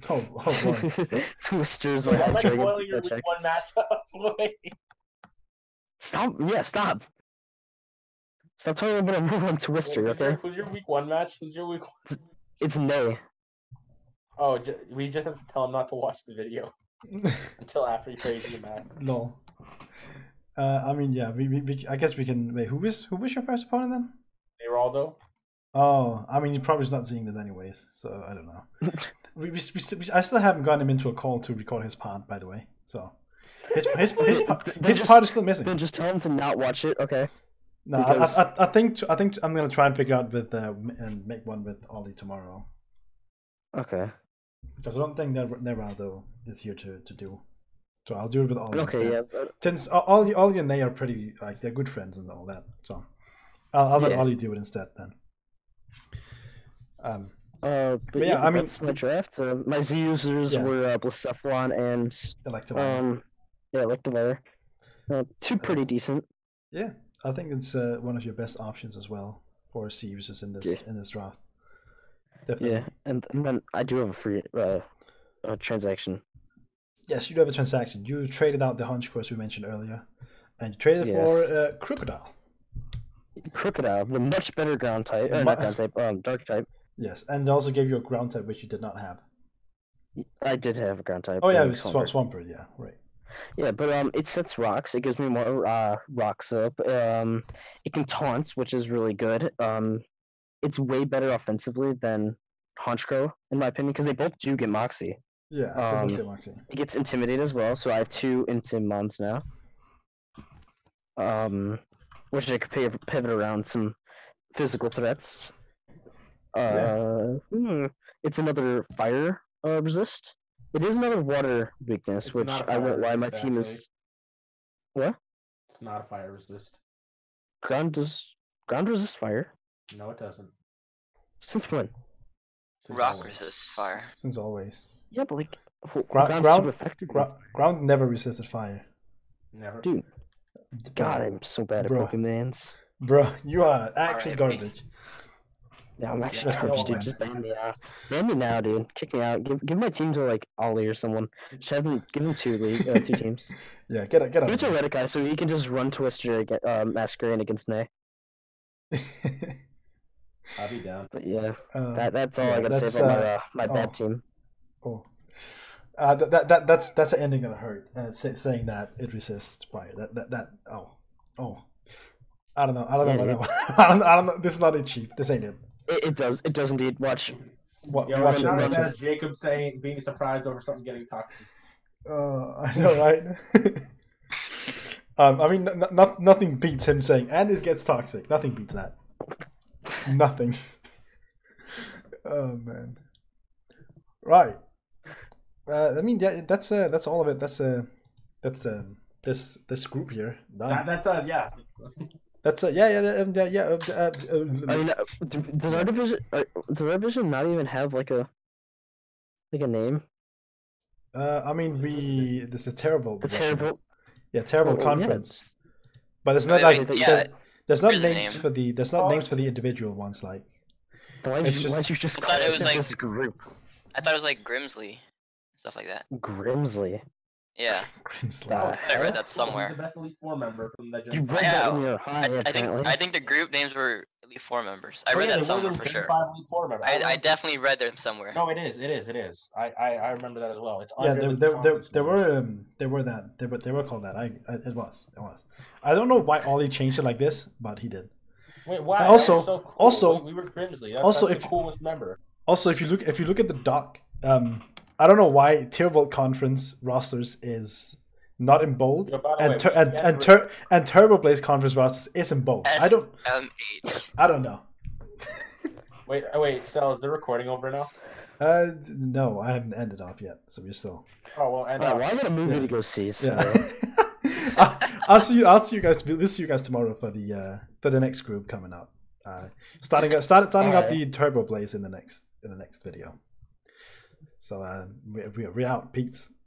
Oh boy. Twisters So with I'm like Dragons. spoiling your week 1 matchup. Wait. Stop! Yeah, stop! Stop talking about a move on Twister, okay? Who's your week 1 match? Who's your week 1? It's Nay. Oh, we just have to tell him not to watch the video until after he plays the match. Lol. I mean, yeah, I guess we can. Wait, who was your first opponent then? Teravolt. Oh, I mean, he probably is not seeing this anyways, so I don't know. I still haven't gotten him into a call to record his part, by the way. So his part is still missing. Then just tell him to not watch it, okay? No, Because- I think I'm gonna try and figure out with and make one with Ollie tomorrow. Okay. Because I don't think that Neraldo is here to do. So I'll do it with Ollie Okay, instead. yeah. But, Since Ollie and Nay are pretty like they're good friends and all that, so I'll let Yeah. Ollie do it instead then. but yeah, yeah, I mean- that's my draft. My Z users Yeah. were Blacephalon and Electivire. Electivire. Two pretty decent. Yeah, I think it's one of your best options as well for C users in this draft. Definitely. Yeah, and then I do have a free transaction. Yes, you do have a transaction. You traded out the Hunch course we mentioned earlier, and you traded Yes. for Crocodile. Crocodile, the much better ground type, or not ground type, dark type. Yes, and it also gave you a ground type which you did not have. I did have a ground type. Oh yeah, it was Swampert. Swampert. Yeah, right. Yeah, but it sets rocks. It gives me more rocks up. It can taunt, which is really good. It's way better offensively than Honchko, in my opinion, because they both do get Moxie. Yeah, Um, okay, Moxie. It gets Intimidate as well, so I have 2 Intim Mons now. Which I could pivot around some physical threats. It's another fire resist. It is another water weakness, It's which not a I won't fire lie, my resist, team actually. is. What? It's not a fire resist. Ground resist fire? No, it doesn't. Since when? Since Rock always. resists fire. Since always. Yeah, but like Ground- ground's super effective. Ground never resisted fire. Never. Dude, God, I'm so bad at Bro. Pokemans. Bro, you are actually R.I.P. garbage. Yeah, I'm actually Rest in garbage, peace, dude. man. Just ban me now. Ban me now, dude. Kick me out. Give my team to like Ollie or someone. Just have them give them 2 teams. Yeah, get Give out. it to a Reddit guy so he can just run Twister masquerade against Nay. I'll be down. But yeah, Uh, that's all yeah, I gotta say that's, about my bad oh. team. Oh. That's an ending gonna hurt. Saying that it resists fire. Oh. I don't know. I don't know Yeah, about that one. I don't know. This is not a cheap. This ain't it. It does. It does indeed. Watch. Yo, Watch it's it. not as Watch bad it. as Jacob being surprised over something getting toxic. I know, right? I mean, nothing beats him saying, "and it gets toxic." Nothing beats that. Nothing. Oh man. Right. I mean, yeah, that's all of it. That's this group here. Done. That's yeah. That's yeah. I mean, does our division not even have like a name? I mean, this is terrible. The Teravolt. Yeah, terrible Oh, conference. Yeah, But there's Wait, not wait, like yeah, there's not there's a names name. for the names for the individual ones. Like why It's did just- you just I call thought it was like- this group I thought it was like Grimsley, stuff like that. Grimsley? Yeah, Grimsley. The I read hell? that somewhere. He's the best Elite Four member from the You Gen read 5. that in Yeah, your high, I apparently. think the group names were Elite Four members. I Oh, read yeah, that they were somewhere the for Gen sure. 5 Elite Four member. I definitely read them somewhere. No, it is. I remember that as well. It's Yeah, under the there conference members. they were called that. It was. I don't know why Ollie changed it like this, but he did. Wait, wow. And That's also- so cool. also- we were Grimsley. That's, also that's if- the coolest member. Also, if you look at the doc, I don't know why Teravolt conference rosters is not in bold, Yo, by the and way, and Turbo Blaze conference rosters is in bold. I don't SM8. know. Wait, Sal, is the recording over now? No, I haven't ended up yet, so we're still. Oh well, and Well, I got a movie Yeah. to go see. So. Yeah. I'll see you guys. We'll see you guys tomorrow for the next group coming up. Starting up Alright. the Turbo Blaze in the next video. So we're out. Peace.